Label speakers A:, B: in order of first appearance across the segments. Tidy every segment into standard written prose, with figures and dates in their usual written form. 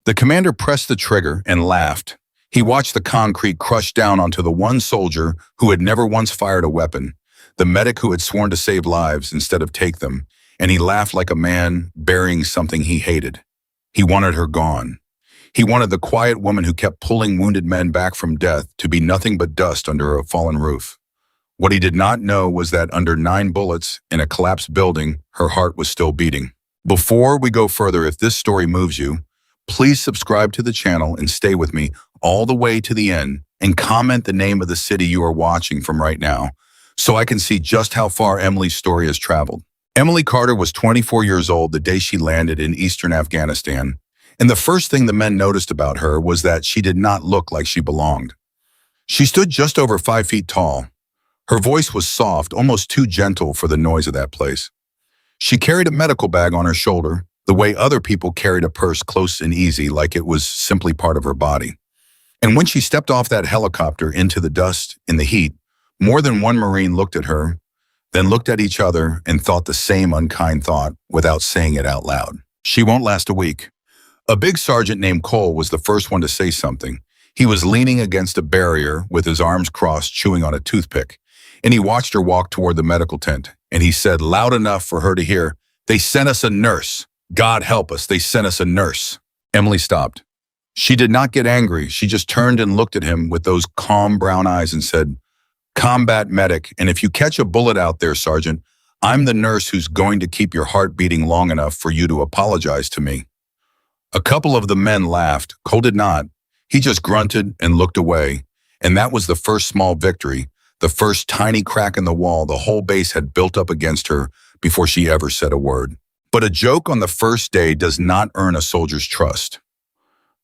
A: The commander pressed the trigger and laughed. He watched the concrete crush down onto the one soldier who had never once fired a weapon, the medic who had sworn to save lives instead of take them, and he laughed like a man burying something he hated. He wanted her gone. He wanted the quiet woman who kept pulling wounded men back from death to be nothing but dust under a fallen roof. What he did not know was that under 9 bullets in a collapsed building, her heart was still beating. Before we go further, if this story moves you, please subscribe to the channel and stay with me all the way to the end and comment the name of the city you are watching from right now so I can see just how far Emily's story has traveled. Emily Carter was 24 years old the day she landed in eastern Afghanistan, and the first thing the men noticed about her was that she did not look like she belonged. She stood just over 5 feet tall. Her voice was soft, almost too gentle for the noise of that place. She carried a medical bag on her shoulder, the way other people carried a purse close and easy, like it was simply part of her body. And when she stepped off that helicopter into the dust in the heat, more than one Marine looked at her, then looked at each other and thought the same unkind thought without saying it out loud. She won't last a week. A big sergeant named Cole was the first one to say something. He was leaning against a barrier with his arms crossed, chewing on a toothpick, and he watched her walk toward the medical tent, and he said loud enough for her to hear, "They sent us a nurse. God help us, they sent us a nurse." Emily stopped. She did not get angry. She just turned and looked at him with those calm brown eyes and said, "Combat medic, and if you catch a bullet out there, Sergeant, I'm the nurse who's going to keep your heart beating long enough for you to apologize to me." A couple of the men laughed. Cole did not. He just grunted and looked away, and that was the first small victory, the first tiny crack in the wall the whole base had built up against her before she ever said a word. But a joke on the first day does not earn a soldier's trust.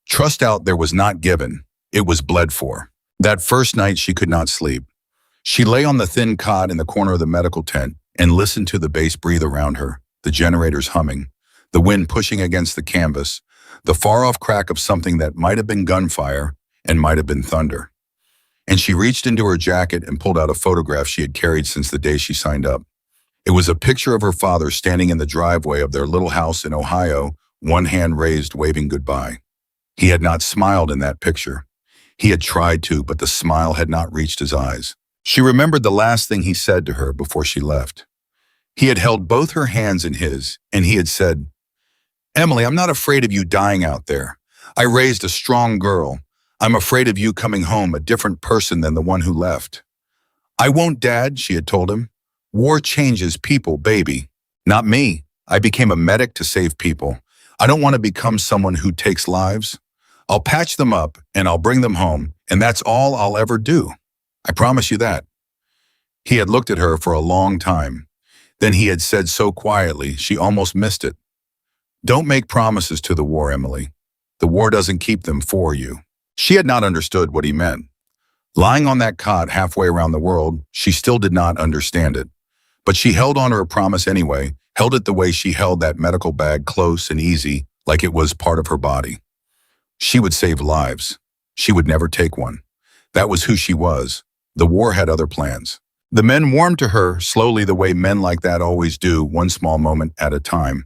A: Trust out there was not given, it was bled for. That first night she could not sleep. She lay on the thin cot in the corner of the medical tent and listened to the base breathe around her, the generators humming, the wind pushing against the canvas, the far-off crack of something that might have been gunfire and might have been thunder. And she reached into her jacket and pulled out a photograph she had carried since the day she signed up. It was a picture of her father standing in the driveway of their little house in Ohio, one hand raised, waving goodbye. He had not smiled in that picture. He had tried to, but the smile had not reached his eyes. She remembered the last thing he said to her before she left. He had held both her hands in his, and he had said, "Emily, I'm not afraid of you dying out there. I raised a strong girl. I'm afraid of you coming home a different person than the one who left." "I won't, Dad," she had told him. "War changes people, baby. Not me. I became a medic to save people. I don't want to become someone who takes lives. I'll patch them up and I'll bring them home, and that's all I'll ever do. I promise you that." He had looked at her for a long time. Then he had said so quietly, she almost missed it, "Don't make promises to the war, Emily. The war doesn't keep them for you." She had not understood what he meant. Lying on that cot halfway around the world, she still did not understand it. But she held on to her promise anyway, held it the way she held that medical bag close and easy, like it was part of her body. She would save lives. She would never take one. That was who she was. The war had other plans. The men warmed to her slowly the way men like that always do, one small moment at a time.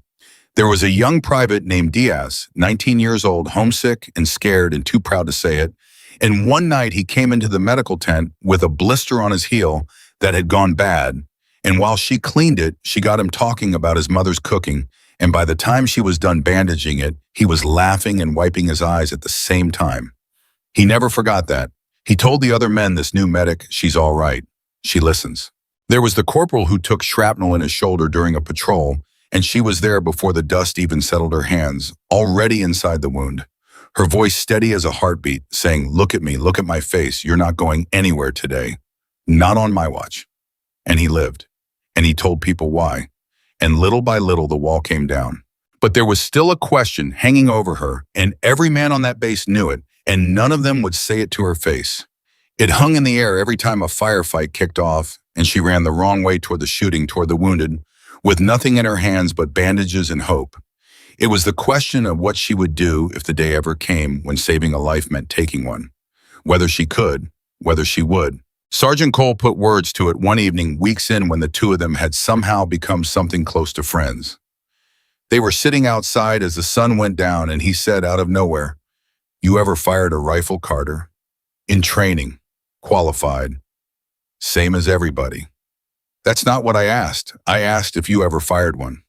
A: There was a young private named Diaz, 19 years old, homesick and scared and too proud to say it. And one night he came into the medical tent with a blister on his heel that had gone bad. And while she cleaned it, she got him talking about his mother's cooking, and by the time she was done bandaging it, he was laughing and wiping his eyes at the same time. He never forgot that. He told the other men, this new medic, "She's all right. She listens." There was the corporal who took shrapnel in his shoulder during a patrol, and she was there before the dust even settled her hands, already inside the wound. Her voice steady as a heartbeat, saying, "Look at me, look at my face. You're not going anywhere today. Not on my watch." And he lived. And he told people why. And little by little, the wall came down. But there was still a question hanging over her, and every man on that base knew it, and none of them would say it to her face. It hung in the air every time a firefight kicked off, and she ran the wrong way toward the shooting, toward the wounded, with nothing in her hands but bandages and hope. It was the question of what she would do if the day ever came when saving a life meant taking one. Whether she could, whether she would. Sergeant Cole put words to it one evening, weeks in, when the two of them had somehow become something close to friends. They were sitting outside as the sun went down, and he said out of nowhere, "You ever fired a rifle, Carter?" "In training. Qualified. Same as everybody." "That's not what I asked. I asked if you ever fired one."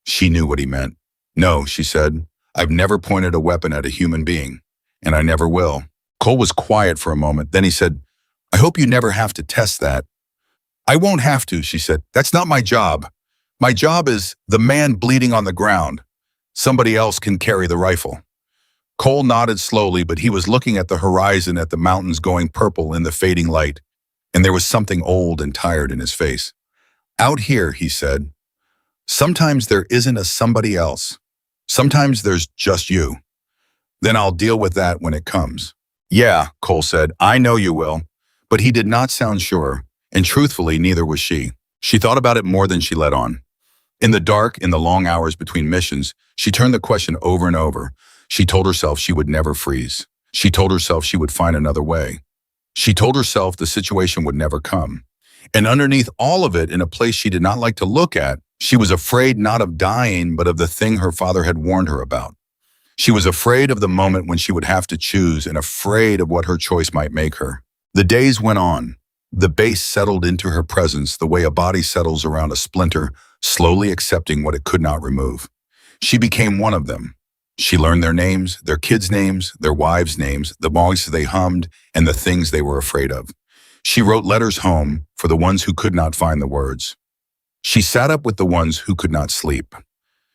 A: She knew what he meant. "No," she said. "I've never pointed a weapon at a human being, and I never will." Cole was quiet for a moment. Then he said, "I hope you never have to test that." "I won't have to," she said. "That's not my job. My job is the man bleeding on the ground. Somebody else can carry the rifle." Cole nodded slowly, but he was looking at the horizon, at the mountains going purple in the fading light, and there was something old and tired in his face. "Out here," he said, "sometimes there isn't a somebody else. Sometimes there's just you. Then I'll deal with that when it comes." "Yeah," Cole said, "I know you will." But he did not sound sure, and truthfully, neither was she. She thought about it more than she let on. In the dark, in the long hours between missions, she turned the question over and over. She told herself she would never freeze. She told herself she would find another way. She told herself the situation would never come. And underneath all of it, in a place she did not like to look at, she was afraid not of dying, but of the thing her father had warned her about. She was afraid of the moment when she would have to choose, and afraid of what her choice might make her. The days went on. The base settled into her presence the way a body settles around a splinter, slowly accepting what it could not remove. She became one of them. She learned their names, their kids' names, their wives' names, the songs they hummed, and the things they were afraid of. She wrote letters home for the ones who could not find the words. She sat up with the ones who could not sleep.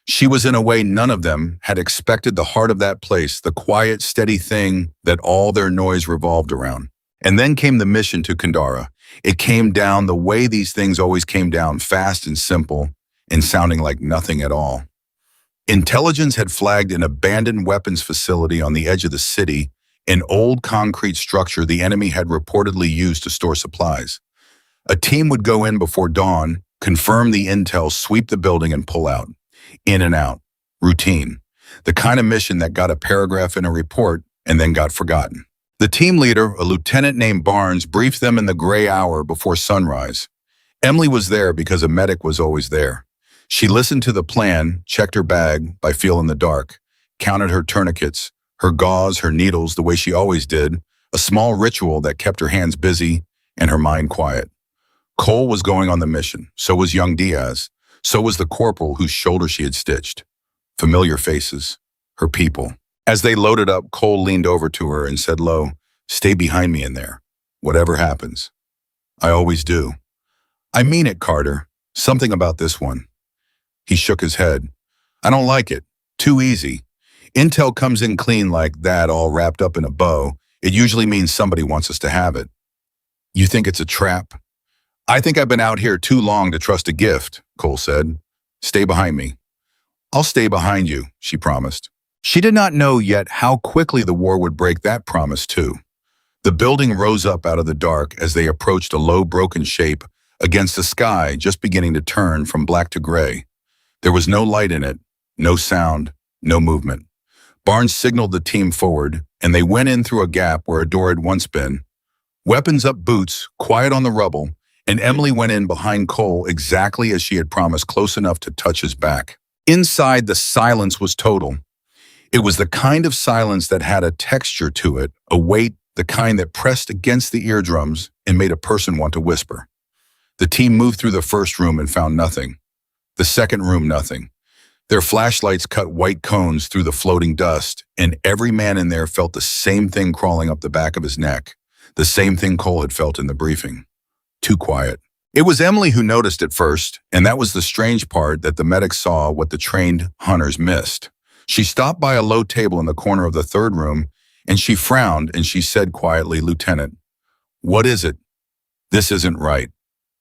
A: She was in a way none of them had expected, the heart of that place, the quiet, steady thing that all their noise revolved around. And then came the mission to Kandara. It came down the way these things always came down, fast and simple, and sounding like nothing at all. Intelligence had flagged an abandoned weapons facility on the edge of the city, an old concrete structure the enemy had reportedly used to store supplies. A team would go in before dawn, confirm the intel, sweep the building, and pull out. In and out. Routine. The kind of mission that got a paragraph in a report and then got forgotten. The team leader, a lieutenant named Barnes, briefed them in the gray hour before sunrise. Emily was there because a medic was always there. She listened to the plan, checked her bag by feel in the dark, counted her tourniquets, her gauze, her needles, the way she always did, a small ritual that kept her hands busy and her mind quiet. Cole was going on the mission. So was young Diaz. So was the corporal whose shoulder she had stitched. Familiar faces. Her people. As they loaded up, Cole leaned over to her and said low, "Stay behind me in there. Whatever happens." "I always do." "I mean it, Carter. Something about this one." He shook his head. "I don't like it. Too easy. Intel comes in clean like that, all wrapped up in a bow. It usually means somebody wants us to have it." "You think it's a trap?" "I think I've been out here too long to trust a gift," Cole said. "Stay behind me." "I'll stay behind you," she promised. She did not know yet how quickly the war would break that promise too. The building rose up out of the dark as they approached a low, broken shape against a sky just beginning to turn from black to gray. There was no light in it, no sound, no movement. Barnes signaled the team forward, and they went in through a gap where a door had once been. Weapons up, boots, quiet on the rubble, and Emily went in behind Cole exactly as she had promised, close enough to touch his back. Inside, the silence was total. It was the kind of silence that had a texture to it, a weight, the kind that pressed against the eardrums and made a person want to whisper. The team moved through the first room and found nothing. The second room, nothing. Their flashlights cut white cones through the floating dust, and every man in there felt the same thing crawling up the back of his neck, the same thing Cole had felt in the briefing. Too quiet. It was Emily who noticed it first, and that was the strange part, that the medic saw what the trained hunters missed. She stopped by a low table in the corner of the third room, and she frowned and she said quietly, "Lieutenant, what is it? This isn't right."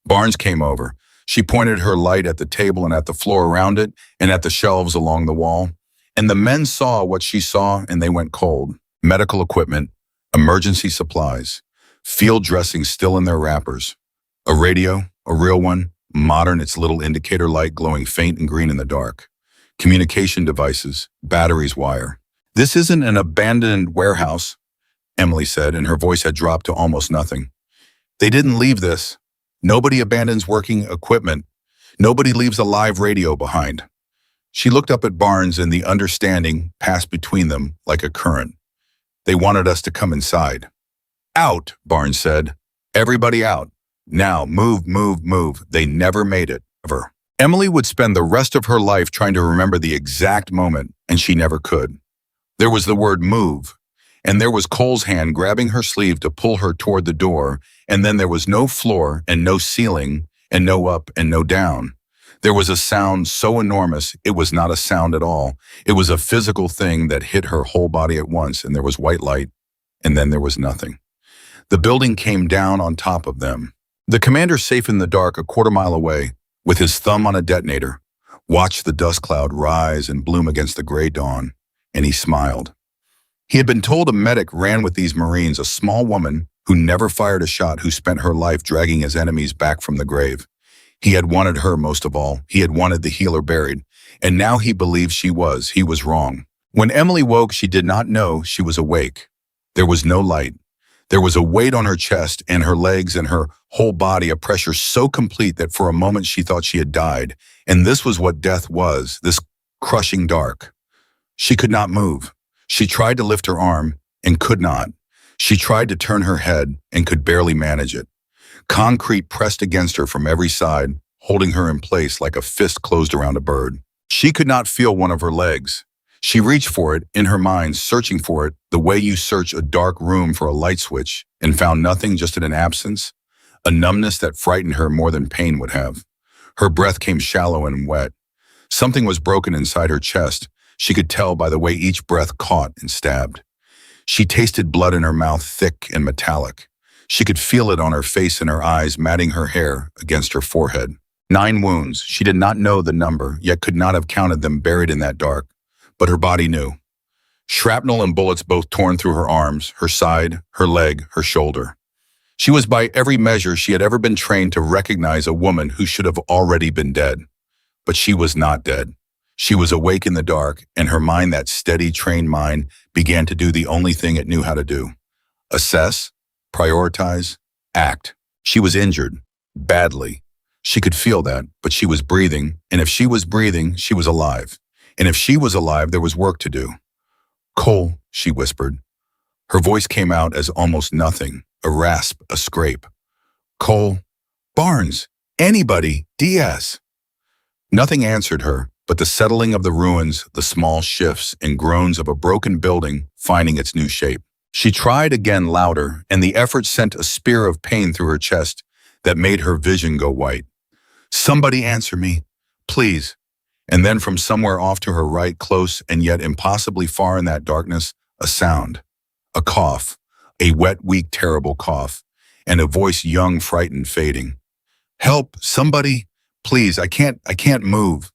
A: Barnes came over. She pointed her light at the table and at the floor around it and at the shelves along the wall. And the men saw what she saw and they went cold. Medical equipment, emergency supplies, field dressings still in their wrappers. A radio, a real one, modern, its little indicator light glowing faint and green in the dark. Communication devices, batteries, wire. "This isn't an abandoned warehouse," Emily said, and her voice had dropped to almost nothing. "They didn't leave this. Nobody abandons working equipment. Nobody leaves a live radio behind." She looked up at Barnes and the understanding passed between them like a current. They wanted us to come inside. Out, Barnes said. Everybody out. Now, move, move, move. They never made it, ever. Emily would spend the rest of her life trying to remember the exact moment, and she never could. There was the word move, and there was Cole's hand grabbing her sleeve to pull her toward the door, and then there was no floor and no ceiling and no up and no down. There was a sound so enormous it was not a sound at all. It was a physical thing that hit her whole body at once, and there was white light, and then there was nothing. The building came down on top of them. The commander, safe in the dark a quarter-mile away, with his thumb on a detonator, watched the dust cloud rise and bloom against the gray dawn, and he smiled. He had been told a medic ran with these Marines, a small woman who never fired a shot, who spent her life dragging his enemies back from the grave. He had wanted her most of all. He had wanted the healer buried, and now he believed she was. He was wrong. When Emily woke, she did not know she was awake. There was no light. There was a weight on her chest and her legs and her whole body, a pressure so complete that for a moment she thought she had died. And this was what death was, this crushing dark. She could not move. She tried to lift her arm and could not. She tried to turn her head and could barely manage it. Concrete pressed against her from every side, holding her in place like a fist closed around a bird. She could not feel one of her legs. She reached for it in her mind, searching for it the way you search a dark room for a light switch, and found nothing, just an absence, a numbness that frightened her more than pain would have. Her breath came shallow and wet. Something was broken inside her chest. She could tell by the way each breath caught and stabbed. She tasted blood in her mouth, thick and metallic. She could feel it on her face and her eyes, matting her hair against her forehead. 9 wounds. She did not know the number, yet could not have counted them, buried in that dark. But her body knew. Shrapnel and bullets both torn through her arms, her side, her leg, her shoulder. She was by every measure she had ever been trained to recognize a woman who should have already been dead. But she was not dead. She was awake in the dark, and her mind, that steady, trained mind, began to do the only thing it knew how to do. Assess, prioritize, act. She was injured, badly. She could feel that, but she was breathing, and if she was breathing, she was alive. And if she was alive, there was work to do. Cole, she whispered. Her voice came out as almost nothing, a rasp, a scrape. Cole, Barnes, anybody, Diaz. Nothing answered her, but the settling of the ruins, the small shifts and groans of a broken building finding its new shape. She tried again, louder, and the effort sent a spear of pain through her chest that made her vision go white. Somebody answer me, please. And then from somewhere off to her right, close and yet impossibly far in that darkness, a sound, a cough, a wet, weak, terrible cough, and a voice, young, frightened, fading. Help, somebody, please, I can't move.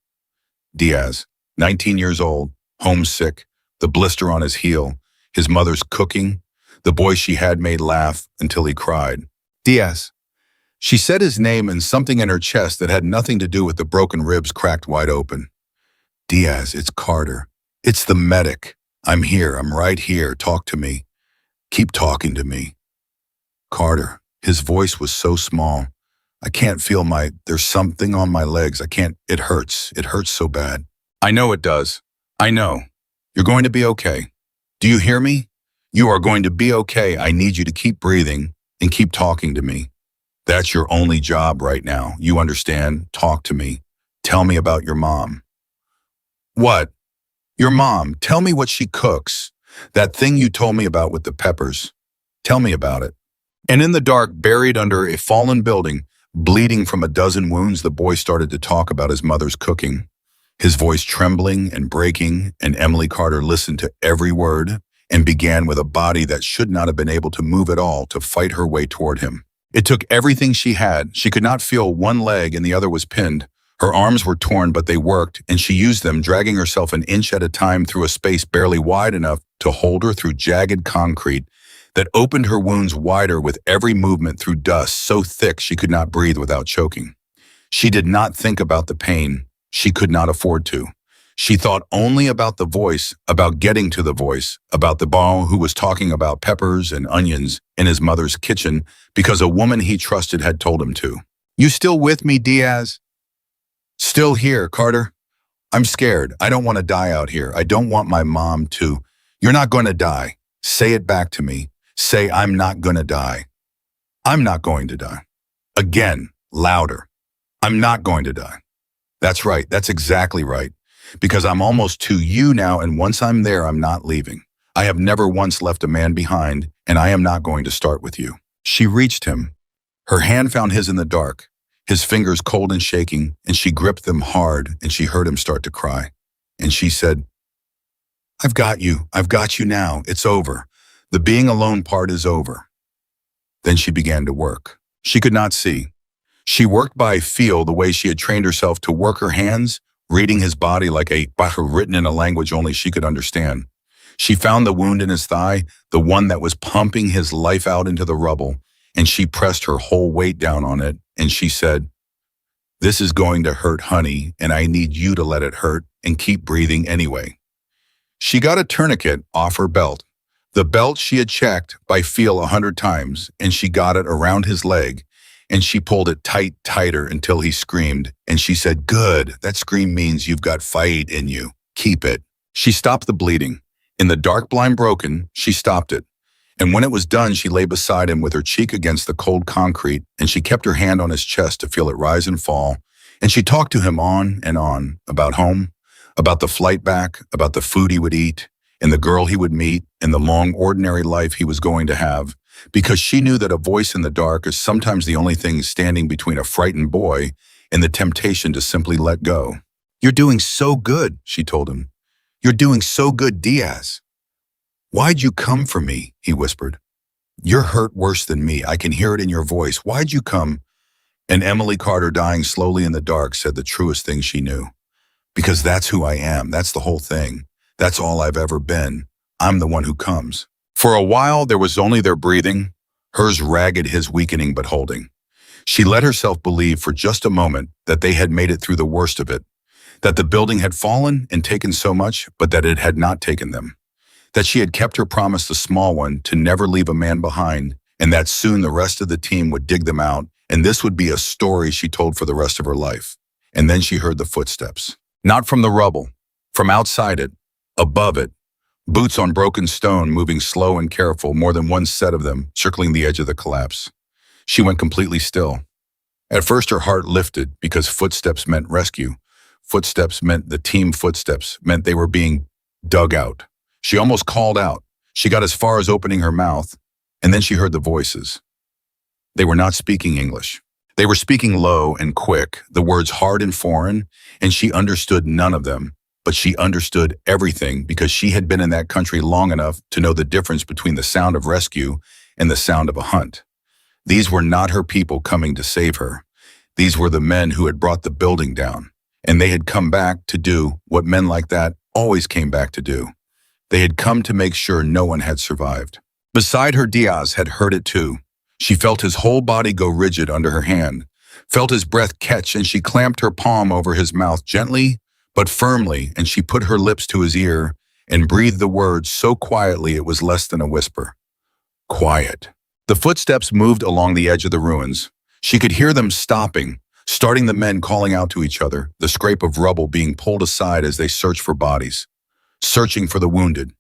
A: Diaz, 19 years old, homesick, the blister on his heel, his mother's cooking, the boy she had made laugh until he cried. Diaz. She said his name, and something in her chest that had nothing to do with the broken ribs cracked wide open. Diaz, it's Carter. It's the medic. I'm here. I'm right here. Talk to me. Keep talking to me. Carter. His voice was so small. I can't feel there's something on my legs. It hurts. It hurts so bad. I know it does. I know. You're going to be okay. Do you hear me? You are going to be okay. I need you to keep breathing and keep talking to me. That's your only job right now. You understand? Talk to me. Tell me about your mom. What? Your mom. Tell me what she cooks. That thing you told me about with the peppers. Tell me about it. And in the dark, buried under a fallen building, bleeding from a dozen wounds, the boy started to talk about his mother's cooking. His voice trembling and breaking, and Emily Carter listened to every word and began with a body that should not have been able to move at all to fight her way toward him. It took everything she had. She could not feel one leg and the other was pinned. Her arms were torn, but they worked, and she used them, dragging herself an inch at a time through a space barely wide enough to hold her through jagged concrete that opened her wounds wider with every movement, through dust so thick she could not breathe without choking. She did not think about the pain. She could not afford to. She thought only about the voice, about getting to the voice, about the boy who was talking about peppers and onions in his mother's kitchen because a woman he trusted had told him to. You still with me, Diaz? Still here, Carter? I'm scared. I don't want to die out here. I don't want my mom to. You're not going to die. Say it back to me. Say, I'm not going to die. I'm not going to die. Again, louder. I'm not going to die. That's right. That's exactly right. Because I'm almost to you now, and once I'm there, I'm not leaving. I have never once left a man behind, and I am not going to start with you. She reached him. Her hand found his in the dark, his fingers cold and shaking, and she gripped them hard, and she heard him start to cry. And she said, I've got you. I've got you now. It's over. The being alone part is over. Then she began to work. She could not see. She worked by feel, the way she had trained herself to work her hands, reading his body like a bahu written in a language only she could understand. She found the wound in his thigh, the one that was pumping his life out into the rubble, and she pressed her whole weight down on it, and she said, This is going to hurt, honey, and I need you to let it hurt and keep breathing anyway. She got a tourniquet off her belt. The belt she had checked by feel 100 times, and she got it around his leg, and she pulled it tighter until he screamed, and she said, Good, that scream means you've got fight in you. Keep it. She stopped the bleeding. In the dark, blind, broken, she stopped it. And when it was done, she lay beside him with her cheek against the cold concrete, and she kept her hand on his chest to feel it rise and fall, and she talked to him on and on about home, about the flight back, about the food he would eat, and the girl he would meet, and the long, ordinary life he was going to have, because she knew that a voice in the dark is sometimes the only thing standing between a frightened boy and the temptation to simply let go. You're doing so good, she told him. You're doing so good, Diaz. Why'd you come for me? He whispered. You're hurt worse than me. I can hear it in your voice. Why'd you come? And Emily Carter, dying slowly in the dark, said the truest thing she knew. Because that's who I am. That's the whole thing. That's all I've ever been. I'm the one who comes. For a while, there was only their breathing, hers ragged, his weakening but holding. She let herself believe for just a moment that they had made it through the worst of it, that the building had fallen and taken so much, but that it had not taken them, that she had kept her promise, the small one, to never leave a man behind, and that soon the rest of the team would dig them out, and this would be a story she told for the rest of her life. And then she heard the footsteps. Not from the rubble, from outside it, above it, boots on broken stone, moving slow and careful, more than one set of them, circling the edge of the collapse. She went completely still. At first her heart lifted because footsteps meant rescue. Footsteps meant the team footsteps, meant they were being dug out. She almost called out. She got as far as opening her mouth, and then she heard the voices. They were not speaking English. They were speaking low and quick, the words hard and foreign, and she understood none of them, but she understood everything because she had been in that country long enough to know the difference between the sound of rescue and the sound of a hunt. These were not her people coming to save her. These were the men who had brought the building down, and they had come back to do what men like that always came back to do. They had come to make sure no one had survived. Beside her, Diaz had heard it too. She felt his whole body go rigid under her hand, felt his breath catch, and she clamped her palm over his mouth gently but firmly, and she put her lips to his ear and breathed the words so quietly it was less than a whisper. Quiet. The footsteps moved along the edge of the ruins. She could hear them stopping, starting the men calling out to each other, the scrape of rubble being pulled aside as they searched for bodies, searching for the wounded,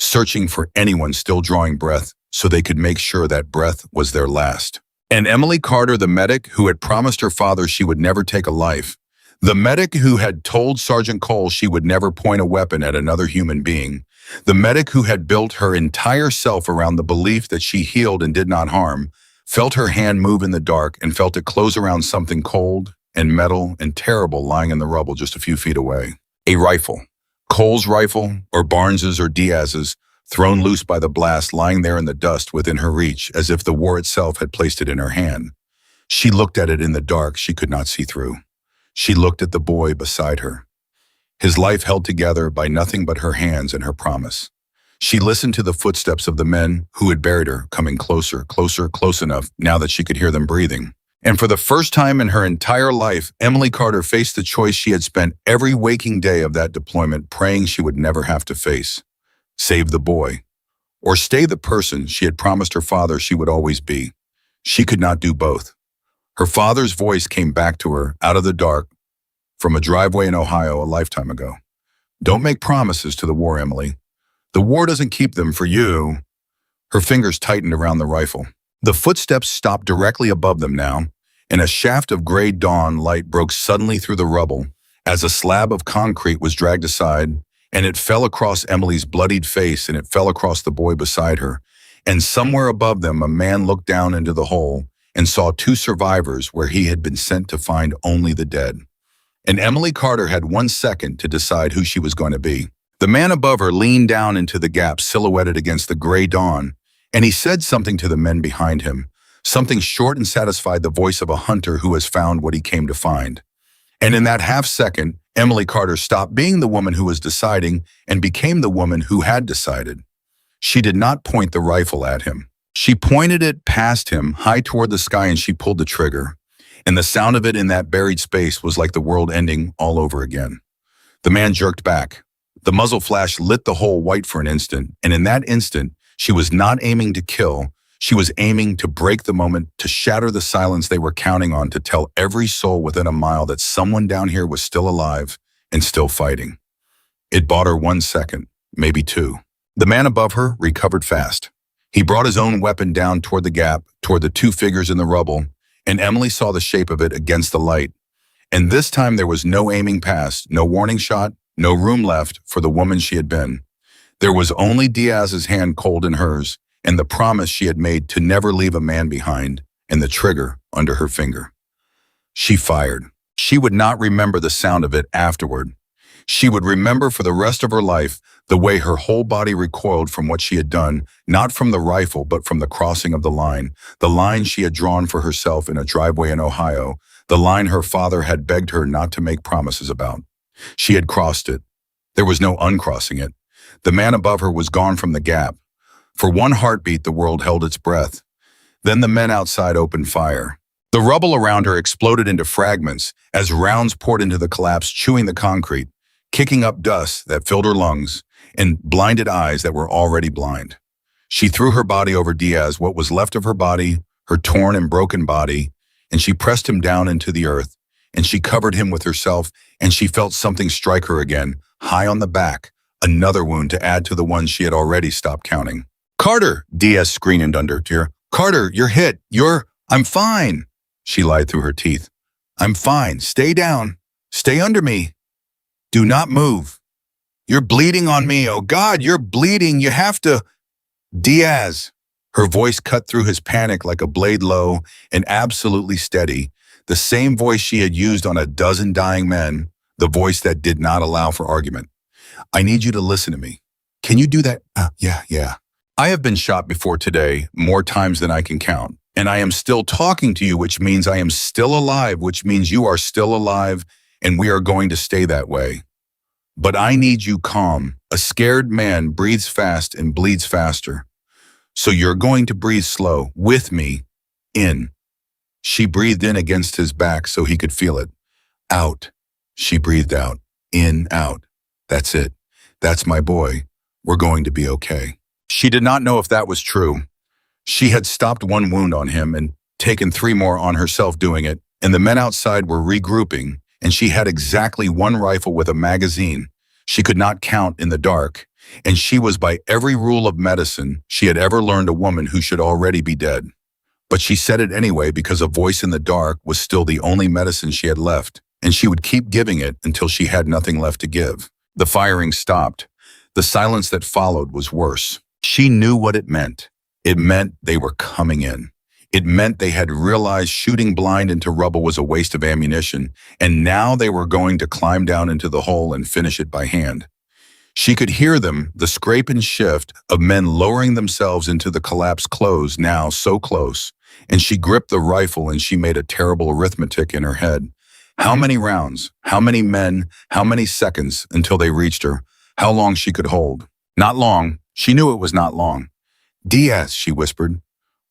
A: searching for anyone still drawing breath so they could make sure that breath was their last. And Emily Carter, the medic who had promised her father she would never take a life, the medic who had told Sergeant Cole she would never point a weapon at another human being, the medic who had built her entire self around the belief that she healed and did not harm, felt her hand move in the dark and felt it close around something cold and metal and terrible lying in the rubble just a few feet away. A rifle. Cole's rifle, or Barnes's or Diaz's, thrown loose by the blast, lying there in the dust within her reach, as if the war itself had placed it in her hand. She looked at it in the dark she could not see through. She looked at the boy beside her, his life held together by nothing but her hands and her promise. She listened to the footsteps of the men who had buried her, coming closer, closer, close enough now that she could hear them breathing. And for the first time in her entire life, Emily Carter faced the choice she had spent every waking day of that deployment praying she would never have to face. Save the boy, or stay the person she had promised her father she would always be. She could not do both. Her father's voice came back to her out of the dark from a driveway in Ohio a lifetime ago. Don't make promises to the war, Emily. The war doesn't keep them for you. Her fingers tightened around the rifle. The footsteps stopped directly above them now, and a shaft of gray dawn light broke suddenly through the rubble as a slab of concrete was dragged aside, and it fell across Emily's bloodied face, and it fell across the boy beside her. And somewhere above them, a man looked down into the hole and saw two survivors where he had been sent to find only the dead. And Emily Carter had 1 second to decide who she was going to be. The man above her leaned down into the gap silhouetted against the gray dawn, and he said something to the men behind him, something short and satisfied, the voice of a hunter who has found what he came to find. And in that half second, Emily Carter stopped being the woman who was deciding and became the woman who had decided. She did not point the rifle at him. She pointed it past him, high toward the sky, and she pulled the trigger. And the sound of it in that buried space was like the world ending all over again. The man jerked back. The muzzle flash lit the hole white for an instant, and in that instant, she was not aiming to kill. She was aiming to break the moment, to shatter the silence they were counting on, to tell every soul within a mile that someone down here was still alive and still fighting. It bought her 1 second, maybe 2. The man above her recovered fast. He brought his own weapon down toward the gap, toward the two figures in the rubble, and Emily saw the shape of it against the light. And this time there was no aiming past, no warning shot, no room left for the woman she had been. There was only Diaz's hand cold in hers, and the promise she had made to never leave a man behind, and the trigger under her finger. She fired. She would not remember the sound of it afterward. She would remember for the rest of her life the way her whole body recoiled from what she had done, not from the rifle, but from the crossing of the line she had drawn for herself in a driveway in Ohio, the line her father had begged her not to make promises about. She had crossed it. There was no uncrossing it. The man above her was gone from the gap. For one heartbeat, the world held its breath. Then the men outside opened fire. The rubble around her exploded into fragments as rounds poured into the collapse, chewing the concrete, kicking up dust that filled her lungs and blinded eyes that were already blind. She threw her body over Diaz, what was left of her body, her torn and broken body, and she pressed him down into the earth, and she covered him with herself, and she felt something strike her again, high on the back, another wound to add to the ones she had already stopped counting. "Carter!" Diaz screamed under tear. "Carter, you're hit. I'm fine." She lied through her teeth. "I'm fine. Stay down. Stay under me. Do not move. You're bleeding on me. Oh God, you're bleeding. You have to." "Diaz." Her voice cut through his panic like a blade, low and absolutely steady, the same voice she had used on a dozen dying men, the voice that did not allow for argument. "I need you to listen to me. Can you do that?" Yeah. "I have been shot before today, more times than I can count. And I am still talking to you, which means I am still alive, which means you are still alive, and we are going to stay that way. But I need you calm. A scared man breathes fast and bleeds faster. So you're going to breathe slow, with me, in." She breathed in against his back so he could feel it. "Out." She breathed out. "In, out. That's it. That's my boy. We're going to be okay." She did not know if that was true. She had stopped one wound on him and taken 3 more on herself doing it, and the men outside were regrouping, and she had exactly 1 rifle with a magazine. She could not count in the dark, and she was by every rule of medicine she had ever learned a woman who should already be dead. But she said it anyway because a voice in the dark was still the only medicine she had left, and she would keep giving it until she had nothing left to give. The firing stopped. The silence that followed was worse. She knew what it meant. It meant they were coming in. It meant they had realized shooting blind into rubble was a waste of ammunition, and now they were going to climb down into the hole and finish it by hand. She could hear them, the scrape and shift of men lowering themselves into the collapsed clothes, now so close, and she gripped the rifle and she made a terrible arithmetic in her head. How many rounds, how many men, how many seconds until they reached her, how long she could hold. Not long. She knew it was not long. "Diaz," she whispered,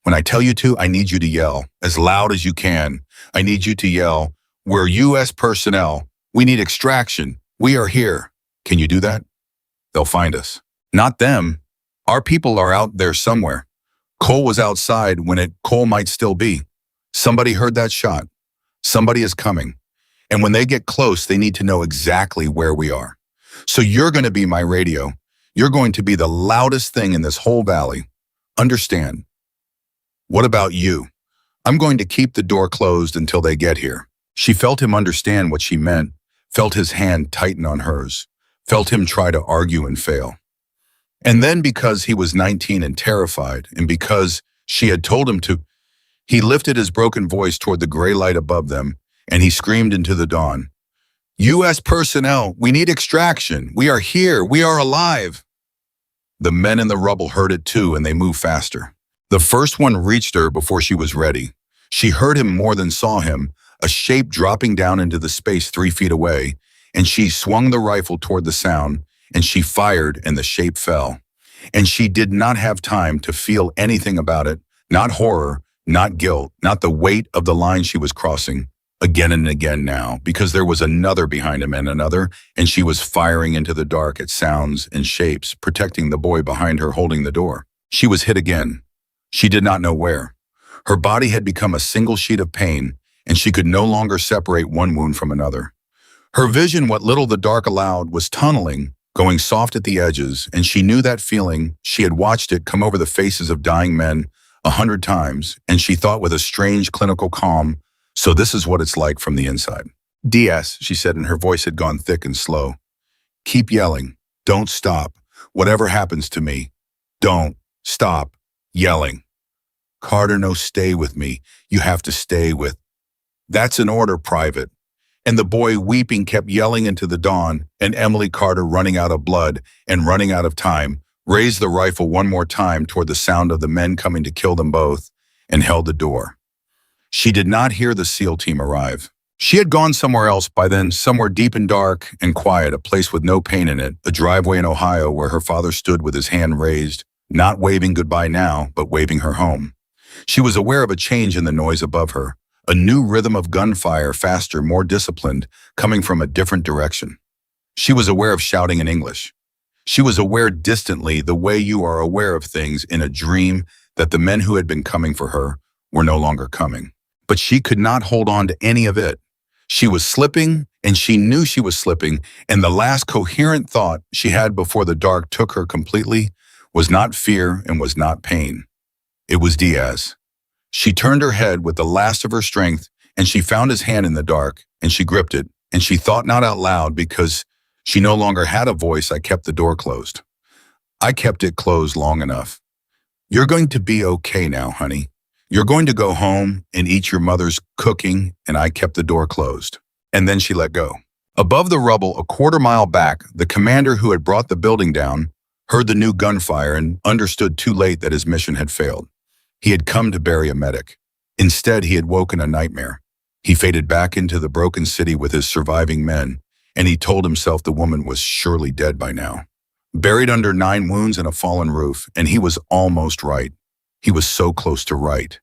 A: "when I tell you to, I need you to yell, as loud as you can. I need you to yell, 'We're U.S. personnel. We need extraction. We are here.' Can you do that? They'll find us." "Not them. Our people are out there somewhere. Cole was outside when Cole might still be. Somebody heard that shot. Somebody is coming. And when they get close, they need to know exactly where we are. So you're going to be my radio. You're going to be the loudest thing in this whole valley. Understand? What about you? I'm going to keep the door closed until they get here." She felt him understand what she meant, felt his hand tighten on hers, felt him try to argue and fail. And then because he was 19 and terrified, and because she had told him to, he lifted his broken voice toward the gray light above them, and he screamed into the dawn, "U.S. personnel, we need extraction. We are here. We are alive." The men in the rubble heard it too, and they moved faster. The first one reached her before she was ready. She heard him more than saw him, a shape dropping down into the space 3 feet away, and she swung the rifle toward the sound, and she fired, and the shape fell. And she did not have time to feel anything about it, not horror, not guilt, not the weight of the line she was crossing, again and again now, because there was another behind him and another, and she was firing into the dark at sounds and shapes, protecting the boy behind her holding the door. She was hit again. She did not know where. Her body had become a single sheet of pain, and she could no longer separate one wound from another. Her vision, what little the dark allowed, was tunneling, going soft at the edges, and she knew that feeling. She had watched it come over the faces of dying men 100 times, and she thought with a strange clinical calm, "So this is what it's like from the inside." "DS," she said, and her voice had gone thick and slow. "Keep yelling. Don't stop. Whatever happens to me, don't stop yelling." "Carter, no, stay with me. You have to stay with." "That's an order, Private." And the boy, weeping, kept yelling into the dawn, and Emily Carter, running out of blood and running out of time, raised the rifle one more time toward the sound of the men coming to kill them both, and held the door. She did not hear the SEAL team arrive. She had gone somewhere else by then, somewhere deep and dark and quiet, a place with no pain in it, a driveway in Ohio where her father stood with his hand raised, not waving goodbye now, but waving her home. She was aware of a change in the noise above her, a new rhythm of gunfire, faster, more disciplined, coming from a different direction. She was aware of shouting in English. She was aware distantly, the way you are aware of things in a dream, that the men who had been coming for her were no longer coming. But she could not hold on to any of it. She was slipping, and she knew she was slipping, and the last coherent thought she had before the dark took her completely was not fear and was not pain. It was Diaz. She turned her head with the last of her strength, and she found his hand in the dark, and she gripped it, and she thought not out loud because she no longer had a voice. "I kept the door closed. I kept it closed long enough. You're going to be okay now, honey. You're going to go home and eat your mother's cooking, and I kept the door closed." And then she let go. Above the rubble, a quarter-mile back, the commander who had brought the building down heard the new gunfire and understood too late that his mission had failed. He had come to bury a medic. Instead, he had woken a nightmare. He faded back into the broken city with his surviving men, and he told himself the woman was surely dead by now. Buried under 9 wounds and a fallen roof, and he was almost right. He was so close to right.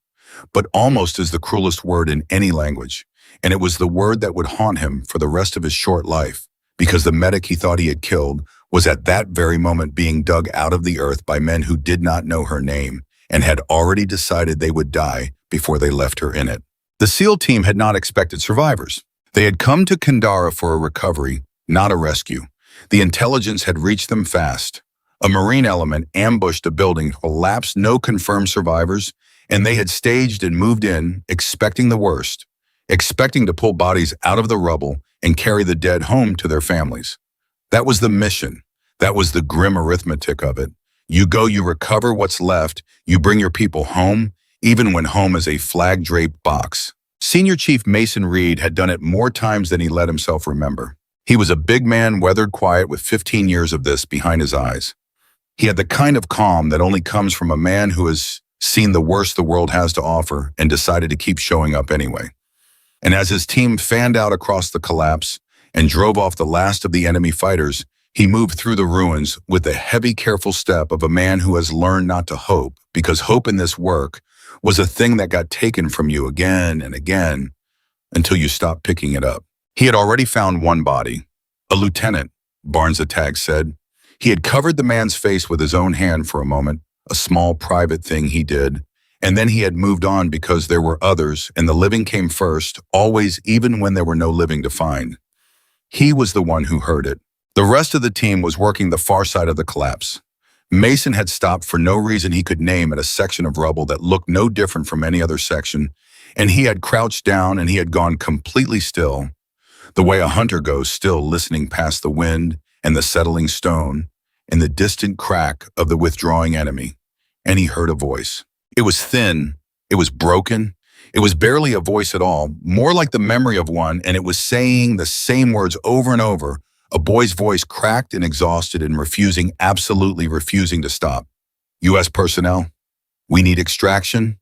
A: But almost is the cruelest word in any language, and it was the word that would haunt him for the rest of his short life, because the medic he thought he had killed was at that very moment being dug out of the earth by men who did not know her name and had already decided they would die before they left her in it. The SEAL team had not expected survivors. They had come to Kandahar for a recovery, not a rescue. The intelligence had reached them fast. A Marine element ambushed a building, collapsed, no confirmed survivors, and they had staged and moved in, expecting the worst, expecting to pull bodies out of the rubble and carry the dead home to their families. That was the mission. That was the grim arithmetic of it. You go, you recover what's left, you bring your people home, even when home is a flag-draped box. Senior Chief Mason Reed had done it more times than he let himself remember. He was a big man, weathered, quiet, with 15 years of this behind his eyes. He had the kind of calm that only comes from a man who has seen the worst the world has to offer and decided to keep showing up anyway. And as his team fanned out across the collapse and drove off the last of the enemy fighters, he moved through the ruins with the heavy, careful step of a man who has learned not to hope, because hope in this work was a thing that got taken from you again and again until you stopped picking it up. He had already found one body, a lieutenant, Barnes the tag said. He had covered the man's face with his own hand for a moment, a small private thing he did, And then he had moved on because there were others, and the living came first, always, even when there were no living to find. He was the one who heard it. The rest of the team was working the far side of the collapse. Mason had stopped for no reason he could name at a section of rubble that looked no different from any other section, and he had crouched down and he had gone completely still, the way a hunter goes still, listening past the wind and the settling stone and the distant crack of the withdrawing enemy. And he heard a voice. It was thin, it was broken, it was barely a voice at all, more like the memory of one, and it was saying the same words over and over, a boy's voice cracked and exhausted and refusing, absolutely refusing to stop. U.S. personnel, we need extraction.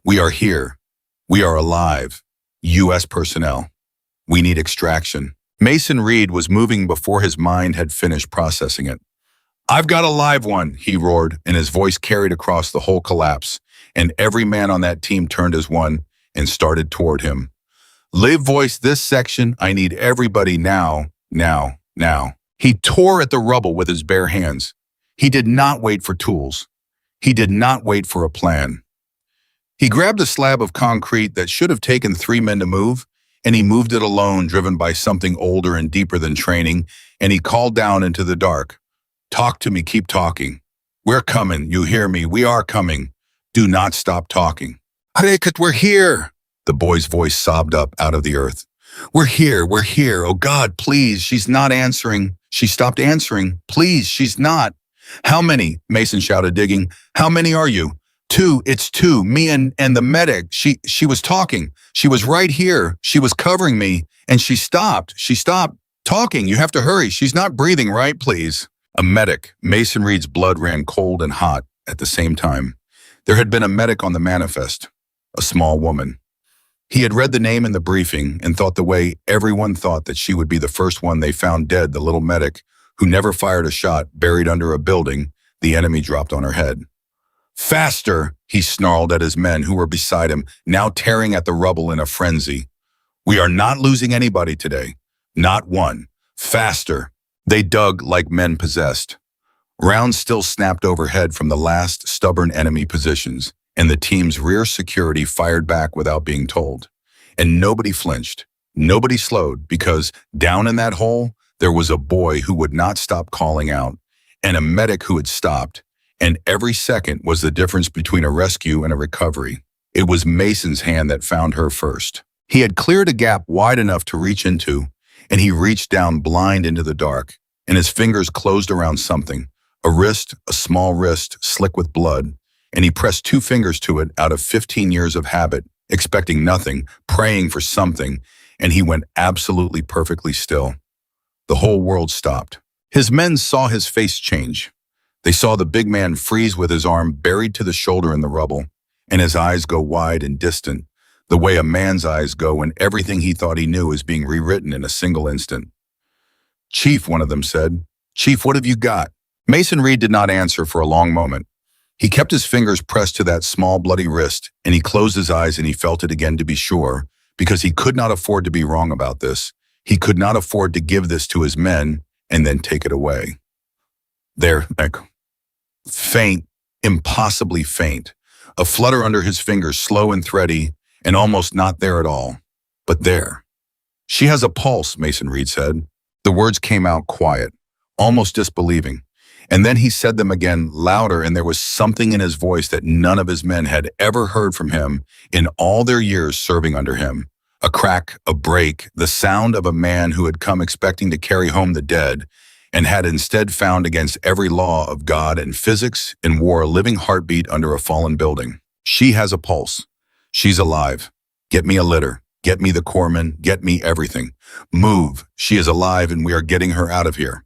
A: We are here. We are alive. U.S. personnel, we need extraction. Mason Reed was moving before his mind had finished processing it. I've got a live one, he roared, and his voice carried across the whole collapse, and every man on that team turned as one and started toward him. Live voice this section, I need everybody now, now, now. He tore at the rubble with his bare hands. He did not wait for tools. He did not wait for a plan. He grabbed a slab of concrete that should have taken 3 men to move, and he moved it alone, driven by something older and deeper than training, and he called down into the dark. Talk to me, keep talking. We're coming, you hear me, we are coming. Do not stop talking. Harekat, we're here, the boy's voice sobbed up out of the earth. We're here, oh God, please, she's not answering. She stopped answering, please, she's not. How many? Mason shouted, digging. How many are you? 2, it's 2, me and the medic. She was talking. She was right here. She was covering me, and she stopped talking. You have to hurry. She's not breathing right, please. A medic. Mason Reed's blood ran cold and hot at the same time. There had been a medic on the manifest, a small woman. He had read the name in the briefing and thought the way everyone thought that she would be the first one they found dead, the little medic who never fired a shot, buried under a building the enemy dropped on her head. Faster, he snarled at his men who were beside him, now tearing at the rubble in a frenzy. We are not losing anybody today. Not one. Faster. They dug like men possessed. Rounds still snapped overhead from the last stubborn enemy positions, and the team's rear security fired back without being told. And nobody flinched. Nobody slowed, because down in that hole, there was a boy who would not stop calling out, and a medic who had stopped, and every second was the difference between a rescue and a recovery. It was Mason's hand that found her first. He had cleared a gap wide enough to reach into, and he reached down blind into the dark, and his fingers closed around something, a wrist, a small wrist, slick with blood, and he pressed 2 fingers to it out of 15 years of habit, expecting nothing, praying for something, and he went absolutely perfectly still. The whole world stopped. His men saw his face change. They saw the big man freeze with his arm buried to the shoulder in the rubble, and his eyes go wide and distant, the way a man's eyes go when everything he thought he knew is being rewritten in a single instant. Chief, one of them said. Chief, what have you got? Mason Reed did not answer for a long moment. He kept his fingers pressed to that small bloody wrist, and he closed his eyes and he felt it again to be sure, because he could not afford to be wrong about this. He could not afford to give this to his men and then take it away. There, faint, impossibly faint, a flutter under his fingers, slow and thready, and almost not there at all, but there. She has a pulse, Mason Reed said. The words came out quiet, almost disbelieving. And then he said them again, louder, and there was something in his voice that none of his men had ever heard from him in all their years serving under him. A crack, a break, the sound of a man who had come expecting to carry home the dead and had instead found against every law of God and physics and wore a living heartbeat under a fallen building. She has a pulse. She's alive. Get me a litter. Get me the corpsman. Get me everything. Move. She is alive and we are getting her out of here.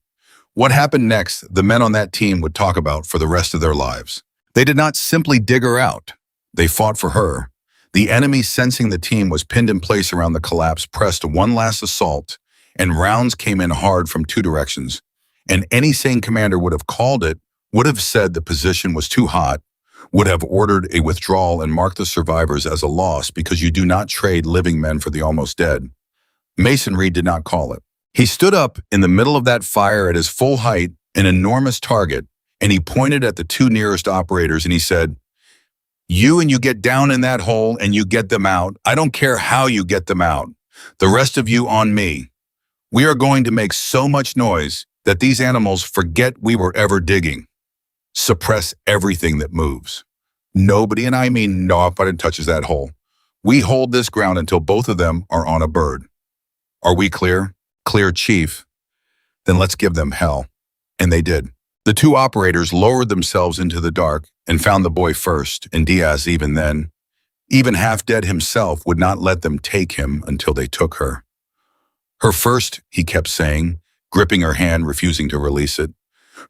A: What happened next, the men on that team would talk about for the rest of their lives. They did not simply dig her out. They fought for her. The enemy, sensing the team was pinned in place around the collapse, pressed one last assault, and rounds came in hard from 2 directions. And any sane commander would have called it, would have said the position was too hot, would have ordered a withdrawal and marked the survivors as a loss because you do not trade living men for the almost dead. Mason Reed did not call it. He stood up in the middle of that fire at his full height, an enormous target, and he pointed at the 2 nearest operators and he said, You get down in that hole and you get them out. I don't care how you get them out. The rest of you on me. We are going to make so much noise that these animals forget we were ever digging. Suppress everything that moves. Nobody, and I mean nobody, touches that hole. We hold this ground until both of them are on a bird. Are we clear? Clear, Chief. Then let's give them hell. And they did. The two operators lowered themselves into the dark and found the boy first, and Diaz even then, even half dead himself, would not let them take him until they took her. Her first, he kept saying, gripping her hand, refusing to release it.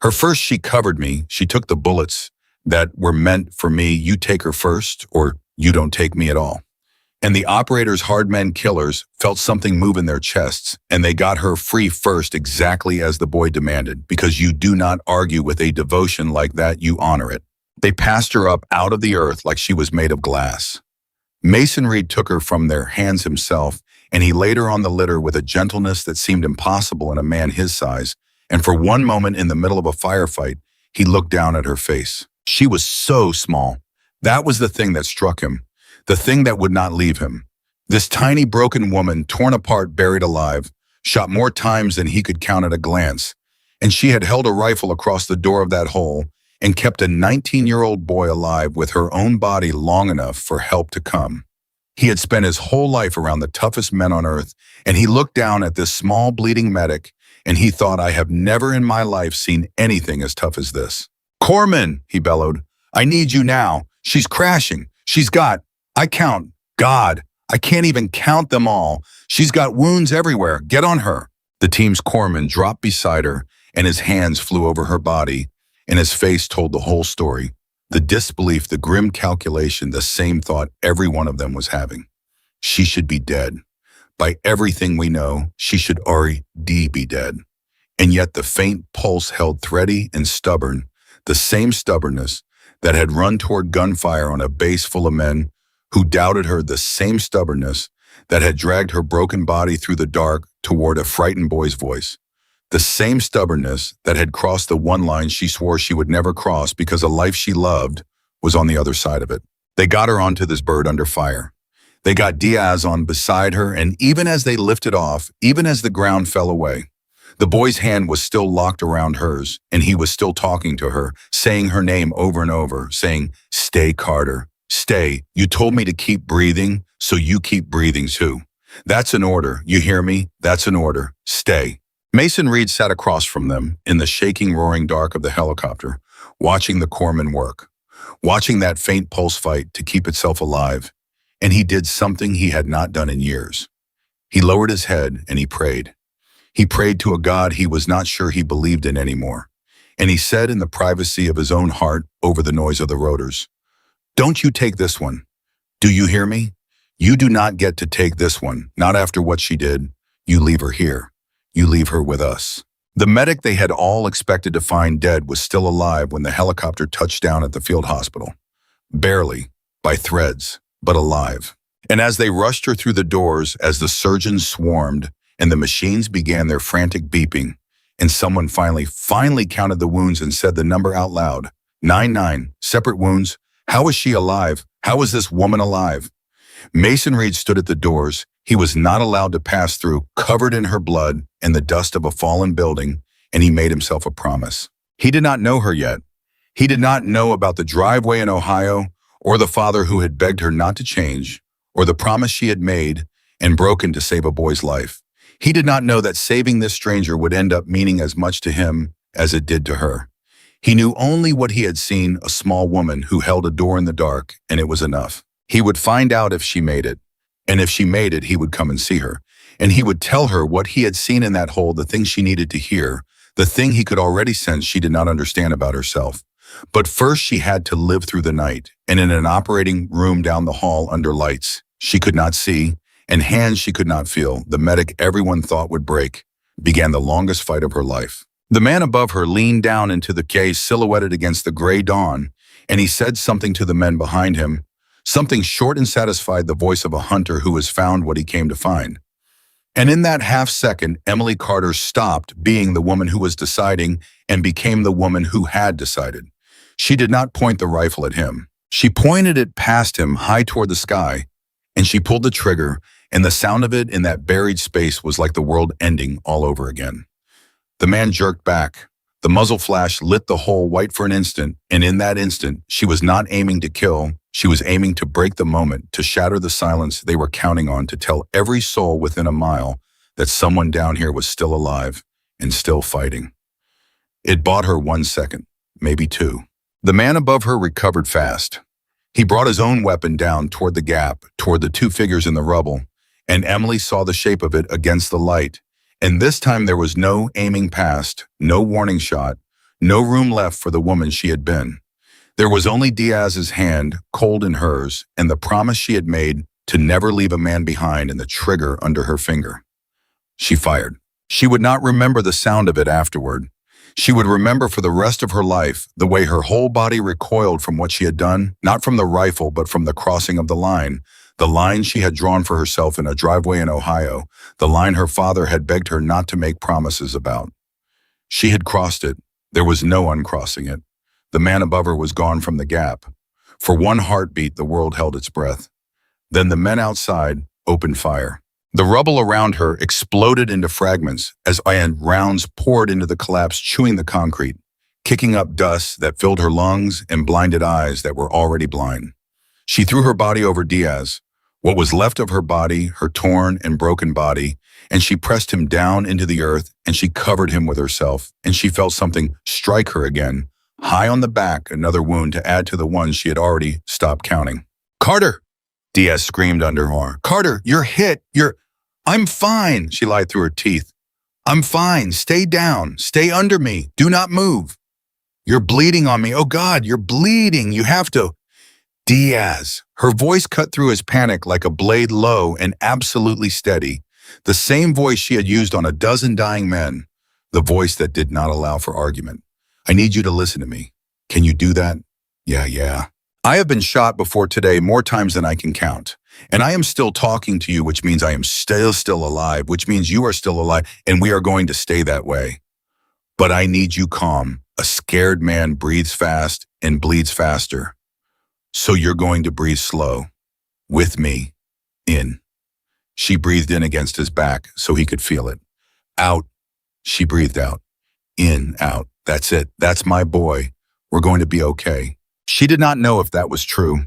A: Her first, she covered me. She took the bullets that were meant for me. You take her first, or you don't take me at all. And the operators, hard men killers, felt something move in their chests, and they got her free first, exactly as the boy demanded, because you do not argue with a devotion like that, you honor it. They passed her up out of the earth like she was made of glass. Mason Reed took her from their hands himself, and he laid her on the litter with a gentleness that seemed impossible in a man his size, and for one moment in the middle of a firefight, he looked down at her face. She was so small. That was the thing that struck him. The thing that would not leave him. This tiny broken woman, torn apart, buried alive, shot more times than he could count at a glance, and she had held a rifle across the door of that hole and kept a 19-year-old boy alive with her own body long enough for help to come. He had spent his whole life around the toughest men on earth, and he looked down at this small bleeding medic, and he thought, I have never in my life seen anything as tough as this. Corpsman, he bellowed, I need you now. She's crashing. She's got, I count, God, I can't even count them all. She's got wounds everywhere. Get on her. The team's corpsman dropped beside her, and his hands flew over her body, and his face told the whole story. The disbelief, the grim calculation, the same thought every one of them was having. She should be dead. By everything we know, she should already be dead. And yet the faint pulse held thready and stubborn, the same stubbornness that had run toward gunfire on a base full of men who doubted her, the same stubbornness that had dragged her broken body through the dark toward a frightened boy's voice. The same stubbornness that had crossed the one line she swore she would never cross because a life she loved was on the other side of it. They got her onto this bird under fire. They got Diaz on beside her, and even as they lifted off, even as the ground fell away, the boy's hand was still locked around hers, and he was still talking to her, saying her name over and over, saying, stay, Carter, stay. You told me to keep breathing, so you keep breathing too. That's an order. You hear me? That's an order. Stay. Mason Reed sat across from them in the shaking, roaring dark of the helicopter, watching the corpsman work, watching that faint pulse fight to keep itself alive, and he did something he had not done in years. He lowered his head and he prayed. He prayed to a God he was not sure he believed in anymore, and he said in the privacy of his own heart over the noise of the rotors, don't you take this one. Do you hear me? You do not get to take this one, not after what she did. You leave her here. You leave her with us. The medic they had all expected to find dead was still alive when the helicopter touched down at the field hospital. Barely, by threads, but alive. And as they rushed her through the doors, as the surgeons swarmed, and the machines began their frantic beeping, and someone finally counted the wounds and said the number out loud, 99, separate wounds. How is she alive? How is this woman alive? Mason Reed stood at the doors. He was not allowed to pass through, covered in her blood and the dust of a fallen building, and he made himself a promise. He did not know her yet. He did not know about the driveway in Ohio, or the father who had begged her not to change, or the promise she had made and broken to save a boy's life. He did not know that saving this stranger would end up meaning as much to him as it did to her. He knew only what he had seen, a small woman who held a door in the dark, and it was enough. He would find out if she made it, and if she made it, he would come and see her, and he would tell her what he had seen in that hole, the thing she needed to hear, the thing he could already sense she did not understand about herself. But first she had to live through the night, and in an operating room down the hall under lights she could not see, and hands she could not feel, the medic everyone thought would break, began the longest fight of her life. The man above her leaned down into the case silhouetted against the gray dawn, and he said something to the men behind him, something short and satisfied, the voice of a hunter who has found what he came to find. And in that half second, Emily Carter stopped being the woman who was deciding and became the woman who had decided. She did not point the rifle at him. She pointed it past him, high toward the sky, and she pulled the trigger, and the sound of it in that buried space was like the world ending all over again. The man jerked back. The muzzle flash lit the hole white for an instant, and in that instant, she was not aiming to kill. She was aiming to break the moment, to shatter the silence they were counting on, to tell every soul within a mile that someone down here was still alive and still fighting. It bought her 1 second, maybe 2. The man above her recovered fast. He brought his own weapon down toward the gap, toward the 2 figures in the rubble, and Emily saw the shape of it against the light. And this time there was no aiming past, no warning shot, no room left for the woman she had been. There was only Diaz's hand, cold in hers, and the promise she had made to never leave a man behind and the trigger under her finger. She fired. She would not remember the sound of it afterward. She would remember for the rest of her life the way her whole body recoiled from what she had done, not from the rifle, but from the crossing of the line she had drawn for herself in a driveway in Ohio, the line her father had begged her not to make promises about. She had crossed it. There was no uncrossing it. The man above her was gone from the gap. For 1 heartbeat, the world held its breath. Then the men outside opened fire. The rubble around her exploded into fragments as iron rounds poured into the collapse, chewing the concrete, kicking up dust that filled her lungs and blinded eyes that were already blind. She threw her body over Diaz, what was left of her body, her torn and broken body, and she pressed him down into the earth, and she covered him with herself, and she felt something strike her again, high on the back, another wound to add to the ones she had already stopped counting. "Carter!" Diaz screamed under her. "Carter, you're hit. I'm fine," she lied through her teeth. "I'm fine. Stay down. Stay under me. Do not move. You're bleeding on me. Oh God, you're bleeding. You have to." "Diaz." Her voice cut through his panic like a blade, low and absolutely steady. The same voice she had used on a dozen dying men. The voice that did not allow for argument. "I need you to listen to me. Can you do that?" Yeah. "I have been shot before today more times than I can count. And I am still talking to you, which means I am still alive, which means you are still alive, and we are going to stay that way. But I need you calm. A scared man breathes fast and bleeds faster. So you're going to breathe slow. With me. In." She breathed in against his back so he could feel it. "Out." She breathed out. "In, out. That's it. That's my boy. We're going to be okay." She did not know if that was true.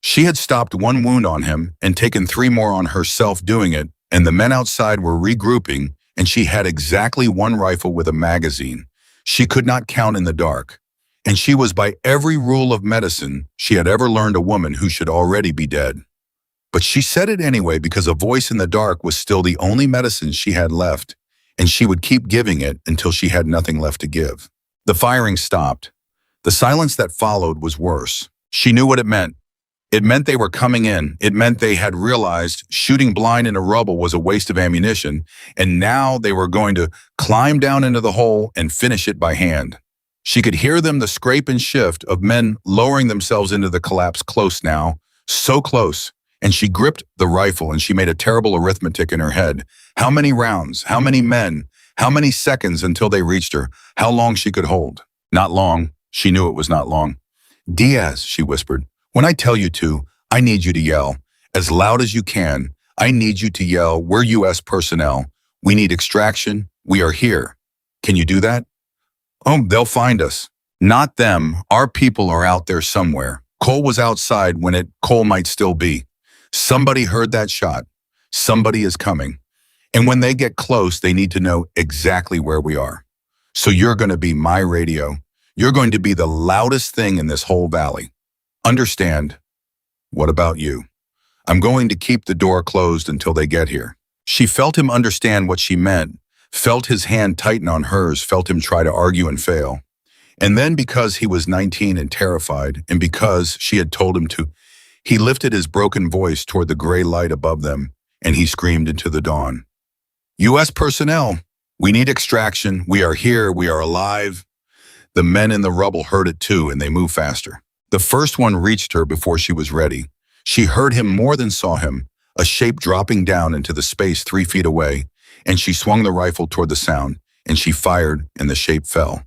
A: She had stopped 1 wound on him and taken 3 more on herself doing it, and the men outside were regrouping, and she had exactly 1 rifle with a magazine. She could not count in the dark. And she was, by every rule of medicine she had ever learned, a woman who should already be dead. But she said it anyway because a voice in the dark was still the only medicine she had left, and she would keep giving it until she had nothing left to give. The firing stopped. The silence that followed was worse. She knew what it meant. It meant they were coming in. It meant they had realized shooting blind in a rubble was a waste of ammunition, and now they were going to climb down into the hole and finish it by hand. She could hear them, the scrape and shift of men lowering themselves into the collapse, close now, so close. And she gripped the rifle and she made a terrible arithmetic in her head. How many rounds? How many men? How many seconds until they reached her? How long she could hold? Not long. She knew it was not long. "Diaz," she whispered, "when I tell you to, I need you to yell. As loud as you can. I need you to yell, 'We're U.S. personnel. We need extraction. We are here.' Can you do that?" "Oh, they'll find us." "Not them. Our people are out there somewhere. Cole was outside when Cole might still be. Somebody heard that shot. Somebody is coming. And when they get close, they need to know exactly where we are. So you're going to be my radio. You're going to be the loudest thing in this whole valley. Understand? What about you? I'm going to keep the door closed until they get here." She felt him understand what she meant, felt his hand tighten on hers, felt him try to argue and fail. And then, because he was 19 and terrified, and because she had told him to, he lifted his broken voice toward the gray light above them, and he screamed into the dawn. "U.S. personnel, we need extraction. We are here. We are alive." The men in the rubble heard it too, and they moved faster. The first one reached her before she was ready. She heard him more than saw him, a shape dropping down into the space 3 feet away, and she swung the rifle toward the sound, and she fired, and the shape fell.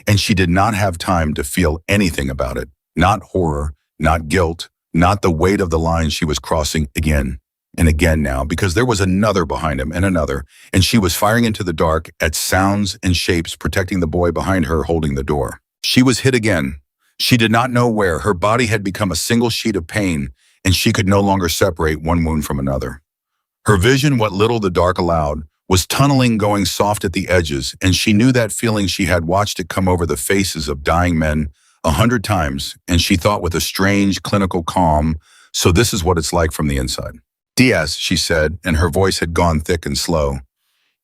A: And she did not have time to feel anything about it, not horror, not guilt, not the weight of the line she was crossing again and again now, because there was another behind him and another, and she was firing into the dark at sounds and shapes, protecting the boy behind her holding the door. She was hit again. She did not know where. Her body had become a single sheet of pain, and she could no longer separate one wound from another. Her vision, what little the dark allowed, was tunneling, going soft at the edges, and she knew that feeling. She had watched it come over the faces of dying men 100 times, and she thought with a strange, clinical calm, so this is what it's like from the inside. Diaz, she said, and her voice had gone thick and slow.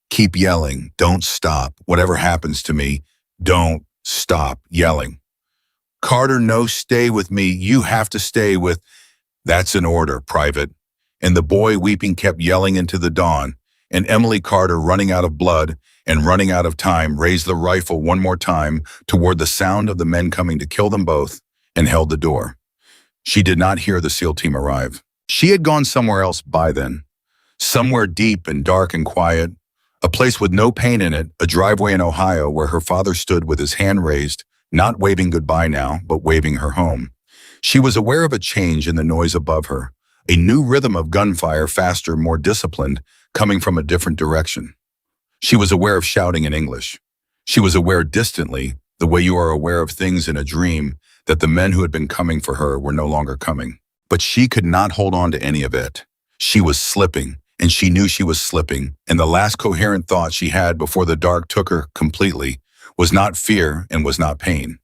A: Keep yelling. Don't stop. Whatever happens to me, don't stop yelling. Carter, no, stay with me. You have to stay with... That's an order, Private. And the boy, weeping, kept yelling into the dawn, and Emily Carter, running out of blood and running out of time, raised the rifle one more time toward the sound of the men coming to kill them both and held the door. She did not hear the SEAL team arrive. She had gone somewhere else by then, somewhere deep and dark and quiet, a place with no pain in it, a driveway in Ohio where her father stood with his hand raised, not waving goodbye now, but waving her home. She was aware of a change in the noise above her, a new rhythm of gunfire, faster, more disciplined, coming from a different direction. She was aware of shouting in English. She was aware distantly, the way you are aware of things in a dream, that the men who had been coming for her were no longer coming. But she could not hold on to any of it. She was slipping, and she knew she was slipping, and the last coherent thought she had before the dark took her completely was not fear and was not pain.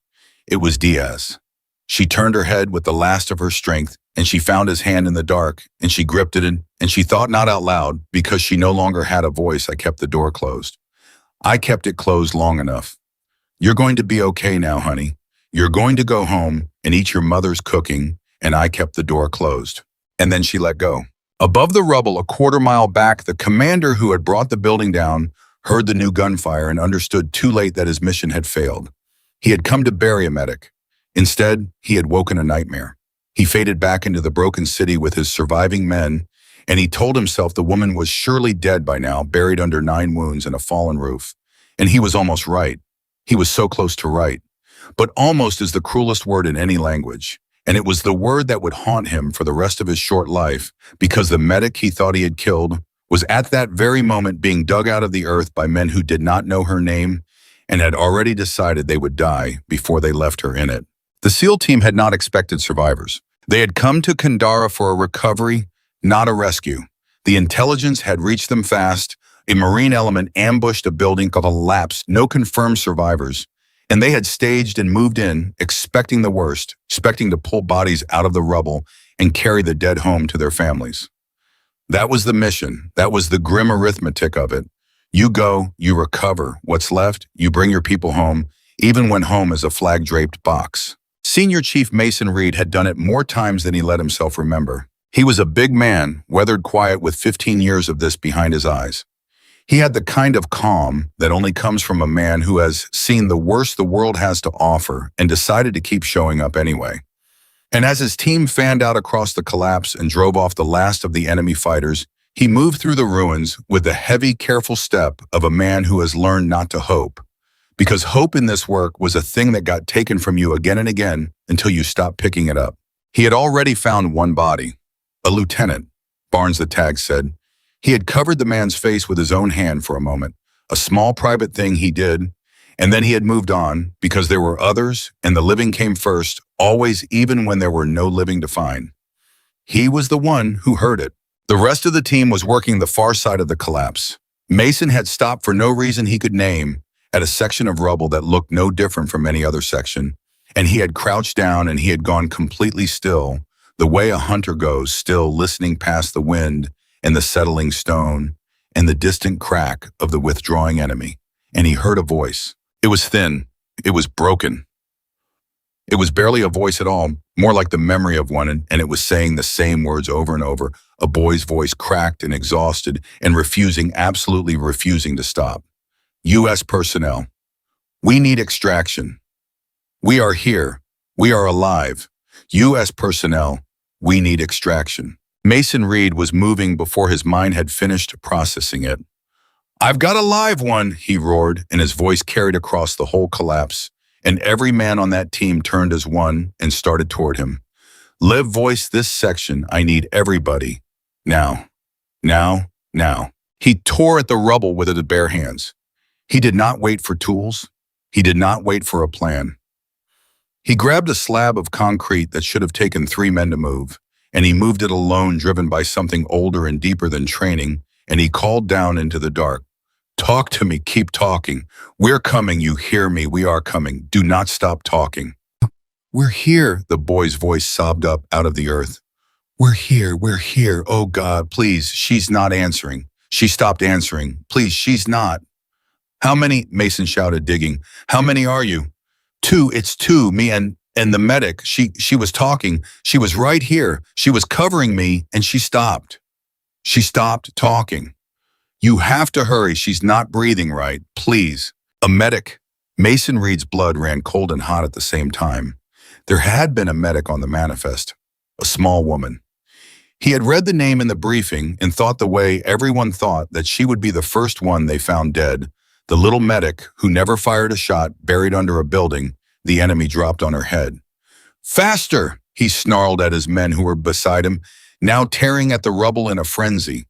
A: It was Diaz. She turned her head with the last of her strength, and she found his hand in the dark, and she gripped it, and she thought not out loud, because she no longer had a voice. I kept the door closed. I kept it closed long enough. You're going to be okay now, honey. You're going to go home and eat your mother's cooking, and I kept the door closed. And then she let go. Above the rubble, a quarter-mile back, the commander who had brought the building down heard the new gunfire and understood too late that his mission had failed. He had come to bury a medic. Instead, he had woken a nightmare. He faded back into the broken city with his surviving men, and he told himself the woman was surely dead by now, buried under 9 wounds and a fallen roof. And he was almost right. He was so close to right. But almost is the cruelest word in any language. And it was the word that would haunt him for the rest of his short life, because the medic he thought he had killed was at that very moment being dug out of the earth by men who did not know her name and had already decided they would die before they left her in it. The SEAL team had not expected survivors. They had come to Kandara for a recovery, not a rescue. The intelligence had reached them fast. A Marine element ambushed a building, collapsed, no confirmed survivors. And they had staged and moved in, expecting the worst, expecting to pull bodies out of the rubble and carry the dead home to their families. That was the mission. That was the grim arithmetic of it. You go, you recover. What's left, you bring your people home, even when home is a flag-draped box. Senior Chief Mason Reed had done it more times than he let himself remember. He was a big man, weathered quiet with 15 years of this behind his eyes. He had the kind of calm that only comes from a man who has seen the worst the world has to offer and decided to keep showing up anyway. And as his team fanned out across the collapse and drove off the last of the enemy fighters, he moved through the ruins with the heavy, careful step of a man who has learned not to hope. Because hope in this work was a thing that got taken from you again and again until you stopped picking it up. He had already found one body, a lieutenant, Barnes the tag said. He had covered the man's face with his own hand for a moment, a small private thing he did, and then he had moved on because there were others and the living came first, always, even when there were no living to find. He was the one who heard it. The rest of the team was working the far side of the collapse. Mason had stopped for no reason he could name at a section of rubble that looked no different from any other section, and he had crouched down and he had gone completely still, the way a hunter goes, still listening past the wind and the settling stone and the distant crack of the withdrawing enemy. And he heard a voice. It was thin. It was broken. It was barely a voice at all, more like the memory of one, and it was saying the same words over and over, a boy's voice, cracked and exhausted and refusing, absolutely refusing to stop. U.S. personnel. We need extraction. We are here. We are alive. U.S. personnel. We need extraction. Mason Reed was moving before his mind had finished processing it. I've got a live one, he roared, and his voice carried across the whole collapse, and every man on that team turned as one and started toward him. Liv voiced this section. I need everybody. Now, now. He tore at the rubble with his bare hands. He did not wait for tools. He did not wait for a plan. He grabbed a slab of concrete that should have taken 3 men to move, and he moved it alone, driven by something older and deeper than training, and he called down into the dark. Talk to me, keep talking. We're coming, you hear me, we are coming. Do not stop talking. We're here, the boy's voice sobbed up out of the earth. We're here, oh God, please, she's not answering. She stopped answering. Please, she's not. How many? Mason shouted, digging. How many are you? 2, it's 2, me and the medic. She was talking. She was right here. She was covering me, and she stopped. She stopped talking. You have to hurry. She's not breathing right. Please. A medic. Mason Reed's blood ran cold and hot at the same time. There had been a medic on the manifest, a small woman. He had read the name in the briefing and thought the way everyone thought that she would be the first one they found dead, the little medic who never fired a shot buried under a building the enemy dropped on her head. Faster, he snarled at his men who were beside him, now tearing at the rubble in a frenzy.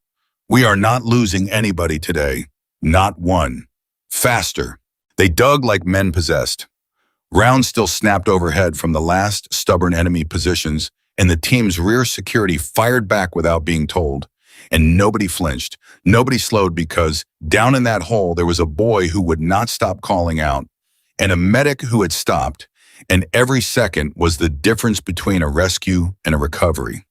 A: We are not losing anybody today, not one. Faster. They dug like men possessed. Rounds still snapped overhead from the last stubborn enemy positions, and the team's rear security fired back without being told. And nobody flinched. Nobody slowed because down in that hole there was a boy who would not stop calling out, and a medic who had stopped, and every second was the difference between a rescue and a recovery.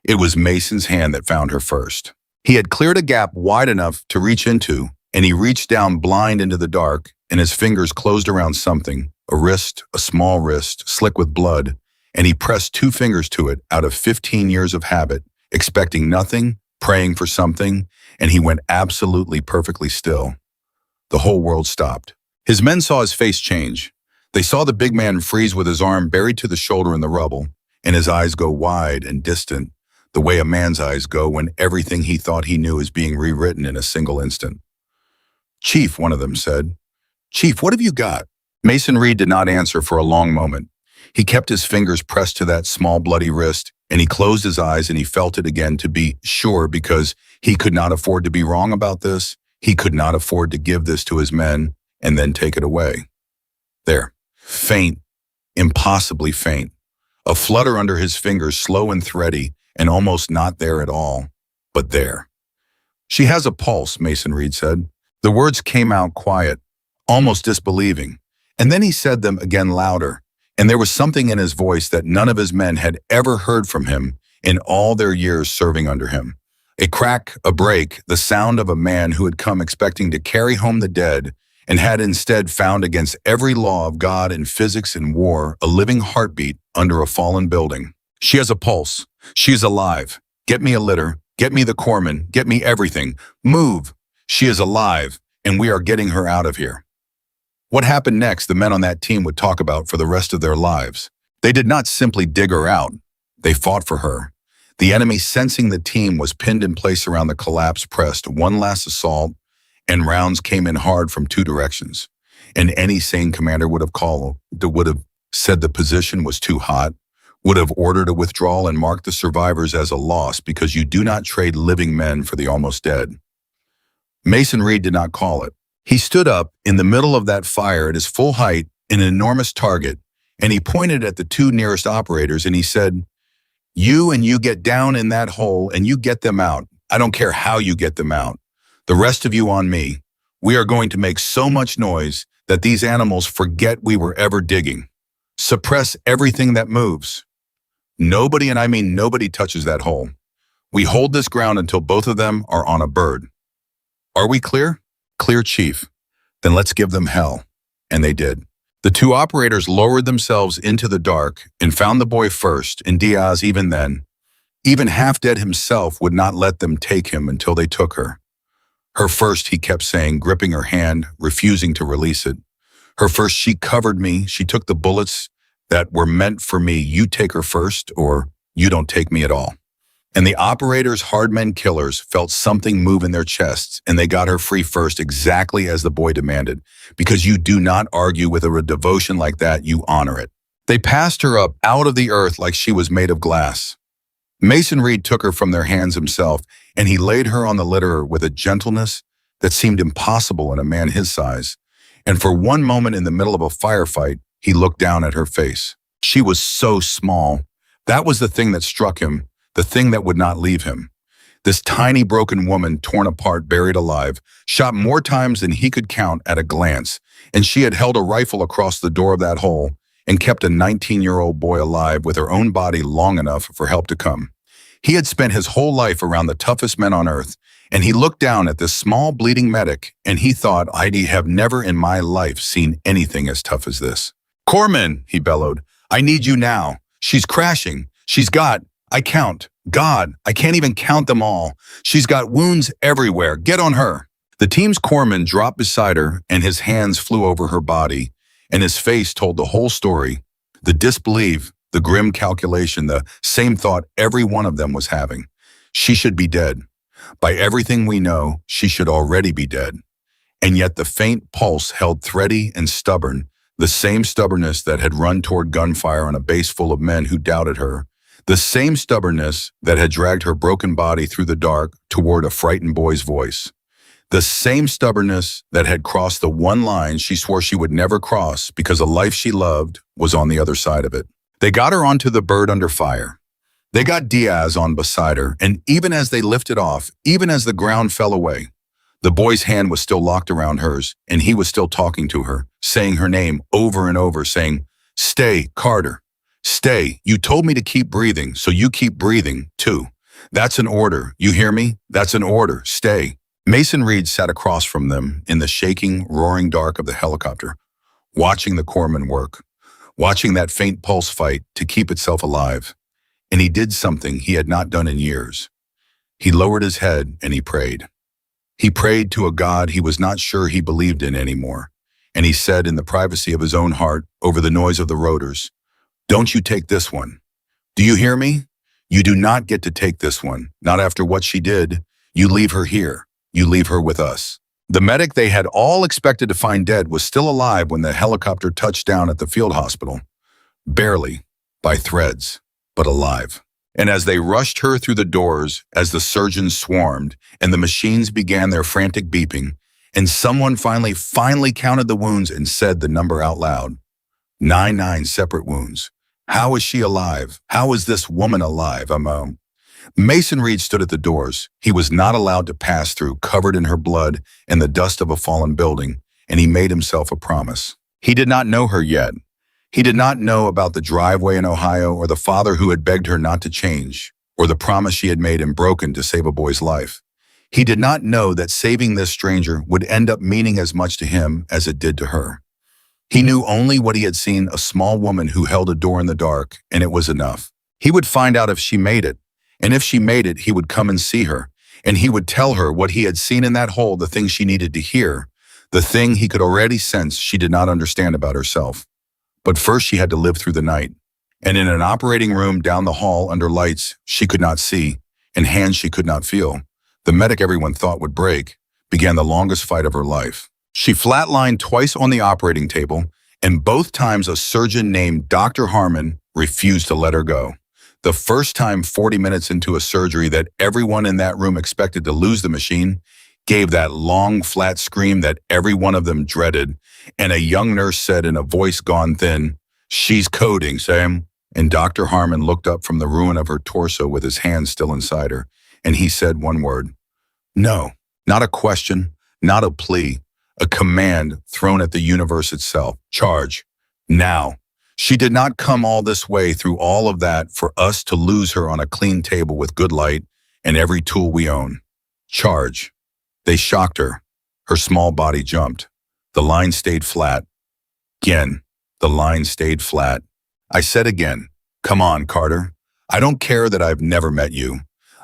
A: It was Mason's hand that found her first. He had cleared a gap wide enough to reach into, and he reached down blind into the dark, and his fingers closed around something, a wrist, a small wrist, slick with blood, and he pressed 2 fingers to it out of 15 years of habit, expecting nothing, praying for something, and he went absolutely perfectly still. The whole world stopped. His men saw his face change. They saw the big man freeze with his arm buried to the shoulder in the rubble, and his eyes go wide and distant, the way a man's eyes go when everything he thought he knew is being rewritten in a single instant. Chief, one of them said. Chief, what have you got? Mason Reed did not answer for a long moment. He kept his fingers pressed to that small bloody wrist, and he closed his eyes and he felt it again to be sure because he could not afford to be wrong about this. He could not afford to give this to his men and then take it away. There, faint, impossibly faint, a flutter under his fingers, slow and thready, and almost not there at all, but there. She has a pulse, Mason Reed said. The words came out quiet, almost disbelieving, and then he said them again louder, and there was something in his voice that none of his men had ever heard from him in all their years serving under him. A crack, a break, the sound of a man who had come expecting to carry home the dead and had instead found against every law of God and physics and war a living heartbeat under a fallen building. She has a pulse. She is alive. Get me a litter. Get me the corpsman. Get me everything. Move. She is alive, and we are getting her out of here. What happened next, the men on that team would talk about for the rest of their lives. They did not simply dig her out. They fought for her. The enemy, sensing the team was pinned in place around the collapse, pressed one last assault, and rounds came in hard from 2 directions. And any sane commander would have said the position was too hot, would have ordered a withdrawal and marked the survivors as a loss because you do not trade living men for the almost dead. Mason Reed did not call it. He stood up in the middle of that fire at his full height, an enormous target, and he pointed at the 2 nearest operators and he said, you get down in that hole and you get them out. I don't care how you get them out. The rest of you on me. We are going to make so much noise that these animals forget we were ever digging. Suppress everything that moves. Nobody, and I mean nobody, touches that hole. We hold this ground until both of them are on a bird. Are we clear? Clear, Chief. Then let's give them hell. And they did. The 2 operators lowered themselves into the dark and found the boy first, and Diaz, even then, even half dead himself, would not let them take him until they took her. Her first, he kept saying, gripping her hand, refusing to release it. Her first, she covered me. She took the bullets that were meant for me. You take her first, or you don't take me at all. And the operators, hard men killers, felt something move in their chests, and they got her free first, exactly as the boy demanded. Because you do not argue with a devotion like that, you honor it. They passed her up out of the earth like she was made of glass. Mason Reed took her from their hands himself, and he laid her on the litter with a gentleness that seemed impossible in a man his size. And for one moment in the middle of a firefight, he looked down at her face. She was so small. That was the thing that struck him, the thing that would not leave him. This tiny broken woman, torn apart, buried alive, shot more times than he could count at a glance, and she had held a rifle across the door of that hole and kept a 19-year-old boy alive with her own body long enough for help to come. He had spent his whole life around the toughest men on earth, and he looked down at this small bleeding medic, and he thought, "I have never in my life seen anything as tough as this." "Corman," he bellowed, "I need you now. She's crashing. I count. God, I can't even count them all. She's got wounds everywhere. Get on her." The team's corpsman dropped beside her, and his hands flew over her body, and his face told the whole story. The disbelief, the grim calculation, the same thought every one of them was having. She should be dead. By everything we know, she should already be dead. And yet the faint pulse held thready and stubborn, the same stubbornness that had run toward gunfire on a base full of men who doubted her, the same stubbornness that had dragged her broken body through the dark toward a frightened boy's voice. The same stubbornness that had crossed the one line she swore she would never cross because a life she loved was on the other side of it. They got her onto the bird under fire. They got Diaz on beside her, and even as they lifted off, even as the ground fell away, the boy's hand was still locked around hers, and he was still talking to her, saying her name over and over, saying, "Stay, Carter. Stay. You told me to keep breathing, so you keep breathing, too. That's an order. You hear me? That's an order. Stay." Mason Reed sat across from them in the shaking, roaring dark of the helicopter, watching the corpsman work, watching that faint pulse fight to keep itself alive. And he did something he had not done in years. He lowered his head and he prayed. He prayed to a God he was not sure he believed in anymore. And he said in the privacy of his own heart, over the noise of the rotors, "Don't you take this one. Do you hear me? You do not get to take this one, not after what she did. You leave her here. You leave her with us." The medic they had all expected to find dead was still alive when the helicopter touched down at the field hospital. Barely, by threads, but alive. And as they rushed her through the doors, as the surgeons swarmed, and the machines began their frantic beeping, and someone finally counted the wounds and said the number out loud. 99 separate wounds. How is she alive? How is this woman alive? Mason Reed stood at the doors. He was not allowed to pass through, covered in her blood and the dust of a fallen building, and he made himself a promise. He did not know her yet. He did not know about the driveway in Ohio or the father who had begged her not to change, or the promise she had made and broken to save a boy's life. He did not know that saving this stranger would end up meaning as much to him as it did to her. He knew only what he had seen, a small woman who held a door in the dark, and it was enough. He would find out if she made it, and if she made it, he would come and see her, and he would tell her what he had seen in that hole, the thing she needed to hear, the thing he could already sense she did not understand about herself. But first she had to live through the night, and in an operating room down the hall under lights she could not see, and hands she could not feel, the medic everyone thought would break, began the longest fight of her life. She flatlined twice on the operating table, and both times a surgeon named Dr. Harmon refused to let her go. The first time 40 minutes into a surgery that everyone in that room expected to lose the machine, gave that long, flat scream that every one of them dreaded, and a young nurse said in a voice gone thin, "She's coding, Sam." And Dr. Harmon looked up from the ruin of her torso with his hands still inside her, and he said one word. No, not a question, not a plea, a command thrown at the universe itself. Charge. Now. She did not come all this way through all of that for us to lose her on a clean table with good light and every tool we own. Charge. They shocked her. Her small body jumped. The line stayed flat. Again, the line stayed flat. I said again, "Come on, Carter. I don't care that I've never met you.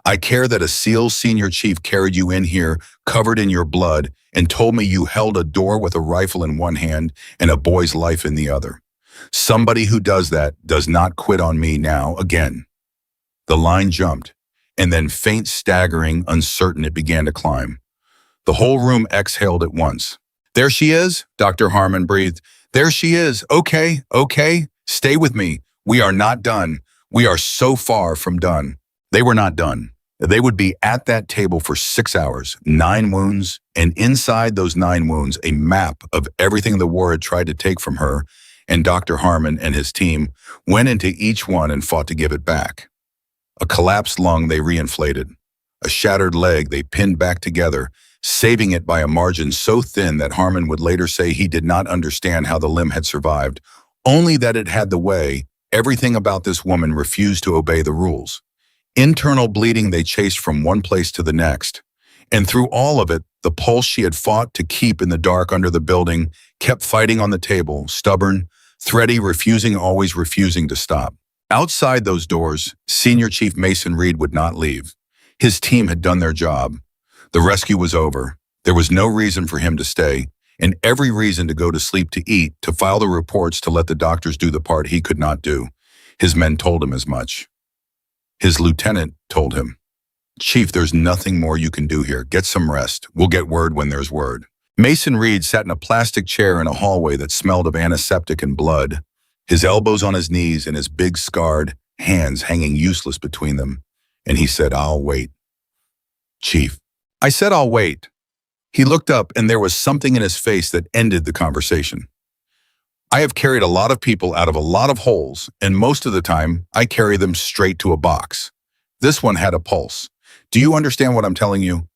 A: I care that a SEAL senior chief carried you in here covered in your blood and told me you held a door with a rifle in one hand and a boy's life in the other. Somebody who does that does not quit on me now again." The line jumped, and then faint, staggering, uncertain, it began to climb. The whole room exhaled at once. "There she is," Dr. Harmon breathed. "There she is. Okay. Stay with me. We are not done. We are so far from done. They were not done. They would be at that table for 6 hours, 9 wounds, and inside those 9 wounds, a map of everything the war had tried to take from her, and Dr. Harmon and his team went into each one and fought to give it back. A collapsed lung they reinflated. A shattered leg they pinned back together, saving it by a margin so thin that Harmon would later say he did not understand how the limb had survived, only that it had the way. Everything about this woman refused to obey the rules. Internal bleeding they chased from one place to the next. And through all of it, the pulse she had fought to keep in the dark under the building kept fighting on the table, stubborn, thready, always refusing to stop. Outside those doors, Senior Chief Mason Reed would not leave. His team had done their job. The rescue was over. There was no reason for him to stay, and every reason to go to sleep, to eat, to file the reports, to let the doctors do the part he could not do. His men told him as much. His lieutenant told him, "Chief, there's nothing more you can do here. Get some rest. We'll get word when there's word." Mason Reed sat in a plastic chair in a hallway that smelled of antiseptic and blood, his elbows on his knees and his big scarred hands hanging useless between them, and he said, "I'll wait." "Chief." I said, "I'll wait." He looked up and there was something in his face that ended the conversation. "I have carried a lot of people out of a lot of holes, and most of the time, I carry them straight to a box. This one had a pulse. Do you understand what I'm telling you?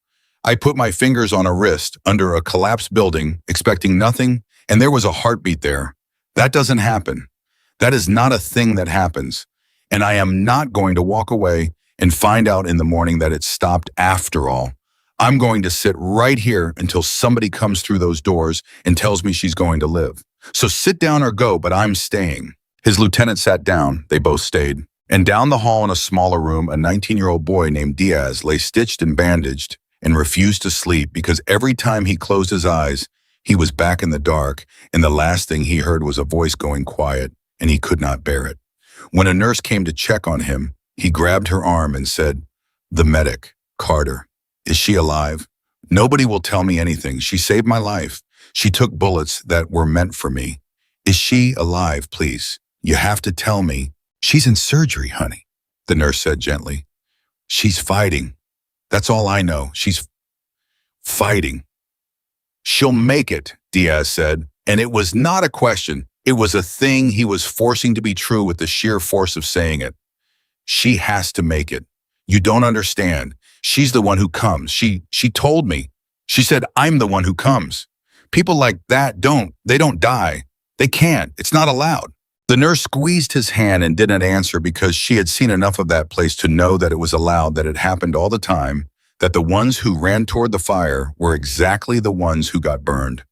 A: I put my fingers on a wrist under a collapsed building, expecting nothing, and there was a heartbeat there. That doesn't happen. That is not a thing that happens. And I am not going to walk away and find out in the morning that it stopped after all. I'm going to sit right here until somebody comes through those doors and tells me she's going to live. So sit down or go, but I'm staying." His lieutenant sat down. They both stayed. And down the hall in a smaller room, a 19-year-old boy named Diaz lay stitched and bandaged and refused to sleep because every time he closed his eyes, he was back in the dark, and the last thing he heard was a voice going quiet, and he could not bear it. When a nurse came to check on him, he grabbed her arm and said, "The medic, Carter. Is she alive? Nobody will tell me anything. She saved my life. She took bullets that were meant for me. Is she alive, please? You have to tell me." "She's in surgery, honey," the nurse said gently. "She's fighting. That's all I know. She's fighting." "She'll make it," Diaz said, and it was not a question. It was a thing he was forcing to be true with the sheer force of saying it. "She has to make it. You don't understand. She's the one who comes. She told me. She said, I'm the one who comes. People like that they don't die. They can't. It's not allowed." The nurse squeezed his hand and didn't answer because she had seen enough of that place to know that it was allowed, that it happened all the time, that the ones who ran toward the fire were exactly the ones who got burned.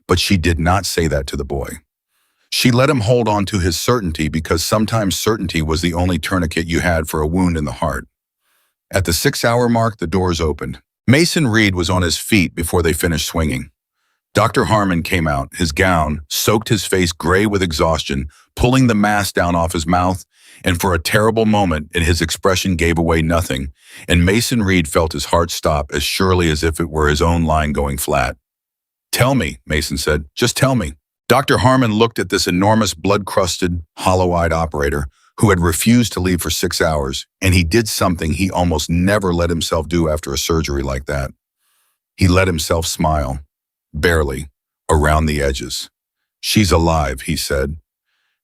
A: But she did not say that to the boy. She let him hold on to his certainty because sometimes certainty was the only tourniquet you had for a wound in the heart. At the 6-hour mark, the doors opened. Mason Reed was on his feet before they finished swinging. Dr. Harmon came out, his gown soaked, his face gray with exhaustion, pulling the mask down off his mouth, and for a terrible moment, his expression gave away nothing, and Mason Reed felt his heart stop as surely as if it were his own line going flat. "Tell me," Mason said, "just tell me." Dr. Harmon looked at this enormous, blood-crusted, hollow-eyed operator who had refused to leave for 6 hours, and he did something he almost never let himself do after a surgery like that. He let himself smile, barely, around the edges. "She's alive," he said.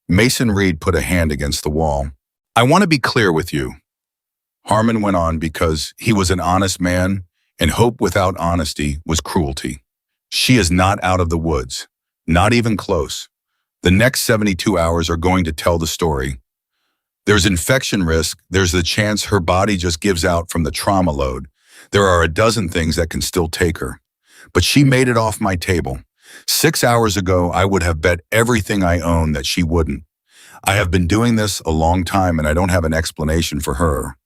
A: Mason Reed put a hand against the wall. "I want to be clear with you," Harmon went on, because he was an honest man, and hope without honesty was cruelty. "She is not out of the woods, not even close. The next 72 hours are going to tell the story. There's infection risk, there's the chance her body just gives out from the trauma load. There are a dozen things that can still take her. But she made it off my table. 6 hours ago, I would have bet everything I own that she wouldn't. I have been doing this a long time and I don't have an explanation for her.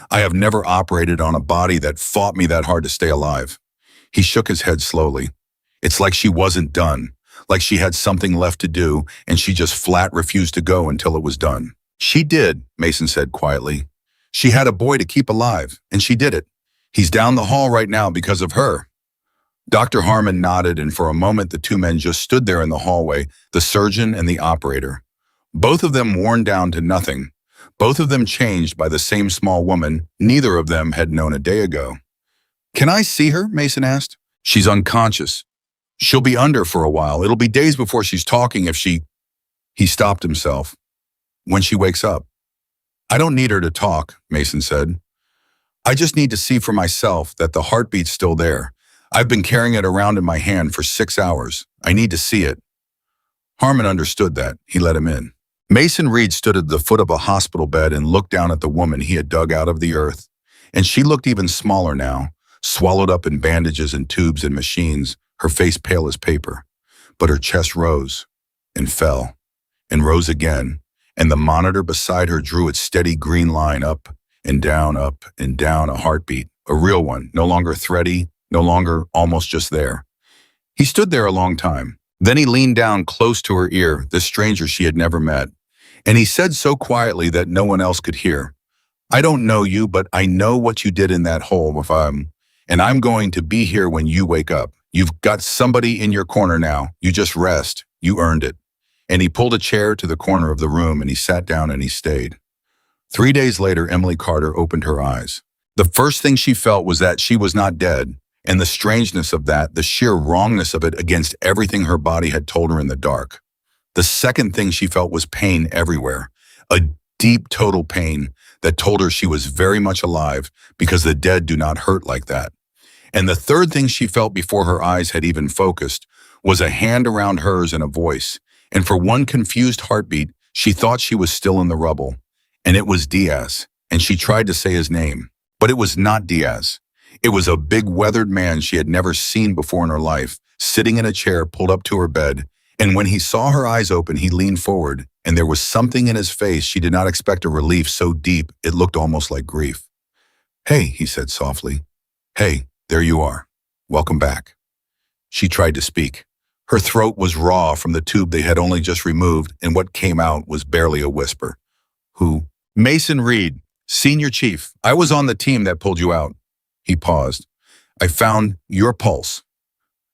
A: I have never operated on a body that fought me that hard to stay alive." He shook his head slowly. "It's like she wasn't done, like she had something left to do and she just flat refused to go until it was done." "She did," Mason said quietly. "She had a boy to keep alive, and she did it. He's down the hall right now because of her." Dr. Harmon nodded, and for a moment the two men just stood there in the hallway, the surgeon and the operator. Both of them worn down to nothing. Both of them changed by the same small woman neither of them had known a day ago. "Can I see her?" Mason asked. "She's unconscious. She'll be under for a while. It'll be days before she's talking if she—" He stopped himself. "When she wakes up." "I don't need her to talk," Mason said. "I just need to see for myself that the heartbeat's still there. I've been carrying it around in my hand for 6 hours. I need to see it." Harmon understood that. He let him in. Mason Reed stood at the foot of a hospital bed and looked down at the woman he had dug out of the earth. And she looked even smaller now, swallowed up in bandages and tubes and machines, her face pale as paper. But her chest rose and fell and rose again, and the monitor beside her drew its steady green line up and down, a heartbeat, a real one, no longer thready, no longer almost just there. He stood there a long time. Then he leaned down close to her ear, this stranger she had never met. And he said so quietly that no one else could hear, "I don't know you, but I know what you did in that hole and I'm going to be here when you wake up. You've got somebody in your corner now. You just rest. You earned it." And he pulled a chair to the corner of the room and he sat down and he stayed. 3 days later, Emily Carter opened her eyes. The first thing she felt was that she was not dead, and the strangeness of that, the sheer wrongness of it against everything her body had told her in the dark. The second thing she felt was pain everywhere, a deep, total pain that told her she was very much alive because the dead do not hurt like that. And the third thing she felt before her eyes had even focused was a hand around hers and a voice. And for one confused heartbeat, she thought she was still in the rubble. And it was Diaz, and she tried to say his name. But it was not Diaz. It was a big, weathered man she had never seen before in her life, sitting in a chair pulled up to her bed. And when he saw her eyes open, he leaned forward, and there was something in his face she did not expect, a relief so deep it looked almost like grief. "Hey," he said softly. "Hey, there you are. Welcome back." She tried to speak. Her throat was raw from the tube they had only just removed, and what came out was barely a whisper. "Who?" "Mason Reed, Senior Chief. I was on the team that pulled you out." He paused. "I found your pulse."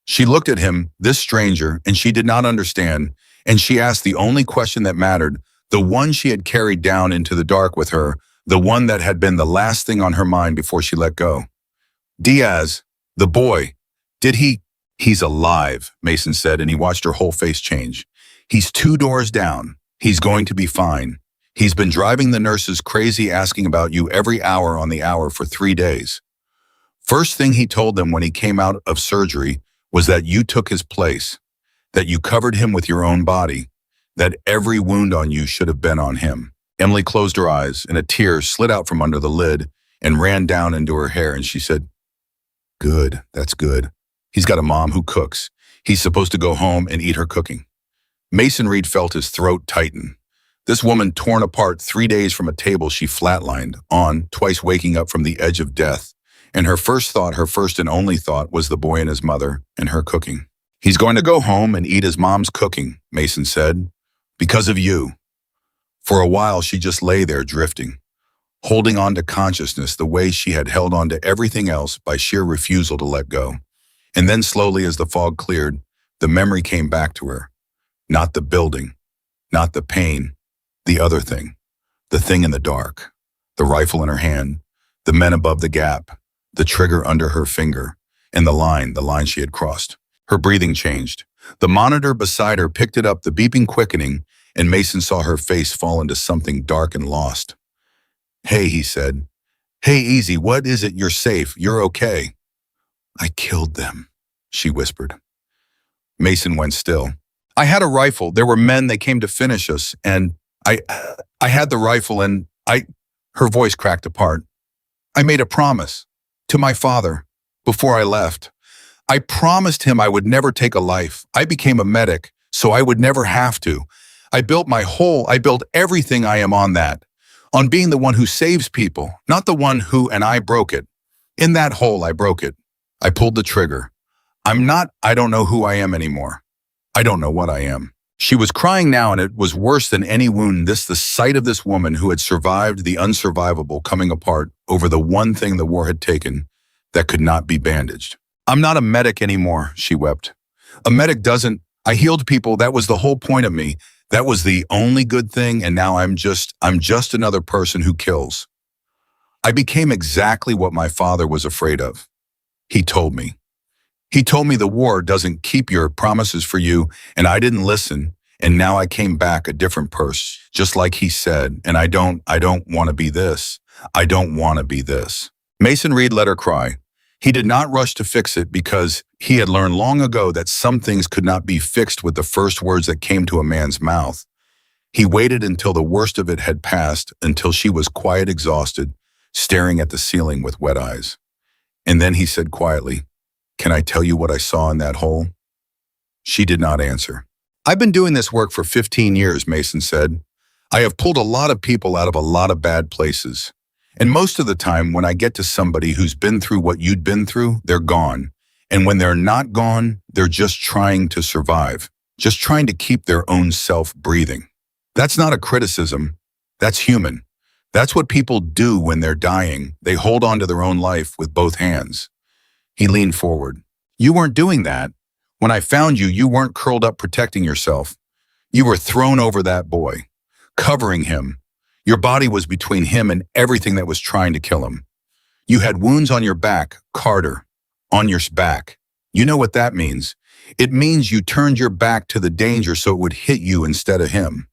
A: She looked at him, this stranger, and she did not understand, and she asked the only question that mattered, the one she had carried down into the dark with her, the one that had been the last thing on her mind before she let go. "Diaz, the boy, did he—" "He's alive," Mason said, and he watched her whole face change. "He's 2 doors down. He's going to be fine. He's been driving the nurses crazy asking about you every hour on the hour for 3 days. First thing he told them when he came out of surgery was that you took his place, that you covered him with your own body, that every wound on you should have been on him." Emily closed her eyes, and a tear slid out from under the lid and ran down into her hair, and she said, "Good, that's good. He's got a mom who cooks. He's supposed to go home and eat her cooking." Mason Reed felt his throat tighten. This woman torn apart 3 days from a table she flatlined on, twice waking up from the edge of death. And her first thought, her first and only thought, was the boy and his mother and her cooking. "He's going to go home and eat his mom's cooking," Mason said, "because of you." For a while, she just lay there drifting, holding on to consciousness the way she had held on to everything else by sheer refusal to let go. And then slowly, as the fog cleared, the memory came back to her. Not the building, not the pain, the other thing, the thing in the dark, the rifle in her hand, the men above the gap, the trigger under her finger, and the line she had crossed. Her breathing changed. The monitor beside her picked it up, the beeping quickening, and Mason saw her face fall into something dark and lost. "Hey," he said. "Hey, easy, what is it? You're safe. You're okay." "I killed them," she whispered. Mason went still. "I had a rifle. There were men that came to finish us, and I had the rifle and Her voice cracked apart. "I made a promise to my father before I left. I promised him I would never take a life. I became a medic, so I would never have to. I built everything I am on that, on being the one who saves people, not the one who, and I broke it. In that hole, I broke it. I pulled the trigger. I don't know who I am anymore. I don't know what I am." She was crying now, and it was worse than any wound, the sight of this woman who had survived the unsurvivable coming apart over the one thing the war had taken that could not be bandaged. "I'm not a medic anymore," she wept. "A medic doesn't. I healed people. That was the whole point of me. That was the only good thing, and now I'm just another person who kills. I became exactly what my father was afraid of. He told me. He told me the war doesn't keep your promises for you, and I didn't listen, and now I came back a different person, just like he said, and I don't want to be this. I don't want to be this. Mason Reed let her cry. He did not rush to fix it because he had learned long ago that some things could not be fixed with the first words that came to a man's mouth. He waited until the worst of it had passed, until she was quiet, exhausted, staring at the ceiling with wet eyes. And then he said quietly, "Can I tell you what I saw in that hole?" She did not answer. "I've been doing this work for 15 years, Mason said. I have pulled a lot of people out of a lot of bad places. And most of the time, when I get to somebody who's been through what you'd been through, they're gone. And when they're not gone, they're just trying to survive, just trying to keep their own self breathing. That's not a criticism. That's human. That's what people do when they're dying. They hold on to their own life with both hands." He leaned forward. "You weren't doing that. When I found you, you weren't curled up protecting yourself. You were thrown over that boy, covering him. Your body was between him and everything that was trying to kill him. You had wounds on your back, Carter, on your back. You know what that means. It means you turned your back to the danger so it would hit you instead of him.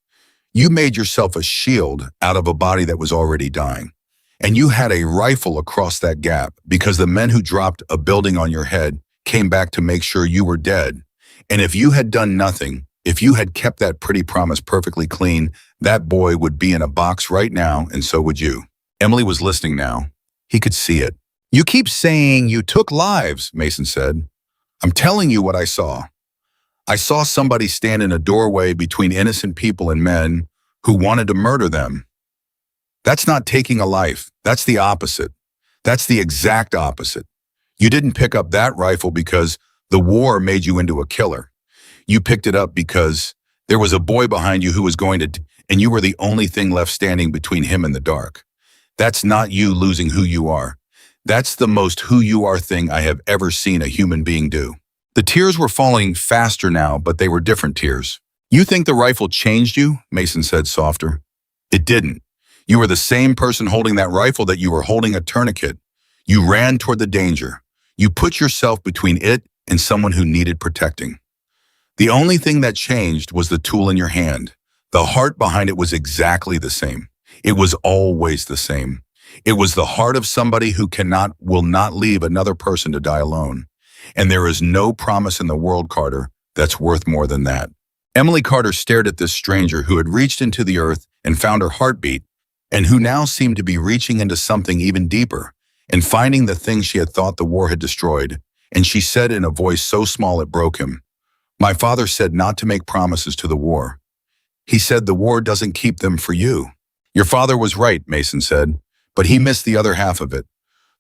A: You made yourself a shield out of a body that was already dying. And you had a rifle across that gap because the men who dropped a building on your head came back to make sure you were dead. And if you had done nothing, if you had kept that pretty promise perfectly clean, that boy would be in a box right now, and so would you." Emily was listening now. He could see it. "You keep saying you took lives," Mason said. "I'm telling you what I saw. I saw somebody stand in a doorway between innocent people and men who wanted to murder them. That's not taking a life. That's the opposite. That's the exact opposite. You didn't pick up that rifle because the war made you into a killer. You picked it up because there was a boy behind you who was going to, and you were the only thing left standing between him and the dark. That's not you losing who you are. That's the most who you are thing I have ever seen a human being do." The tears were falling faster now, but they were different tears. "You think the rifle changed you?" Mason said softer. "It didn't. You were the same person holding that rifle that you were holding a tourniquet. You ran toward the danger. You put yourself between it and someone who needed protecting. The only thing that changed was the tool in your hand. The heart behind it was exactly the same. It was always the same. It was the heart of somebody who will not leave another person to die alone. And there is no promise in the world, Carter, that's worth more than that." Emily Carter stared at this stranger who had reached into the earth and found her heartbeat, and who now seemed to be reaching into something even deeper and finding the thing she had thought the war had destroyed. And she said in a voice so small it broke him, "My father said not to make promises to the war. He said the war doesn't keep them for you." "Your father was right," Mason said, "but he missed the other half of it.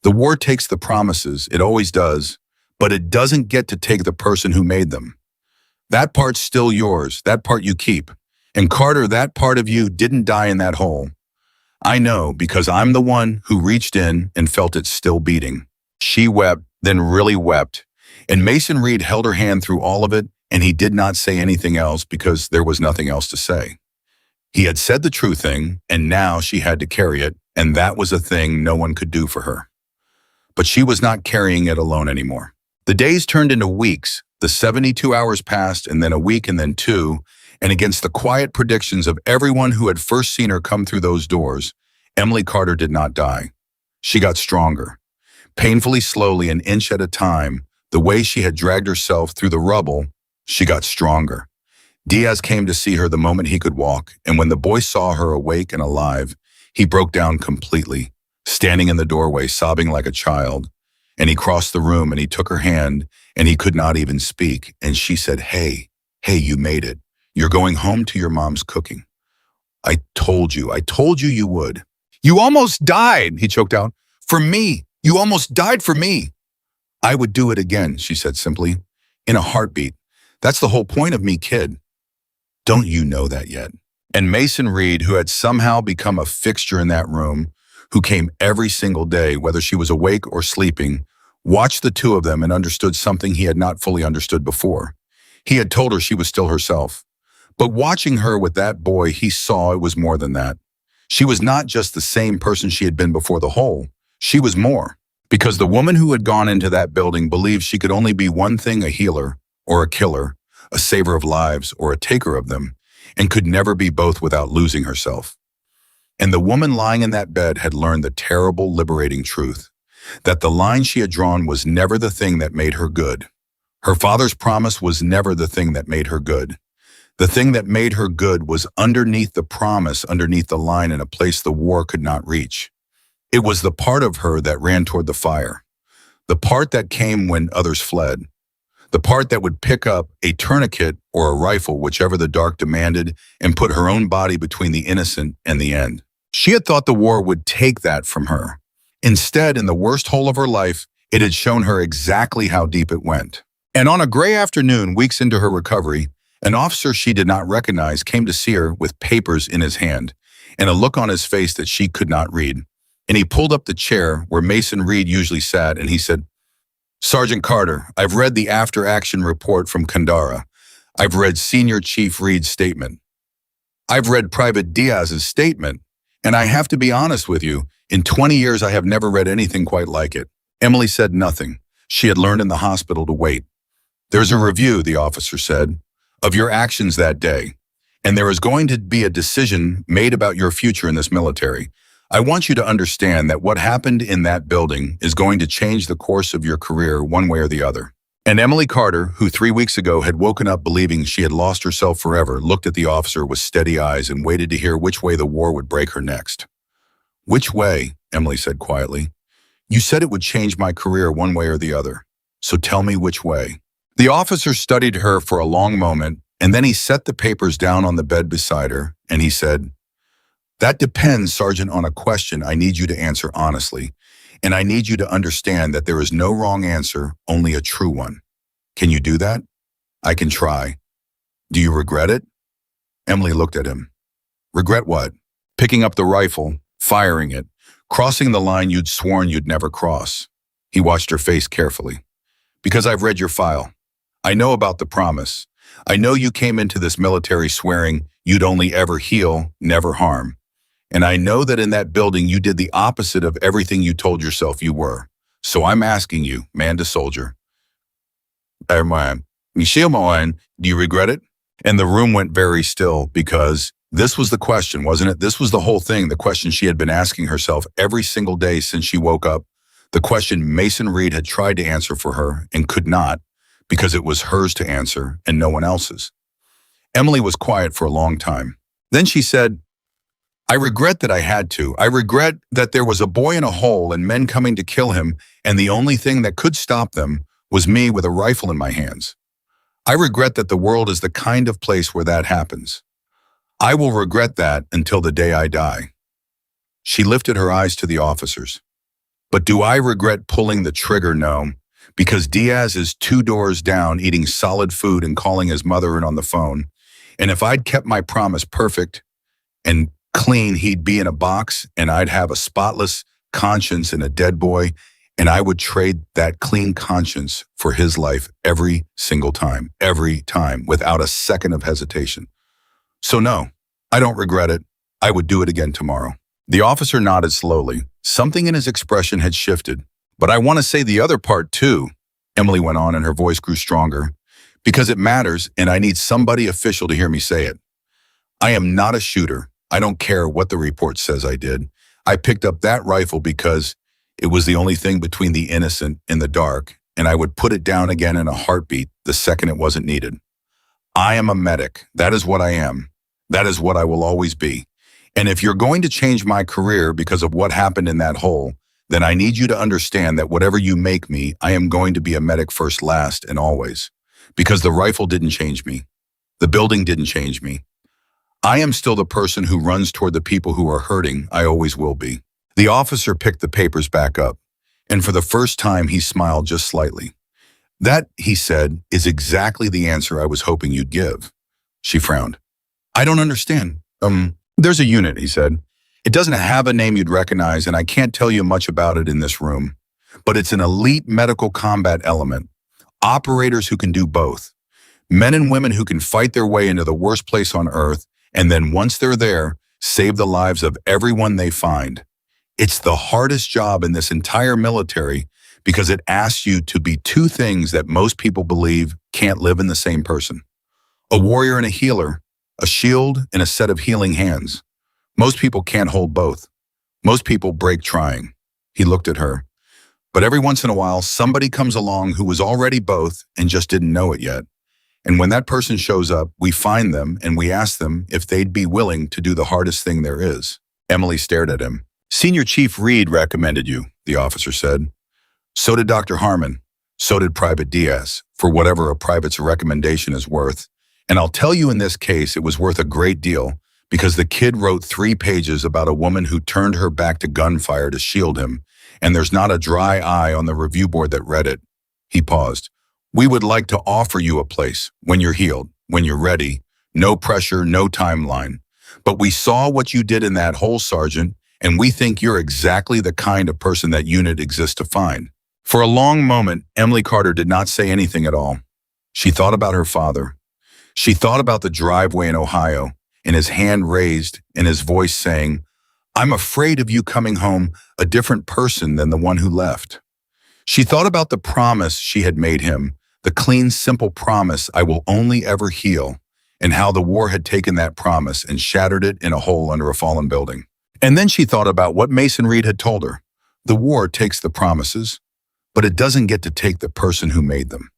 A: The war takes the promises, it always does, but it doesn't get to take the person who made them. That part's still yours, that part you keep. And Carter, that part of you didn't die in that hole. I know because I'm the one who reached in and felt it still beating." She wept, then really wept. And Mason Reed held her hand through all of it, and he did not say anything else because there was nothing else to say. He had said the true thing, and now she had to carry it, and that was a thing no one could do for her. But she was not carrying it alone anymore. The days turned into weeks. The 72 hours passed, and then a week, and then two, and against the quiet predictions of everyone who had first seen her come through those doors, Emily Carter did not die. She got stronger. Painfully slowly, an inch at a time, the way she had dragged herself through the rubble, she got stronger. Diaz came to see her the moment he could walk, and when the boy saw her awake and alive, he broke down completely, standing in the doorway, sobbing like a child. And he crossed the room and he took her hand, and he could not even speak. And she said, hey, you made it. You're going home to your mom's cooking. I told you you would. You almost died, he choked out. For me, you almost died for me. I would do it again, she said simply, in a heartbeat. That's the whole point of me, kid. Don't you know that yet? And Mason Reed, who had somehow become a fixture in that room, who came every single day, whether she was awake or sleeping, watched the two of them and understood something he had not fully understood before. He had told her she was still herself, But watching her with that boy, he saw it was more than that. She was not just the same person she had been before the hole. She was more. Because the woman who had gone into that building believed she could only be one thing: a healer or a killer, a saver of lives or a taker of them, and could never be both without losing herself. And the woman lying in that bed had learned the terrible, liberating truth that the line she had drawn was never the thing that made her good. Her father's promise was never the thing that made her good. The thing that made her good was underneath the promise, underneath the line, in a place the war could not reach. It was the part of her that ran toward the fire, the part that came when others fled, the part that would pick up a tourniquet or a rifle, whichever the dark demanded, and put her own body between the innocent and the end. She had thought the war would take that from her. Instead, in the worst hole of her life, it had shown her exactly how deep it went. And on a gray afternoon, weeks into her recovery, an officer she did not recognize came to see her with papers in his hand and a look on his face that she could not read. And he pulled up the chair where Mason Reed usually sat, and he said, "Sergeant Carter, I've read the after-action report from Kandara. I've read Senior Chief Reed's statement. I've read Private Diaz's statement, and I have to be honest with you, in 20 years I have never read anything quite like it." Emily said nothing. She had learned in the hospital to wait. "There's a review," the officer said, "of your actions that day, and there is going to be a decision made about your future in this military. I want you to understand that what happened in that building is going to change the course of your career one way or the other." And Emily Carter, who 3 weeks ago had woken up believing she had lost herself forever, looked at the officer with steady eyes and waited to hear which way the war would break her next. "Which way?" Emily said quietly. "You said it would change my career one way or the other. So tell me which way." The officer studied her for a long moment, and then he set the papers down on the bed beside her, and he said, "That depends, Sergeant, on a question I need you to answer honestly, and I need you to understand that there is no wrong answer, only a true one. Can you do that?" "I can try." "Do you regret it?" Emily looked at him. "Regret what?" "Picking up the rifle, firing it, crossing the line you'd sworn you'd never cross." He watched her face carefully. "Because I've read your file. I know about the promise. I know you came into this military swearing you'd only ever heal, never harm. And I know that in that building you did the opposite of everything you told yourself you were. So I'm asking you, man to soldier, Michelle Moine, do you regret it?" And the room went very still, because this was the question, wasn't it? This was the whole thing, the question she had been asking herself every single day since she woke up, the question Mason Reed had tried to answer for her and could not, because it was hers to answer and no one else's. Emily was quiet for a long time. Then she said, "I regret that I had to. I regret that there was a boy in a hole and men coming to kill him, and the only thing that could stop them was me with a rifle in my hands. I regret that the world is the kind of place where that happens. I will regret that until the day I die." She lifted her eyes to the officers. "But do I regret pulling the trigger? No, because Diaz is 2 doors down eating solid food and calling his mother in on the phone. And if I'd kept my promise perfect and clean, he'd be in a box and I'd have a spotless conscience and a dead boy, and I would trade that clean conscience for his life every single time, without a second of hesitation. So no, I don't regret it. I would do it again tomorrow." The officer nodded slowly. Something in his expression had shifted. "But I want to say the other part too," Emily went on, and her voice grew stronger, "because it matters and I need somebody official to hear me say it. I am not a shooter. I don't care what the report says I did. I picked up that rifle because it was the only thing between the innocent and the dark, and I would put it down again in a heartbeat the second it wasn't needed. I am a medic. That is what I am. That is what I will always be. And if you're going to change my career because of what happened in that hole, then I need you to understand that whatever you make me, I am going to be a medic first, last, and always. Because the rifle didn't change me. The building didn't change me. I am still the person who runs toward the people who are hurting. I always will be." The officer picked the papers back up, and for the first time he smiled just slightly. "That," he said, "is exactly the answer I was hoping you'd give." She frowned. "I don't understand." There's a unit," he said. "It doesn't have a name you'd recognize, and I can't tell you much about it in this room. But it's an elite medical combat element. Operators who can do both. Men and women who can fight their way into the worst place on earth, and then once they're there, save the lives of everyone they find. It's the hardest job in this entire military because it asks you to be two things that most people believe can't live in the same person. A warrior and a healer, a shield and a set of healing hands. Most people can't hold both. Most people break trying. He looked at her. But every once in a while, somebody comes along who was already both and just didn't know it yet. And when that person shows up, we find them and we ask them if they'd be willing to do the hardest thing there is. Emily stared at him. Senior Chief Reed recommended you, the officer said. So did Dr. Harmon. So did Private Diaz, for whatever a private's recommendation is worth. And I'll tell you in this case, it was worth a great deal because the kid wrote 3 pages about a woman who turned her back to gunfire to shield him, and there's not a dry eye on the review board that read it. He paused. We would like to offer you a place when you're healed, when you're ready. No pressure, no timeline. But we saw what you did in that hole, Sergeant, and we think you're exactly the kind of person that unit exists to find. For a long moment, Emily Carter did not say anything at all. She thought about her father. She thought about the driveway in Ohio, and his hand raised and his voice saying, I'm afraid of you coming home a different person than the one who left. She thought about the promise she had made him, the clean, simple promise, I will only ever heal, and how the war had taken that promise and shattered it in a hole under a fallen building. And then she thought about what Mason Reed had told her. The war takes the promises, but it doesn't get to take the person who made them.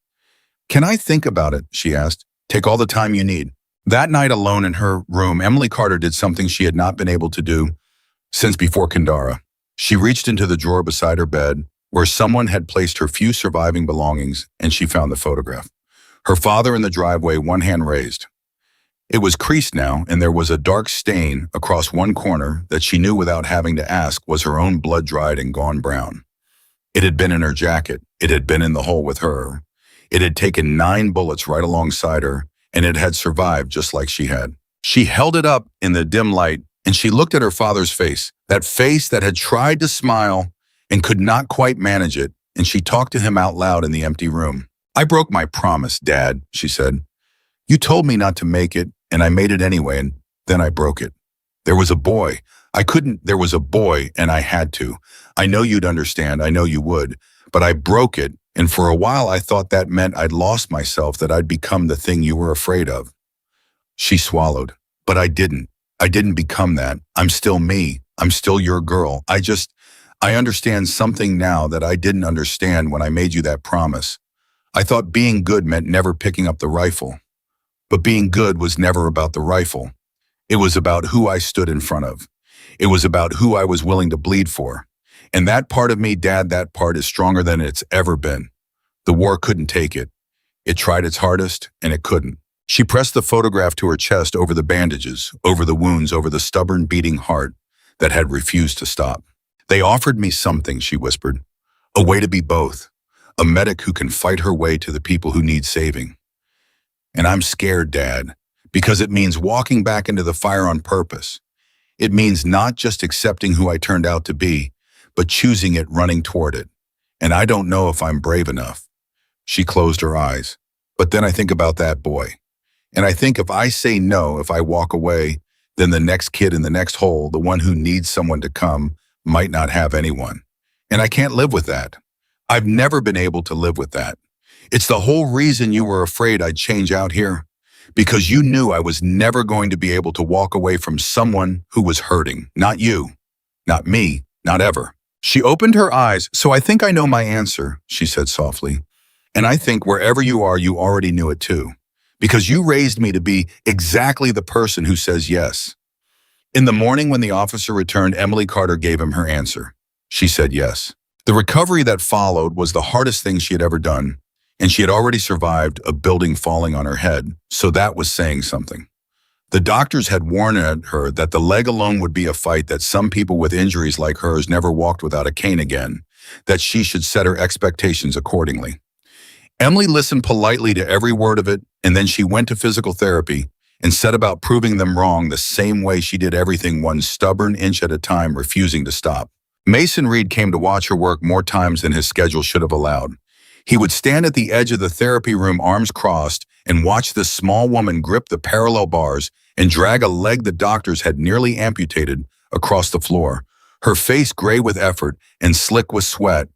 A: Can I think about it? She asked. Take all the time you need. That night alone in her room, Emily Carter did something she had not been able to do since before Kandara. She reached into the drawer beside her bed, where someone had placed her few surviving belongings, and she found the photograph. Her father in the driveway, one hand raised. It was creased now, and there was a dark stain across one corner that she knew without having to ask was her own blood-dried and gone brown. It had been in her jacket. It had been in the hole with her. It had taken 9 bullets right alongside her, and it had survived just like she had. She held it up in the dim light, and she looked at her father's face, that face that had tried to smile and could not quite manage it, and she talked to him out loud in the empty room. I broke my promise, Dad, she said. You told me not to make it, and I made it anyway, and then I broke it. There was a boy. There was a boy, and I had to. I know you'd understand, I know you would, but I broke it, and for a while I thought that meant I'd lost myself, that I'd become the thing you were afraid of. She swallowed. But I didn't. I didn't become that. I'm still me. I'm still your girl. I understand something now that I didn't understand when I made you that promise. I thought being good meant never picking up the rifle. But being good was never about the rifle. It was about who I stood in front of. It was about who I was willing to bleed for. And that part of me, Dad, that part is stronger than it's ever been. The war couldn't take it. It tried its hardest, and it couldn't. She pressed the photograph to her chest over the bandages, over the wounds, over the stubborn beating heart that had refused to stop. They offered me something, she whispered. A way to be both. A medic who can fight her way to the people who need saving. And I'm scared, Dad, because it means walking back into the fire on purpose. It means not just accepting who I turned out to be, but choosing it, running toward it. And I don't know if I'm brave enough. She closed her eyes. But then I think about that boy. And I think if I say no, if I walk away, then the next kid in the next hole, the one who needs someone to come, might not have anyone. And I can't live with that. I've never been able to live with that. It's the whole reason you were afraid I'd change out here. Because you knew I was never going to be able to walk away from someone who was hurting. Not you. Not me. Not ever. She opened her eyes. So I think I know my answer, she said softly. And I think wherever you are, you already knew it too. Because you raised me to be exactly the person who says yes. In the morning when the officer returned, Emily Carter gave him her answer. She said yes. The recovery that followed was the hardest thing she had ever done, and she had already survived a building falling on her head, so that was saying something. The doctors had warned her that the leg alone would be a fight, that some people with injuries like hers never walked without a cane again, that she should set her expectations accordingly. Emily listened politely to every word of it, and then she went to physical therapy and set about proving them wrong the same way she did everything, one stubborn inch at a time, refusing to stop. Mason Reed came to watch her work more times than his schedule should have allowed. He would stand at the edge of the therapy room, arms crossed, and watch this small woman grip the parallel bars and drag a leg the doctors had nearly amputated across the floor, her face gray with effort and slick with sweat.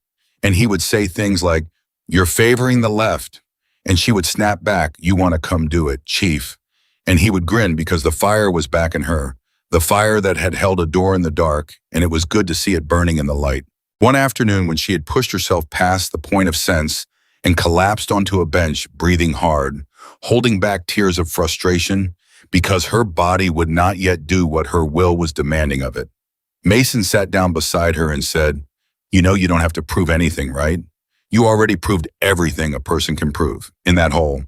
A: And he would say things like, "You're favoring the left." And she would snap back, "You want to come do it, Chief." And he would grin because the fire was back in her, the fire that had held a door in the dark, and it was good to see it burning in the light. One afternoon, when she had pushed herself past the point of sense and collapsed onto a bench, breathing hard, holding back tears of frustration because her body would not yet do what her will was demanding of it, Mason sat down beside her and said, "You know you don't have to prove anything, right? You already proved everything a person can prove in that hole.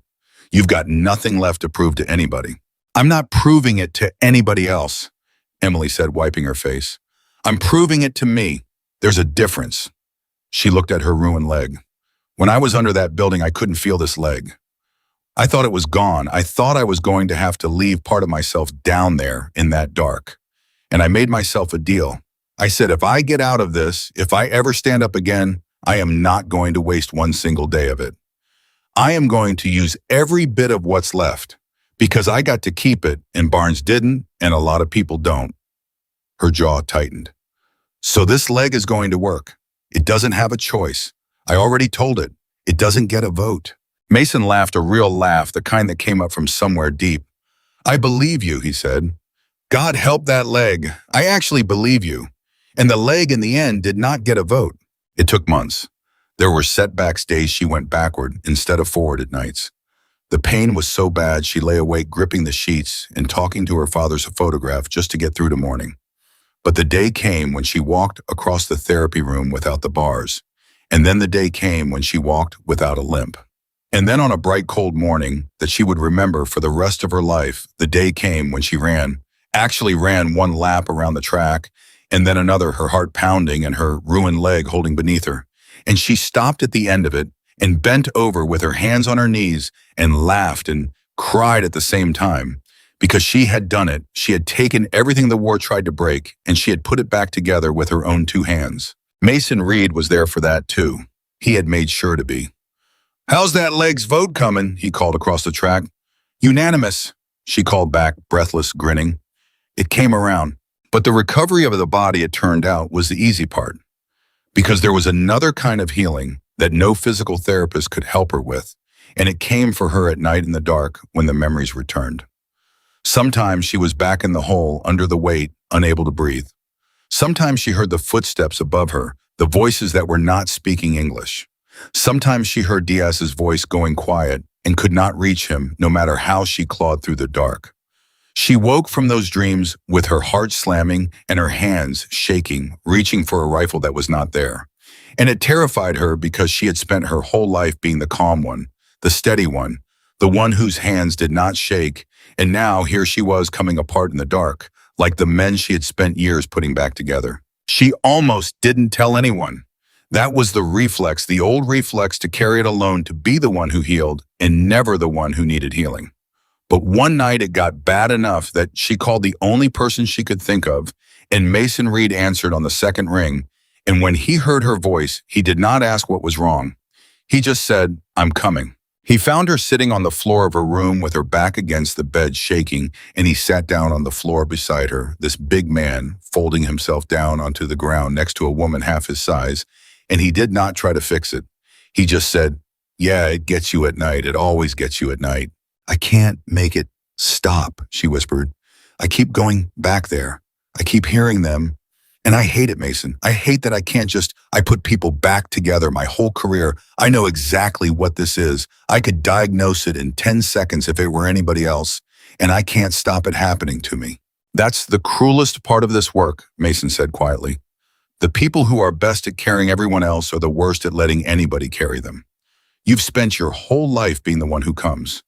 A: You've got nothing left to prove to anybody." "I'm not proving it to anybody else," Emily said, wiping her face. "I'm proving it to me. There's a difference." She looked at her ruined leg. "When I was under that building, I couldn't feel this leg. I thought it was gone. I thought I was going to have to leave part of myself down there in that dark. And I made myself a deal. I said, if I get out of this, if I ever stand up again, I am not going to waste one single day of it. I am going to use every bit of what's left because I got to keep it and Barnes didn't and a lot of people don't." Her jaw tightened. "So this leg is going to work. It doesn't have a choice. I already told it. It doesn't get a vote." Mason laughed, a real laugh, the kind that came up from somewhere deep. "I believe you," he said. "God help that leg. I actually believe you." And the leg in the end did not get a vote. It took months. There were setbacks, days she went backward instead of forward at nights. The pain was so bad she lay awake gripping the sheets and talking to her father's photograph just to get through to morning. But the day came when she walked across the therapy room without the bars. And then the day came when she walked without a limp. And then on a bright cold morning that she would remember for the rest of her life, the day came when she actually ran one lap around the track, and then another, her heart pounding and her ruined leg holding beneath her. And she stopped at the end of it and bent over with her hands on her knees and laughed and cried at the same time. Because she had done it, she had taken everything the war tried to break, and she had put it back together with her own two hands. Mason Reed was there for that too. He had made sure to be. "How's that leg's vote coming?" he called across the track. "Unanimous," she called back, breathless, grinning. It came around. But the recovery of the body, it turned out, was the easy part. Because there was another kind of healing that no physical therapist could help her with, and it came for her at night in the dark when the memories returned. Sometimes she was back in the hole, under the weight, unable to breathe. Sometimes she heard the footsteps above her, the voices that were not speaking English. Sometimes she heard Diaz's voice going quiet and could not reach him no matter how she clawed through the dark. She woke from those dreams with her heart slamming and her hands shaking, reaching for a rifle that was not there. And it terrified her because she had spent her whole life being the calm one, the steady one, the one whose hands did not shake, and now here she was coming apart in the dark, like the men she had spent years putting back together. She almost didn't tell anyone. That was the reflex, the old reflex to carry it alone, to be the one who healed and never the one who needed healing. But one night it got bad enough that she called the only person she could think of, and Mason Reed answered on the second ring, and when he heard her voice, he did not ask what was wrong. He just said, "I'm coming." He found her sitting on the floor of her room with her back against the bed shaking, and he sat down on the floor beside her, this big man, folding himself down onto the ground next to a woman half his size, and he did not try to fix it. He just said, "Yeah, it gets you at night. It always gets you at night." "I can't make it stop," she whispered. "I keep going back there. I keep hearing them. And I hate it, Mason. I hate that I put people back together my whole career. I know exactly what this is. I could diagnose it in 10 seconds if it were anybody else, and I can't stop it happening to me." "That's the cruelest part of this work," Mason said quietly. "The people who are best at carrying everyone else are the worst at letting anybody carry them. You've spent your whole life being the one who comes.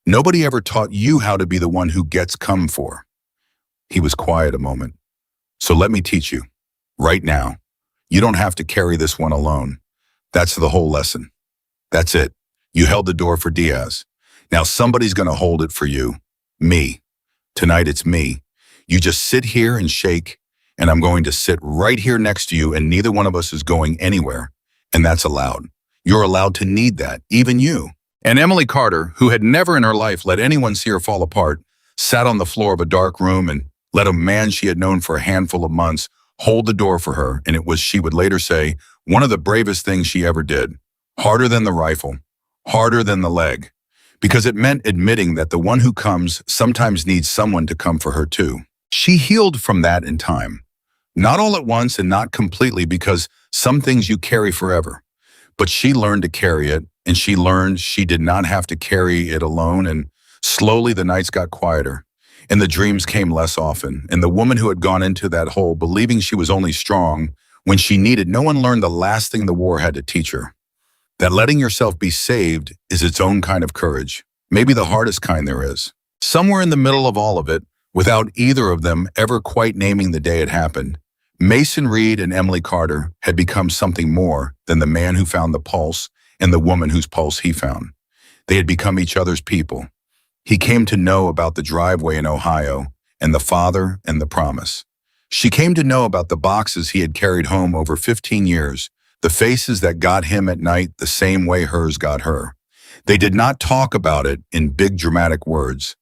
A: Nobody ever taught you how to be the one who gets come for." He was quiet a moment. "So let me teach you. Right now. You don't have to carry this one alone. That's the whole lesson. That's it. You held the door for Diaz. Now somebody's going to hold it for you. Me. Tonight it's me. You just sit here and shake, and I'm going to sit right here next to you, and neither one of us is going anywhere. And that's allowed. You're allowed to need that, even you. And Emily Carter, who had never in her life let anyone see her fall apart, sat on the floor of a dark room and let a man she had known for a handful of months hold the door for her, and it was, she would later say, one of the bravest things she ever did. Harder than the rifle, harder than the leg, because it meant admitting that the one who comes sometimes needs someone to come for her too. She healed from that in time. Not all at once and not completely, because some things you carry forever. But she learned to carry it, and she learned she did not have to carry it alone, and slowly the nights got quieter, and the dreams came less often, and the woman who had gone into that hole believing she was only strong when she needed, no one learned the last thing the war had to teach her. That letting yourself be saved is its own kind of courage, maybe the hardest kind there is. Somewhere in the middle of all of it, without either of them ever quite naming the day it happened, Mason Reed and Emily Carter had become something more than the man who found the pulse and the woman whose pulse he found. They had become each other's people. He came to know about the driveway in Ohio and the father and the promise. She came to know about the boxes he had carried home over 15 years, the faces that got him at night the same way hers got her. They did not talk about it in big dramatic words.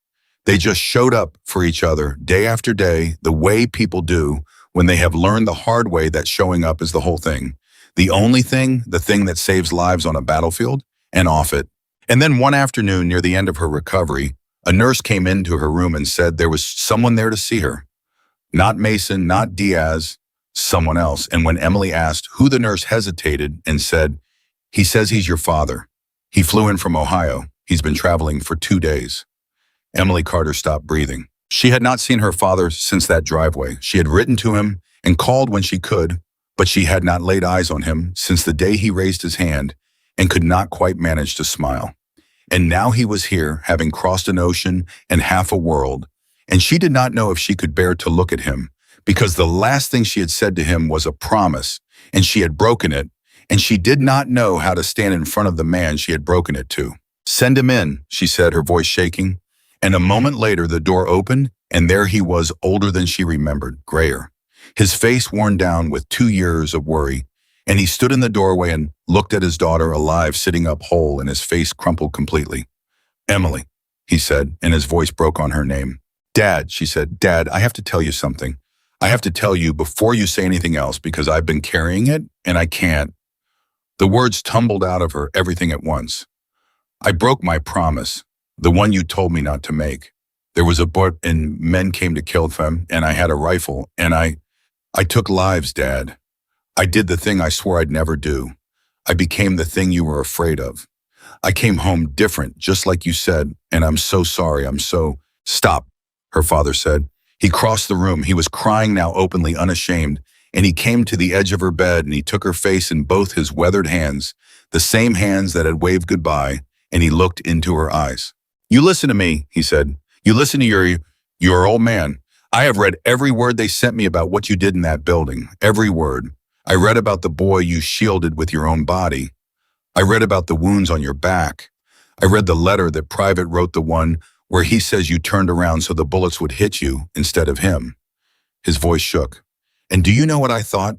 A: They just showed up for each other day after day, the way people do when they have learned the hard way that showing up is the whole thing. The only thing, the thing that saves lives on a battlefield and off it. And then one afternoon near the end of her recovery, a nurse came into her room and said there was someone there to see her. Not Mason, not Diaz, someone else. And when Emily asked who, the nurse hesitated and said, "He says he's your father. He flew in from Ohio. He's been traveling for 2 days." Emily Carter stopped breathing. She had not seen her father since that driveway. She had written to him and called when she could, but she had not laid eyes on him since the day he raised his hand and could not quite manage to smile. And now he was here, having crossed an ocean and half a world, and she did not know if she could bear to look at him, because the last thing she had said to him was a promise, and she had broken it, and she did not know how to stand in front of the man she had broken it to. "Send him in," she said, her voice shaking. And a moment later, the door opened, and there he was, older than she remembered, grayer, his face worn down with 2 years of worry. And he stood in the doorway and looked at his daughter, alive, sitting up whole, and his face crumpled completely. "Emily," he said, and his voice broke on her name. "Dad," she said, "Dad, I have to tell you something. I have to tell you before you say anything else, because I've been carrying it, and I can't." The words tumbled out of her, everything at once. "I broke my promise. The one you told me not to make. There was a boat and men came to kill them, and I had a rifle, and I took lives, Dad. I did the thing I swore I'd never do. I became the thing you were afraid of. I came home different, just like you said, and I'm so sorry, I'm so—" "Stop," her father said. He crossed the room. He was crying now, openly, unashamed, and he came to the edge of her bed, and he took her face in both his weathered hands, the same hands that had waved goodbye, and he looked into her eyes. "You listen to me," he said. "You listen to your old man. I have read every word they sent me about what you did in that building. Every word. I read about the boy you shielded with your own body. I read about the wounds on your back. I read the letter that Private wrote, the one where he says you turned around so the bullets would hit you instead of him." His voice shook. "And do you know what I thought?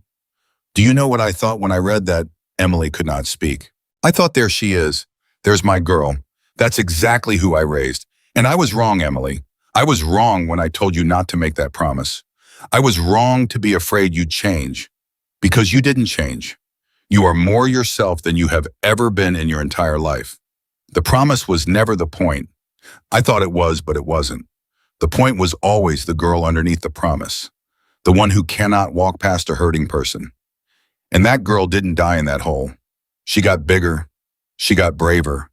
A: Do you know what I thought when I read that?" Emily could not speak. "I thought, there she is. There's my girl. That's exactly who I raised. And I was wrong, Emily. I was wrong when I told you not to make that promise. I was wrong to be afraid you'd change. Because you didn't change. You are more yourself than you have ever been in your entire life. The promise was never the point. I thought it was, but it wasn't. The point was always the girl underneath the promise. The one who cannot walk past a hurting person. And that girl didn't die in that hole. She got bigger. She got braver.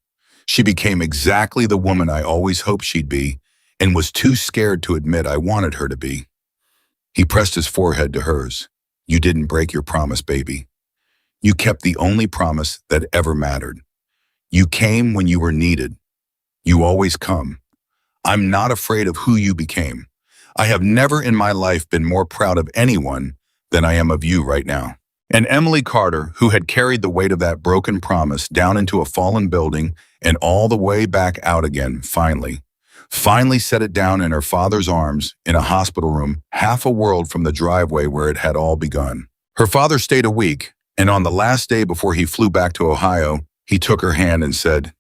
A: She became exactly the woman I always hoped she'd be, and was too scared to admit I wanted her to be." He pressed his forehead to hers. "You didn't break your promise, baby. You kept the only promise that ever mattered. You came when you were needed. You always come. I'm not afraid of who you became. I have never in my life been more proud of anyone than I am of you right now." And Emily Carter, who had carried the weight of that broken promise down into a fallen building and all the way back out again, finally set it down in her father's arms in a hospital room, half a world from the driveway where it had all begun. Her father stayed a week, And on the last day before he flew back to Ohio, he took her hand and said,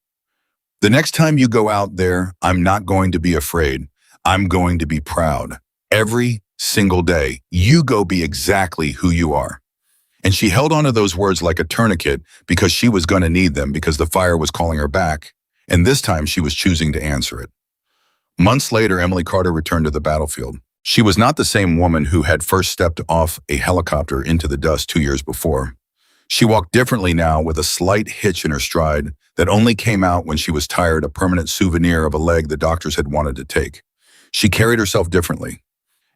A: "The next time you go out there, I'm not going to be afraid. I'm going to be proud. Every single day, you go be exactly who you are." And she held onto those words like a tourniquet because she was going to need them because the fire was calling her back. And this time she was choosing to answer it. Months later, Emily Carter returned to the battlefield. She was not the same woman who had first stepped off a helicopter into the dust 2 years before. She walked differently now with a slight hitch in her stride that only came out when she was tired, a permanent souvenir of a leg the doctors had wanted to take. She carried herself differently,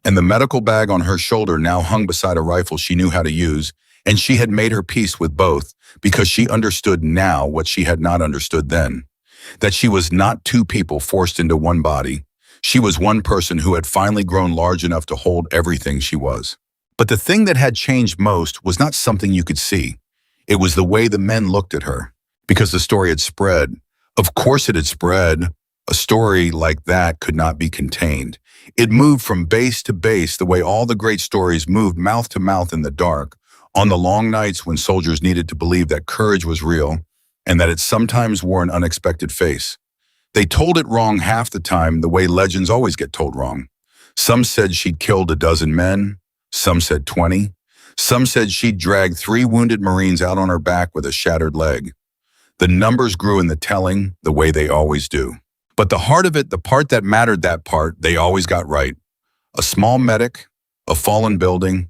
A: and the medical bag on her shoulder now hung beside a rifle she knew how to use, and she had made her peace with both because she understood now what she had not understood then, that she was not two people forced into one body. She was one person who had finally grown large enough to hold everything she was. But the thing that had changed most was not something you could see. It was the way the men looked at her, because the story had spread. Of course it had spread. A story like that could not be contained. It moved from base to base the way all the great stories moved mouth to mouth in the dark, on the long nights when soldiers needed to believe that courage was real and that it sometimes wore an unexpected face. They told it wrong half the time, the way legends always get told wrong. Some said she'd killed a dozen men. Some said 20. Some said she'd dragged 3 wounded Marines out on her back with a shattered leg. The numbers grew in the telling, the way they always do. But the heart of it, the part that mattered, that part, they always got right. A small medic, a fallen building,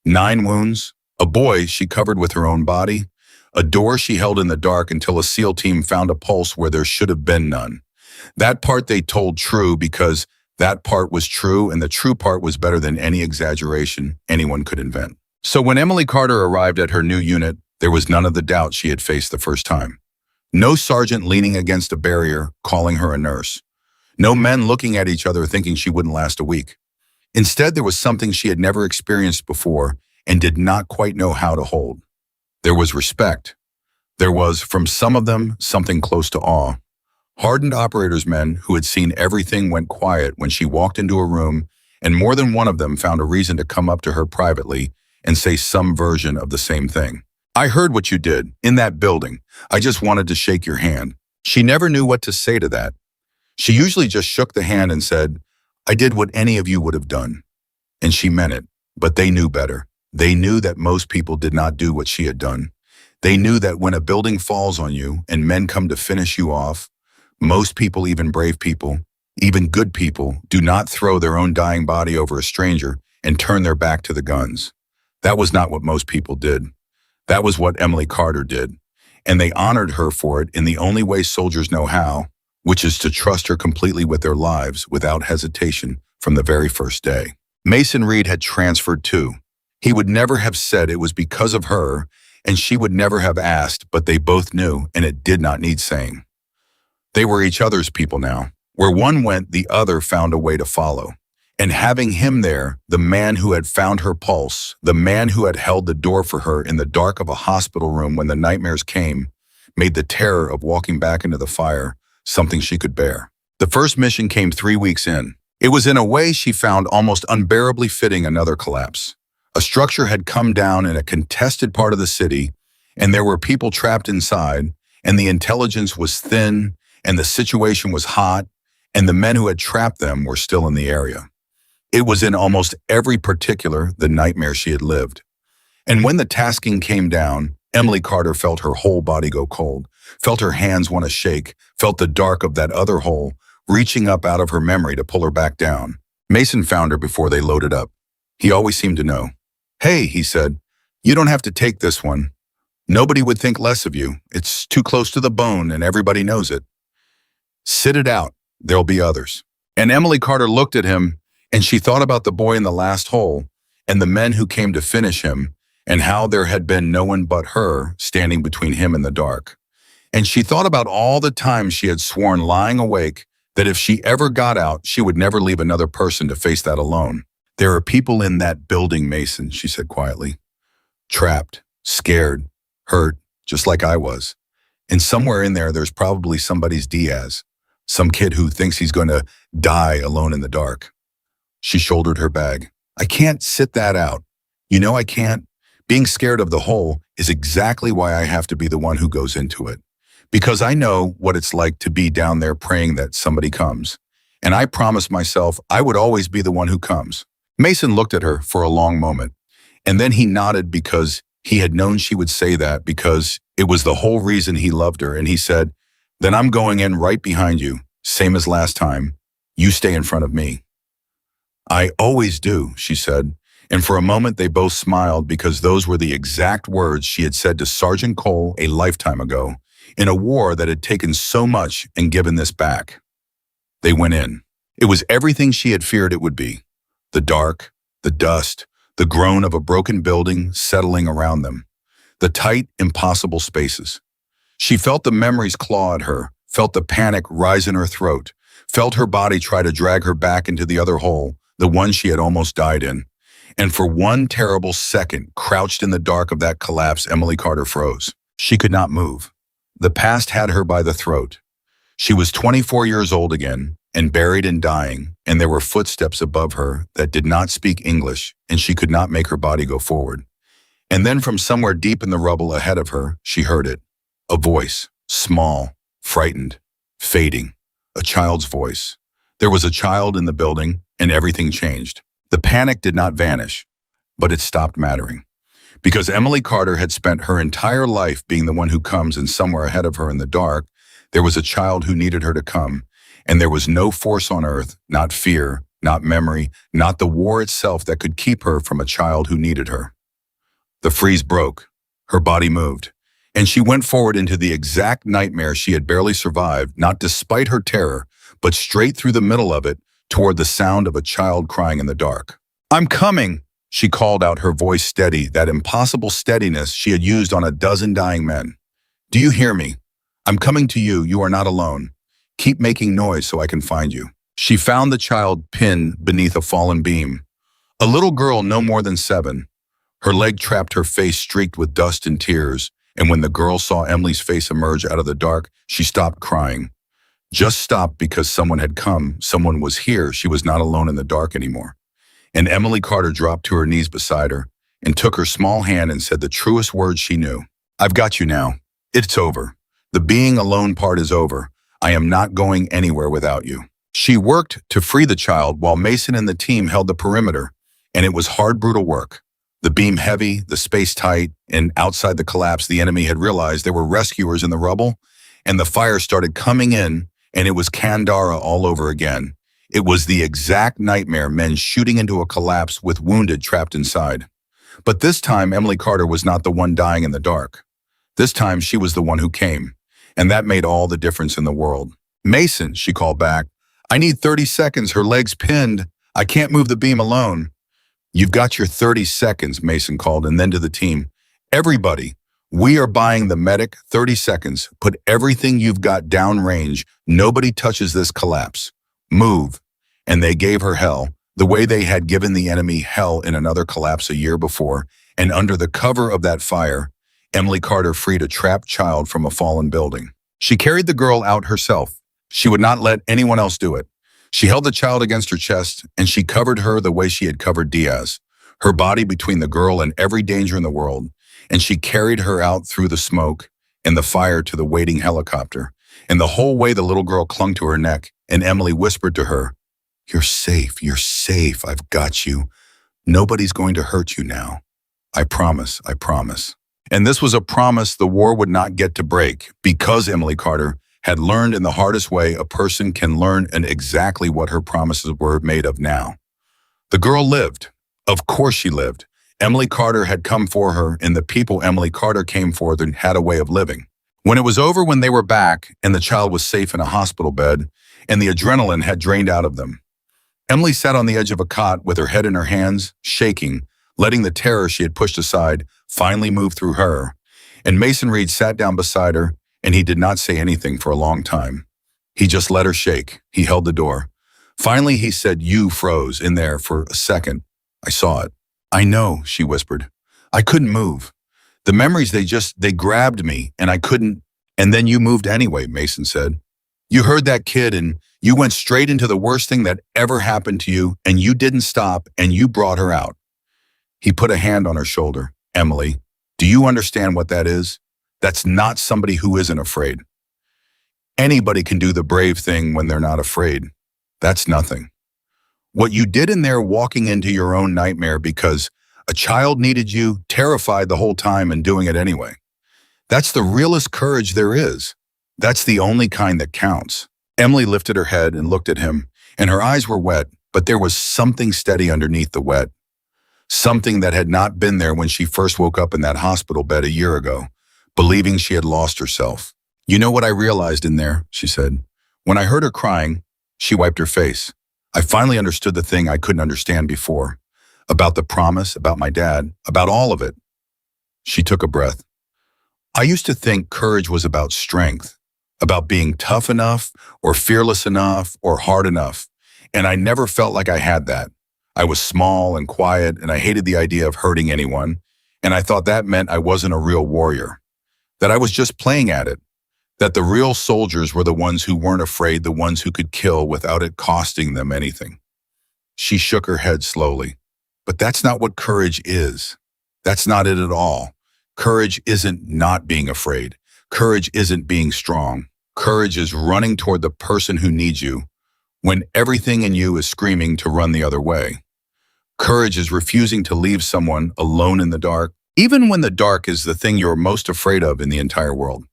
A: 9 wounds, a boy she covered with her own body, a door she held in the dark until a SEAL team found a pulse where there should have been none. That part they told true because that part was true, and the true part was better than any exaggeration anyone could invent. So when Emily Carter arrived at her new unit, there was none of the doubt she had faced the first time. No sergeant leaning against a barrier, calling her a nurse. No men looking at each other thinking she wouldn't last a week. Instead, there was something she had never experienced before and did not quite know how to hold. There was respect. There was, from some of them, something close to awe. Hardened operators men who had seen everything went quiet when she walked into a room, and more than one of them found a reason to come up to her privately and say some version of the same thing. "I heard what you did, in that building. I just wanted to shake your hand." She never knew what to say to that. She usually just shook the hand and said, "I did what any of you would have done." And she meant it, but they knew better. They knew that most people did not do what she had done. They knew that when a building falls on you and men come to finish you off, most people, even brave people, even good people, do not throw their own dying body over a stranger and turn their back to the guns. That was not what most people did. That was what Emily Carter did. And they honored her for it in the only way soldiers know how, which is to trust her completely with their lives without hesitation from the very first day. Mason Reed had transferred too. He would never have said it was because of her, and she would never have asked, but they both knew, and it did not need saying. They were each other's people now. Where one went, the other found a way to follow. And having him there, the man who had found her pulse, the man who had held the door for her in the dark of a hospital room when the nightmares came, made the terror of walking back into the fire something she could bear. The first mission came 3 weeks in. It was in a way she found almost unbearably fitting another collapse. A structure had come down in a contested part of the city, and there were people trapped inside, and the intelligence was thin, and the situation was hot, and the men who had trapped them were still in the area. It was in almost every particular the nightmare she had lived. And when the tasking came down, Emily Carter felt her whole body go cold, felt her hands want to shake, felt the dark of that other hole reaching up out of her memory to pull her back down. Mason found her before they loaded up. He always seemed to know. "Hey," he said, "you don't have to take this one. Nobody would think less of you. It's too close to the bone and everybody knows it. Sit it out. There'll be others." And Emily Carter looked at him, and she thought about the boy in the last hole and the men who came to finish him and how there had been no one but her standing between him and the dark. And she thought about all the times she had sworn lying awake that if she ever got out, she would never leave another person to face that alone. "There are people in that building, Mason," she said quietly. "Trapped, scared, hurt, just like I was. And somewhere in there, there's probably somebody's Diaz, some kid who thinks he's going to die alone in the dark." She shouldered her bag. "I can't sit that out. You know I can't, Being scared of the hole is exactly why I have to be the one who goes into it. Because I know what it's like to be down there praying that somebody comes. And I promised myself I would always be the one who comes. Mason looked at her for a long moment, and then he nodded because he had known she would say that because it was the whole reason he loved her, and he said, "Then I'm going in right behind you, same as last time. You stay in front of me." "I always do," she said, and for a moment they both smiled because those were the exact words she had said to Sergeant Cole a lifetime ago, in a war that had taken so much and given this back. They went in. It was everything she had feared it would be. The dark, the dust, the groan of a broken building settling around them. The tight, impossible spaces. She felt the memories claw at her, felt the panic rise in her throat, felt her body try to drag her back into the other hole, the one she had almost died in. And for one terrible second, crouched in the dark of that collapse, Emily Carter froze. She could not move. The past had her by the throat. She was 24 years old again, and buried and dying, and there were footsteps above her that did not speak English, and she could not make her body go forward. And then from somewhere deep in the rubble ahead of her, she heard it. A voice, small, frightened, fading. A child's voice. There was a child in the building, and everything changed. The panic did not vanish, but it stopped mattering. Because Emily Carter had spent her entire life being the one who comes, and somewhere ahead of her in the dark, there was a child who needed her to come, and there was no force on earth, not fear, not memory, not the war itself that could keep her from a child who needed her. The freeze broke. Her body moved, and she went forward into the exact nightmare she had barely survived, not despite her terror, but straight through the middle of it, toward the sound of a child crying in the dark. "I'm coming," she called out, her voice steady, that impossible steadiness she had used on a dozen dying men. "Do you hear me? I'm coming to you. You are not alone. Keep making noise so I can find you." She found the child pinned beneath a fallen beam. A little girl no more than 7. Her leg trapped, her face streaked with dust and tears, and when the girl saw Emily's face emerge out of the dark, she stopped crying. Just stopped because someone had come, someone was here, she was not alone in the dark anymore. And Emily Carter dropped to her knees beside her and took her small hand and said the truest words she knew. "I've got you now. It's over. The being alone part is over. I am not going anywhere without you." She worked to free the child while Mason and the team held the perimeter, and it was hard, brutal work. The beam heavy, the space tight, and outside the collapse, the enemy had realized there were rescuers in the rubble, and the fire started coming in, and it was Kandara all over again. It was the exact nightmare, men shooting into a collapse with wounded trapped inside. But this time, Emily Carter was not the one dying in the dark. This time, she was the one who came, and that made all the difference in the world. "Mason," she called back, "I need 30 seconds. Her leg's pinned. I can't move the beam alone." "You've got your 30 seconds, Mason called, and then to the team, "Everybody, we are buying the medic 30 seconds. Put everything you've got downrange. Nobody touches this collapse. Move." And they gave her hell, the way they had given the enemy hell in another collapse a year before, and under the cover of that fire, Emily Carter freed a trapped child from a fallen building. She carried the girl out herself. She would not let anyone else do it. She held the child against her chest, and she covered her the way she had covered Diaz, her body between the girl and every danger in the world, and she carried her out through the smoke and the fire to the waiting helicopter. And the whole way the little girl clung to her neck, and Emily whispered to her, you're safe, I've got you. Nobody's going to hurt you now. I promise, I promise." And this was a promise the war would not get to break, because Emily Carter had learned in the hardest way a person can learn, and exactly what her promises were made of now. The girl lived. Of course she lived. Emily Carter had come for her, and the people Emily Carter came for had a way of living. When it was over, when they were back, and the child was safe in a hospital bed, and the adrenaline had drained out of them, Emily sat on the edge of a cot with her head in her hands, shaking, letting the terror she had pushed aside finally move through her. And Mason Reed sat down beside her, and he did not say anything for a long time. He just let her shake. He held the door. Finally, he said, "You froze in there for a second. I saw it." "I know," she whispered. "I couldn't move. The memories, they grabbed me, and I couldn't." "And then you moved anyway," Mason said. "You heard that kid, and you went straight into the worst thing that ever happened to you, and you didn't stop, and you brought her out." He put a hand on her shoulder. Emily, do you understand what that is? That's not somebody who isn't afraid. Anybody can do the brave thing when they're not afraid. That's nothing. What you did in there walking into your own nightmare because a child needed you, terrified the whole time and doing it anyway. That's the realest courage there is. That's the only kind that counts. Emily lifted her head and looked at him, and her eyes were wet, but there was something steady underneath the wet. Something that had not been there when she first woke up in that hospital bed a year ago, believing she had lost herself. You know what I realized in there, she said. When I heard her crying, she wiped her face. I finally understood the thing I couldn't understand before. About the promise, about my dad, about all of it. She took a breath. I used to think courage was about strength, about being tough enough or fearless enough or hard enough. And I never felt like I had that. I was small and quiet, and I hated the idea of hurting anyone. And I thought that meant I wasn't a real warrior, that I was just playing at it, that the real soldiers were the ones who weren't afraid, the ones who could kill without it costing them anything. She shook her head slowly. But that's not what courage is. That's not it at all. Courage isn't not being afraid. Courage isn't being strong. Courage is running toward the person who needs you when everything in you is screaming to run the other way. Courage is refusing to leave someone alone in the dark, even when the dark is the thing you're most afraid of in the entire world.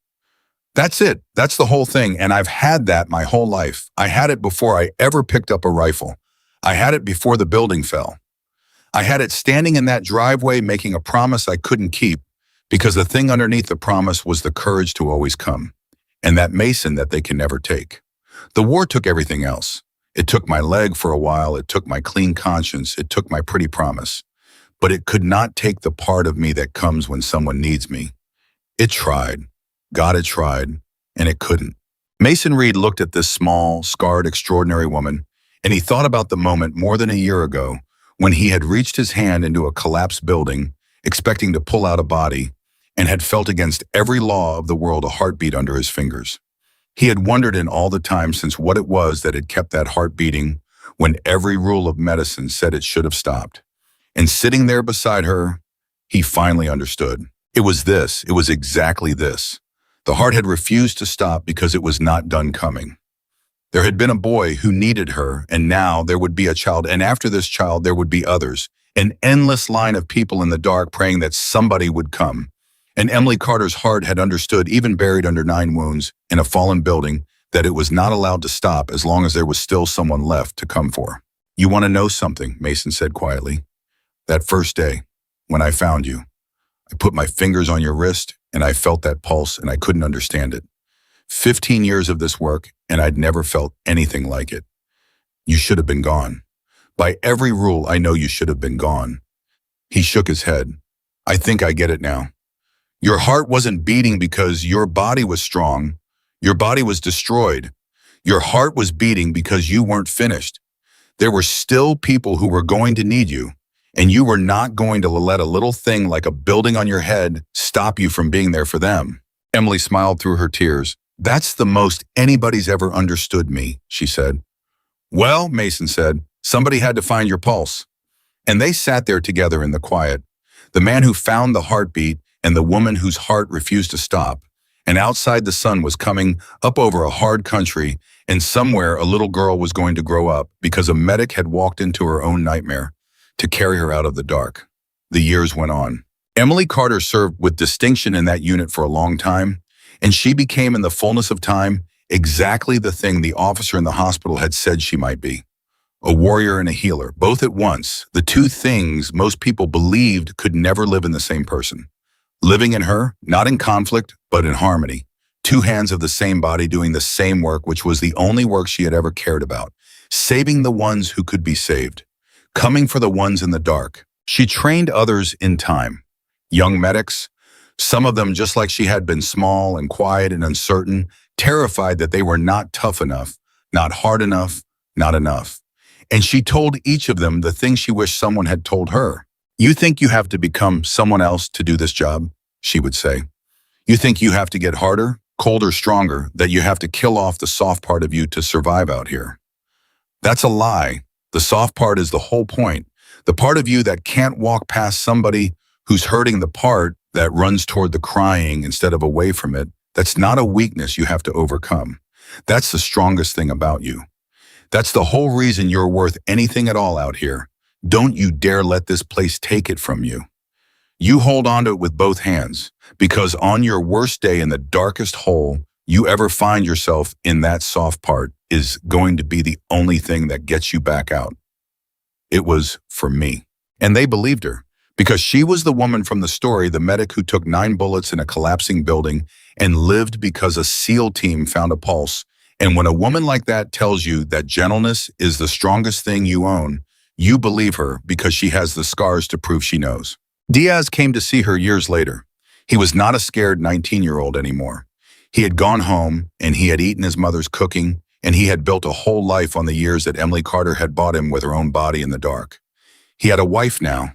A: That's it. That's the whole thing. And I've had that my whole life. I had it before I ever picked up a rifle. I had it before the building fell. I had it standing in that driveway making a promise I couldn't keep because the thing underneath the promise was the courage to always come, and that Mason that they can never take. The war took everything else. It took my leg for a while, it took my clean conscience, it took my pretty promise. But it could not take the part of me that comes when someone needs me. It tried. God had tried, and it couldn't. Mason Reed looked at this small, scarred, extraordinary woman, and he thought about the moment more than a year ago when he had reached his hand into a collapsed building, expecting to pull out a body, and had felt against every law of the world a heartbeat under his fingers. He had wondered in all the time since what it was that had kept that heart beating when every rule of medicine said it should have stopped. And sitting there beside her, he finally understood. It was this. It was exactly this. The heart had refused to stop because it was not done coming. There had been a boy who needed her, and now there would be a child, and after this child there would be others. An endless line of people in the dark praying that somebody would come. And Emily Carter's heart had understood, even buried under 9 wounds in a fallen building, that it was not allowed to stop as long as there was still someone left to come for. You want to know something, Mason said quietly. That first day, when I found you, I put my fingers on your wrist and I felt that pulse and I couldn't understand it. 15 years of this work and I'd never felt anything like it. You should have been gone. By every rule, I know you should have been gone. He shook his head. I think I get it now. Your heart wasn't beating because your body was strong. Your body was destroyed. Your heart was beating because you weren't finished. There were still people who were going to need you, and you were not going to let a little thing like a building on your head stop you from being there for them. Emily smiled through her tears. That's the most anybody's ever understood me, she said. Well, Mason said, somebody had to find your pulse. And they sat there together in the quiet. The man who found the heartbeat and the woman whose heart refused to stop. And outside the sun was coming up over a hard country, and somewhere a little girl was going to grow up because a medic had walked into her own nightmare to carry her out of the dark. The years went on. Emily Carter served with distinction in that unit for a long time, and she became in the fullness of time exactly the thing the officer in the hospital had said she might be. A warrior and a healer, both at once, the two things most people believed could never live in the same person. Living in her, not in conflict, but in harmony. Two hands of the same body doing the same work, which was the only work she had ever cared about. Saving the ones who could be saved. Coming for the ones in the dark. She trained others in time. Young medics, some of them just like she had been small and quiet and uncertain, terrified that they were not tough enough, not hard enough, not enough. And she told each of them the thing she wished someone had told her. You think you have to become someone else to do this job, she would say. You think you have to get harder, colder, stronger, that you have to kill off the soft part of you to survive out here. That's a lie. The soft part is the whole point. The part of you that can't walk past somebody who's hurting the part that runs toward the crying instead of away from it. That's not a weakness you have to overcome. That's the strongest thing about you. That's the whole reason you're worth anything at all out here. Don't you dare let this place take it from you. You hold on to it with both hands, because on your worst day in the darkest hole you ever find yourself in, that soft part is going to be the only thing that gets you back out. It was for me. And they believed her, because she was the woman from the story, the medic who took 9 bullets in a collapsing building and lived because a SEAL team found a pulse. And when a woman like that tells you that gentleness is the strongest thing you own, you believe her because she has the scars to prove she knows. Diaz came to see her years later. He was not a scared 19-year-old anymore. He had gone home, and he had eaten his mother's cooking, and he had built a whole life on the years that Emily Carter had bought him with her own body in the dark. He had a wife now,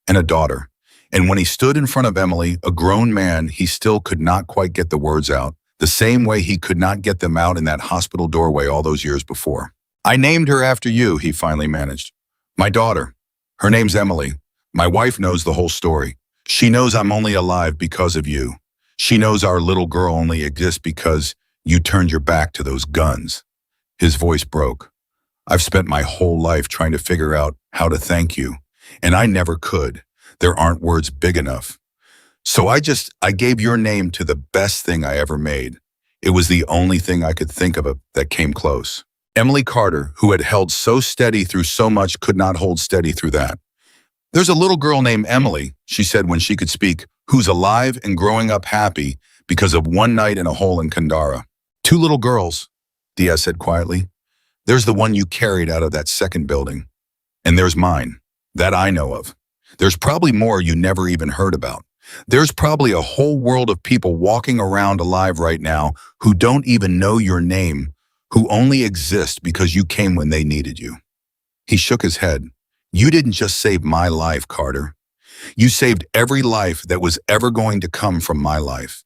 A: and a daughter. And when he stood in front of Emily, a grown man, he still could not quite get the words out, the same way he could not get them out in that hospital doorway all those years before. "I named her after you," he finally managed. "My daughter. Her name's Emily. My wife knows the whole story. She knows I'm only alive because of you. She knows our little girl only exists because you turned your back to those guns." His voice broke. "I've spent my whole life trying to figure out how to thank you, and I never could. There aren't words big enough. So I gave your name to the best thing I ever made. It was the only thing I could think of that came close." Emily Carter, who had held so steady through so much, could not hold steady through that. "There's a little girl named Emily," she said when she could speak, "who's alive and growing up happy because of one night in a hole in Kandara." "2 little girls," Diaz said quietly. "There's the one you carried out of that second building. And there's mine, that I know of. There's probably more you never even heard about. There's probably a whole world of people walking around alive right now who don't even know your name, who only exist because you came when they needed you." He shook his head. "You didn't just save my life, Carter. You saved every life that was ever going to come from my life.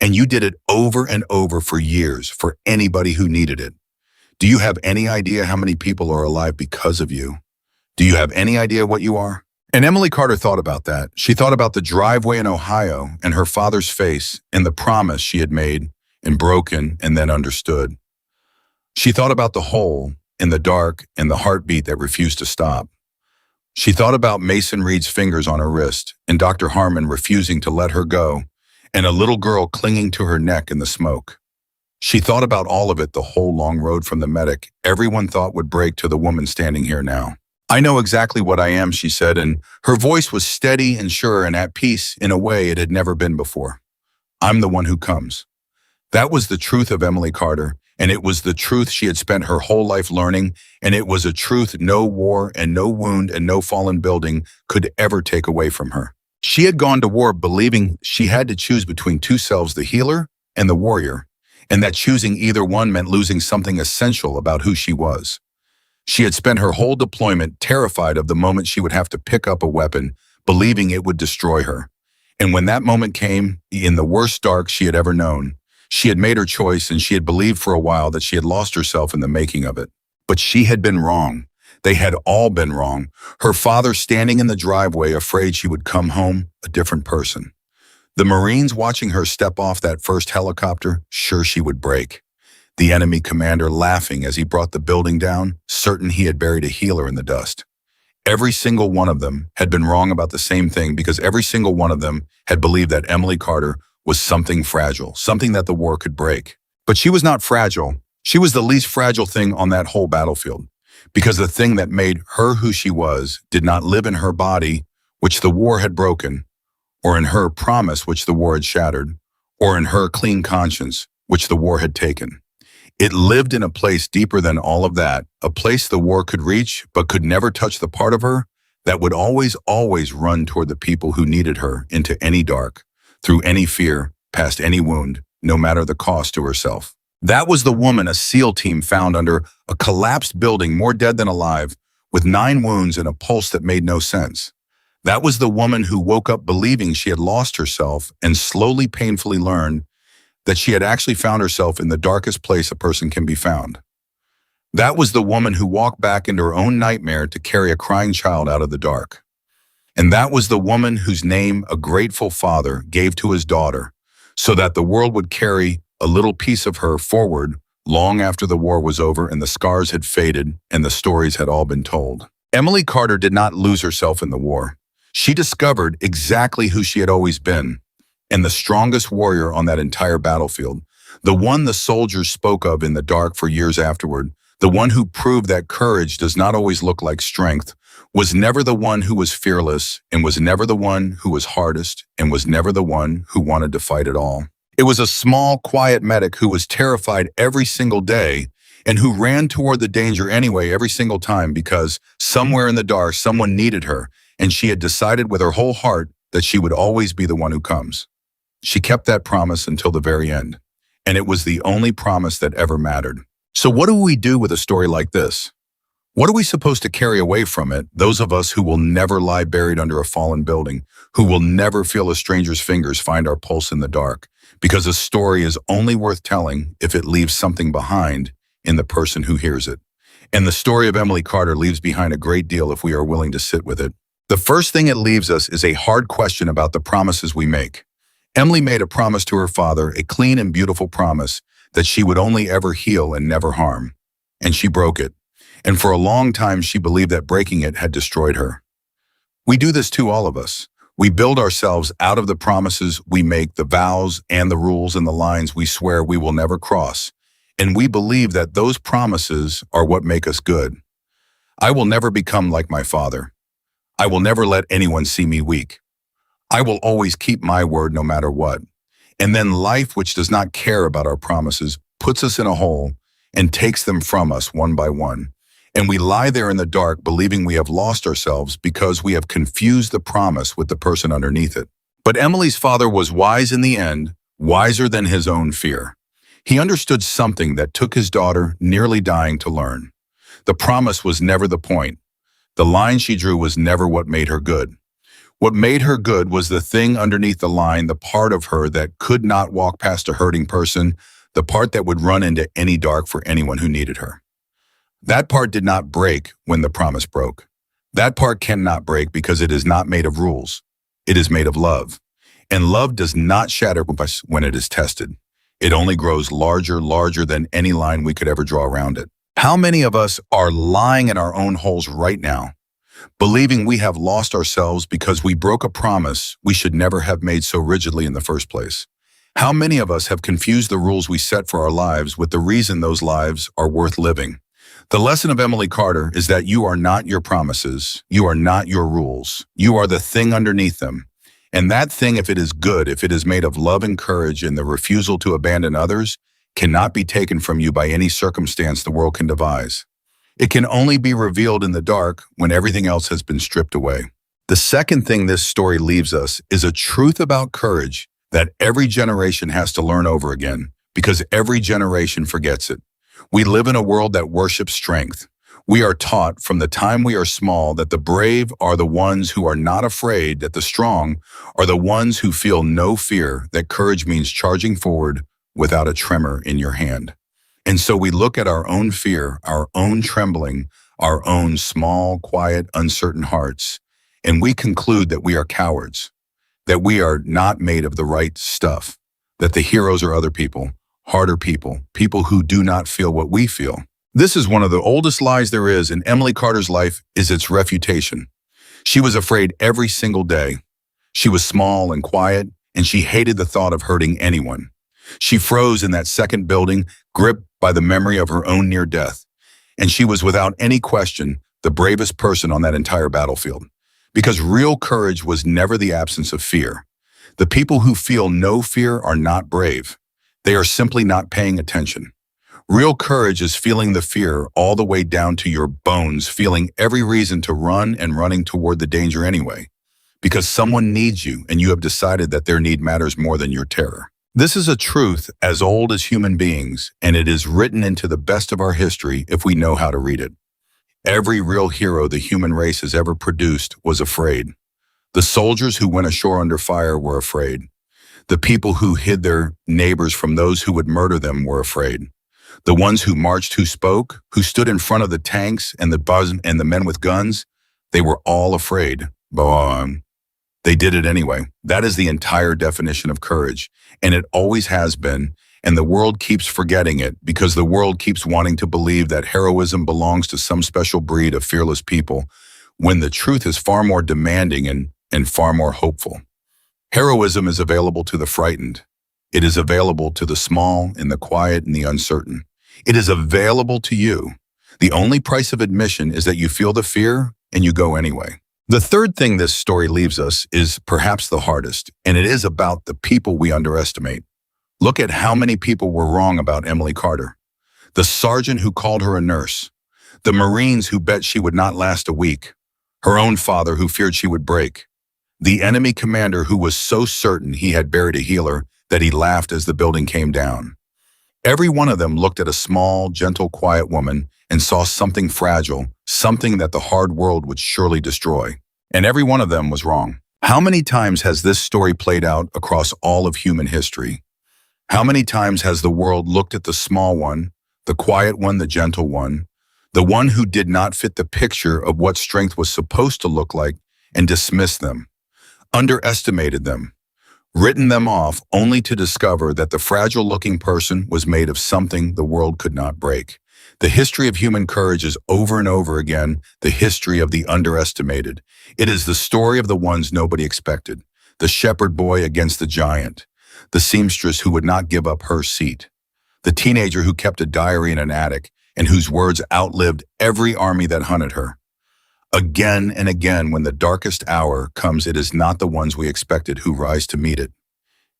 A: And you did it over and over for years for anybody who needed it. Do you have any idea how many people are alive because of you? Do you have any idea what you are?" And Emily Carter thought about that. She thought about the driveway in Ohio and her father's face and the promise she had made and broken and then understood. She thought about the hole in the dark and the heartbeat that refused to stop. She thought about Mason Reed's fingers on her wrist and Dr. Harmon refusing to let her go and a little girl clinging to her neck in the smoke. She thought about all of it, the whole long road from the medic everyone thought would break to the woman standing here now. "I know exactly what I am," she said, and her voice was steady and sure and at peace in a way it had never been before. "I'm the one who comes." That was the truth of Emily Carter, and it was the truth she had spent her whole life learning, and it was a truth no war and no wound and no fallen building could ever take away from her. She had gone to war believing she had to choose between 2 selves, the healer and the warrior, and that choosing either one meant losing something essential about who she was. She had spent her whole deployment terrified of the moment she would have to pick up a weapon, believing it would destroy her. And when that moment came, in the worst dark she had ever known, she had made her choice and she had believed for a while that she had lost herself in the making of it. But she had been wrong. They had all been wrong. Her father standing in the driveway afraid she would come home a different person. The Marines watching her step off that first helicopter, sure she would break. The enemy commander laughing as he brought the building down, certain he had buried a healer in the dust. Every single one of them had been wrong about the same thing because every single one of them had believed that Emily Carter was something fragile, something that the war could break. But she was not fragile. She was the least fragile thing on that whole battlefield, because the thing that made her who she was did not live in her body, which the war had broken, or in her promise, which the war had shattered, or in her clean conscience, which the war had taken. It lived in a place deeper than all of that, a place the war could reach but could never touch, the part of her that would always, always run toward the people who needed her, into any dark, through any fear, past any wound, no matter the cost to herself. That was the woman a SEAL team found under a collapsed building, more dead than alive, with 9 wounds and a pulse that made no sense. That was the woman who woke up believing she had lost herself and slowly, painfully learned that she had actually found herself in the darkest place a person can be found. That was the woman who walked back into her own nightmare to carry a crying child out of the dark. And that was the woman whose name a grateful father gave to his daughter, so that the world would carry a little piece of her forward long after the war was over and the scars had faded and the stories had all been told. Emily Carter did not lose herself in the war. She discovered exactly who she had always been, and the strongest warrior on that entire battlefield, the one the soldiers spoke of in the dark for years afterward, the one who proved that courage does not always look like strength, was never the one who was fearless, and was never the one who was hardest, and was never the one who wanted to fight at all. It was a small, quiet medic who was terrified every single day and who ran toward the danger anyway every single time because somewhere in the dark someone needed her, and she had decided with her whole heart that she would always be the one who comes. She kept that promise until the very end, and it was the only promise that ever mattered. So what do we do with a story like this? What are we supposed to carry away from it, those of us who will never lie buried under a fallen building, who will never feel a stranger's fingers find our pulse in the dark? Because a story is only worth telling if it leaves something behind in the person who hears it. And the story of Emily Carter leaves behind a great deal if we are willing to sit with it. The first thing it leaves us is a hard question about the promises we make. Emily made a promise to her father, a clean and beautiful promise that she would only ever heal and never harm. And she broke it. And for a long time, she believed that breaking it had destroyed her. We do this too, all of us. We build ourselves out of the promises we make, the vows and the rules and the lines we swear we will never cross. And we believe that those promises are what make us good. I will never become like my father. I will never let anyone see me weak. I will always keep my word no matter what. And then life, which does not care about our promises, puts us in a hole and takes them from us one by one. And we lie there in the dark believing we have lost ourselves because we have confused the promise with the person underneath it. But Emily's father was wise in the end, wiser than his own fear. He understood something that took his daughter nearly dying to learn. The promise was never the point. The line she drew was never what made her good. What made her good was the thing underneath the line, the part of her that could not walk past a hurting person, the part that would run into any dark for anyone who needed her. That part did not break when the promise broke. That part cannot break because it is not made of rules. It is made of love. And love does not shatter when it is tested. It only grows larger than any line we could ever draw around it. How many of us are lying in our own holes right now, believing we have lost ourselves because we broke a promise we should never have made so rigidly in the first place? How many of us have confused the rules we set for our lives with the reason those lives are worth living? The lesson of Emily Carter is that you are not your promises. You are not your rules. You are the thing underneath them. And that thing, if it is good, if it is made of love and courage and the refusal to abandon others, cannot be taken from you by any circumstance the world can devise. It can only be revealed in the dark when everything else has been stripped away. The second thing this story leaves us is a truth about courage that every generation has to learn over again because every generation forgets it. We live in a world that worships strength. We are taught from the time we are small that the brave are the ones who are not afraid, that the strong are the ones who feel no fear, that courage means charging forward without a tremor in your hand. And so we look at our own fear, our own trembling, our own small, quiet, uncertain hearts, and we conclude that we are cowards, that we are not made of the right stuff, that the heroes are other people, harder people, people who do not feel what we feel. This is one of the oldest lies there is in Emily Carter's life is its refutation. She was afraid every single day. She was small and quiet, and she hated the thought of hurting anyone. She froze in that second building, gripped by the memory of her own near death. And she was without any question the bravest person on that entire battlefield. Because real courage was never the absence of fear. The people who feel no fear are not brave. They are simply not paying attention. Real courage is feeling the fear all the way down to your bones, feeling every reason to run and running toward the danger anyway. Because someone needs you and you have decided that their need matters more than your terror. This is a truth as old as human beings, and it is written into the best of our history if we know how to read it. Every real hero the human race has ever produced was afraid. The soldiers who went ashore under fire were afraid. The people who hid their neighbors from those who would murder them were afraid. The ones who marched, who spoke, who stood in front of the tanks and the men with guns, they were all afraid. but they did it anyway. That is the entire definition of courage, and it always has been, and the world keeps forgetting it because the world keeps wanting to believe that heroism belongs to some special breed of fearless people, when the truth is far more demanding and far more hopeful. Heroism is available to the frightened. It is available to the small and the quiet and the uncertain. It is available to you. The only price of admission is that you feel the fear and you go anyway. The third thing this story leaves us is perhaps the hardest, and it is about the people we underestimate. Look at how many people were wrong about Emily Carter. The sergeant who called her a nurse. The Marines who bet she would not last a week. Her own father who feared she would break. The enemy commander who was so certain he had buried a healer that he laughed as the building came down. Every one of them looked at a small, gentle, quiet woman and saw something fragile, something that the hard world would surely destroy. And every one of them was wrong. How many times has this story played out across all of human history? How many times has the world looked at the small one, the quiet one, the gentle one, the one who did not fit the picture of what strength was supposed to look like, and dismissed them, underestimated them, written them off only to discover that the fragile-looking person was made of something the world could not break? The history of human courage is over and over again the history of the underestimated. It is the story of the ones nobody expected, the shepherd boy against the giant, the seamstress who would not give up her seat, the teenager who kept a diary in an attic and whose words outlived every army that hunted her. Again and again, when the darkest hour comes, it is not the ones we expected who rise to meet it.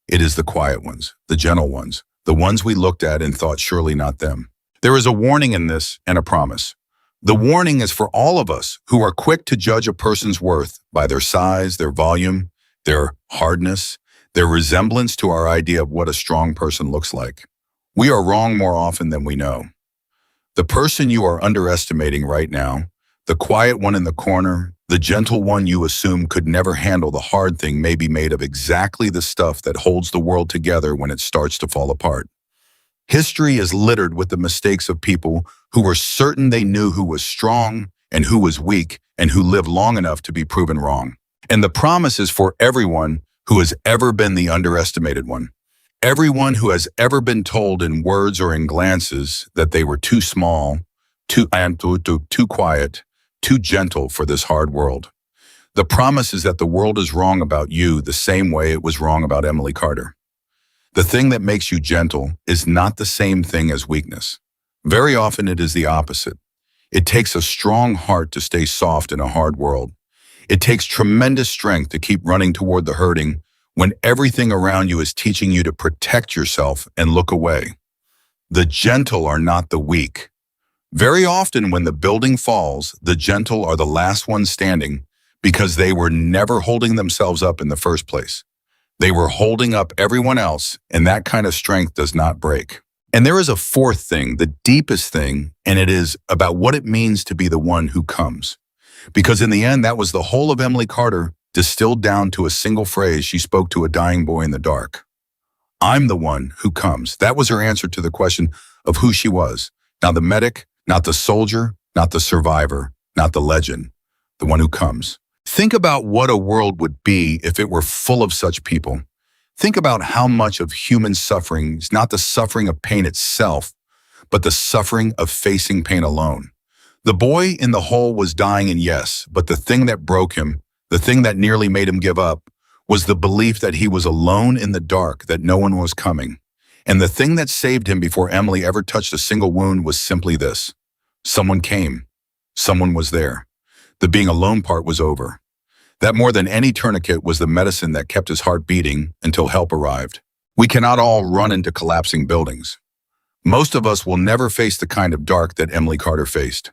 A: It is the quiet ones, the gentle ones, the ones we looked at and thought surely not them. There is a warning in this and a promise. The warning is for all of us who are quick to judge a person's worth by their size, their volume, their hardness, their resemblance to our idea of what a strong person looks like. We are wrong more often than we know. The person you are underestimating right now, the quiet one in the corner, the gentle one you assume could never handle the hard thing, may be made of exactly the stuff that holds the world together when it starts to fall apart. History is littered with the mistakes of people who were certain they knew who was strong and who was weak and who lived long enough to be proven wrong. And the promise is for everyone who has ever been the underestimated one. Everyone who has ever been told in words or in glances that they were too small, too quiet, too gentle for this hard world. The promise is that the world is wrong about you the same way it was wrong about Emily Carter. The thing that makes you gentle is not the same thing as weakness. Very often it is the opposite. It takes a strong heart to stay soft in a hard world. It takes tremendous strength to keep running toward the hurting when everything around you is teaching you to protect yourself and look away. The gentle are not the weak. Very often when the building falls, the gentle are the last ones standing because they were never holding themselves up in the first place. They were holding up everyone else, and that kind of strength does not break. And there is a fourth thing, the deepest thing, and it is about what it means to be the one who comes. Because in the end, that was the whole of Emily Carter, distilled down to a single phrase she spoke to a dying boy in the dark. I'm the one who comes. That was her answer to the question of who she was. Not the medic, not the soldier, not the survivor, not the legend, the one who comes. Think about what a world would be if it were full of such people. Think about how much of human suffering is not the suffering of pain itself, but the suffering of facing pain alone. The boy in the hole was dying, and yes, but the thing that broke him, the thing that nearly made him give up, was the belief that he was alone in the dark, that no one was coming. And the thing that saved him before Emily ever touched a single wound was simply this. Someone came. Someone was there. The being alone part was over. That more than any tourniquet was the medicine that kept his heart beating until help arrived. We cannot all run into collapsing buildings. Most of us will never face the kind of dark that Emily Carter faced.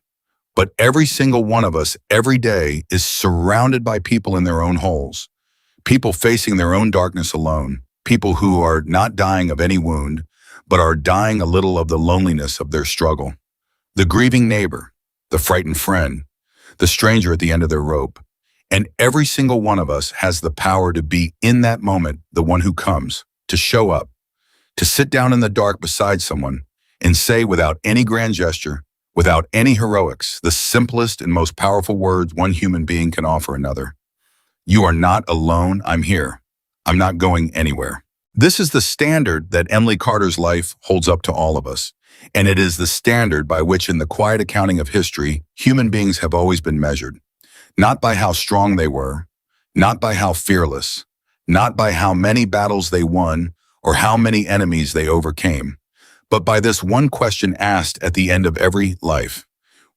A: But every single one of us, every day, is surrounded by people in their own holes. People facing their own darkness alone. People who are not dying of any wound, but are dying a little of the loneliness of their struggle. The grieving neighbor, the frightened friend, the stranger at the end of their rope. And every single one of us has the power to be in that moment, the one who comes, to show up, to sit down in the dark beside someone and say without any grand gesture, without any heroics, the simplest and most powerful words one human being can offer another. You are not alone. I'm here. I'm not going anywhere. This is the standard that Emily Carter's life holds up to all of us. And it is the standard by which in the quiet accounting of history, human beings have always been measured. Not by how strong they were, not by how fearless, not by how many battles they won or how many enemies they overcame, but by this one question asked at the end of every life.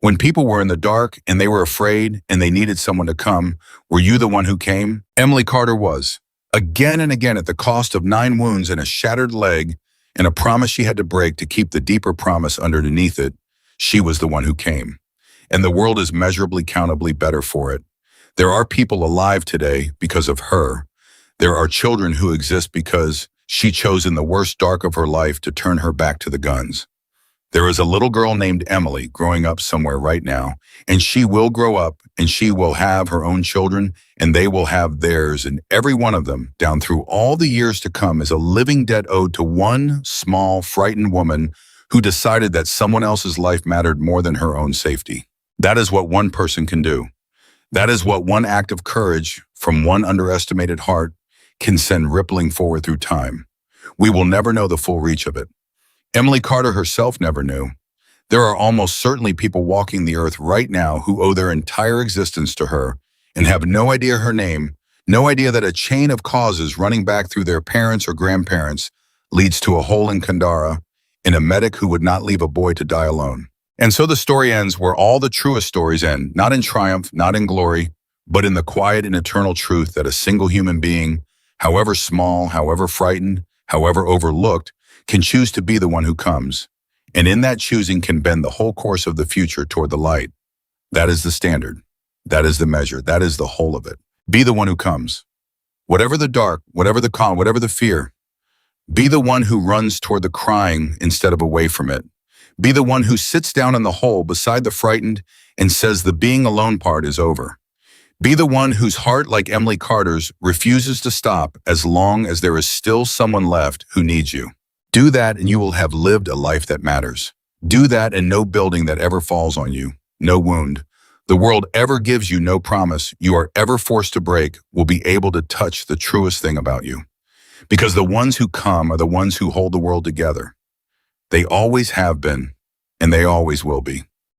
A: When people were in the dark and they were afraid and they needed someone to come, were you the one who came? Emily Carter was. Again and again at the cost of 9 wounds and a shattered leg and a promise she had to break to keep the deeper promise underneath it, she was the one who came. And the world is measurably, countably better for it. There are people alive today because of her. There are children who exist because she chose in the worst dark of her life to turn her back to the guns. There is a little girl named Emily growing up somewhere right now, and she will grow up and she will have her own children and they will have theirs, and every one of them down through all the years to come is a living debt owed to one small, frightened woman who decided that someone else's life mattered more than her own safety. That is what one person can do. That is what one act of courage from one underestimated heart can send rippling forward through time. We will never know the full reach of it. Emily Carter herself never knew. There are almost certainly people walking the earth right now who owe their entire existence to her and have no idea her name, no idea that a chain of causes running back through their parents or grandparents leads to a hole in Kandara in a medic who would not leave a boy to die alone. And so the story ends where all the truest stories end, not in triumph, not in glory, but in the quiet and eternal truth that a single human being, however small, however frightened, however overlooked, can choose to be the one who comes, and in that choosing can bend the whole course of the future toward the light. That is the standard. That is the measure. That is the whole of it. Be the one who comes. Whatever the dark, whatever the calm, whatever the fear, be the one who runs toward the crying instead of away from it. Be the one who sits down in the hole beside the frightened and says the being alone part is over. Be the one whose heart, like Emily Carter's, refuses to stop as long as there is still someone left who needs you. Do that and you will have lived a life that matters. Do that and no building that ever falls on you, no wound, the world ever gives you, no promise you are ever forced to break will be able to touch the truest thing about you. Because the ones who come are the ones who hold the world together. They always have been, and they always will be.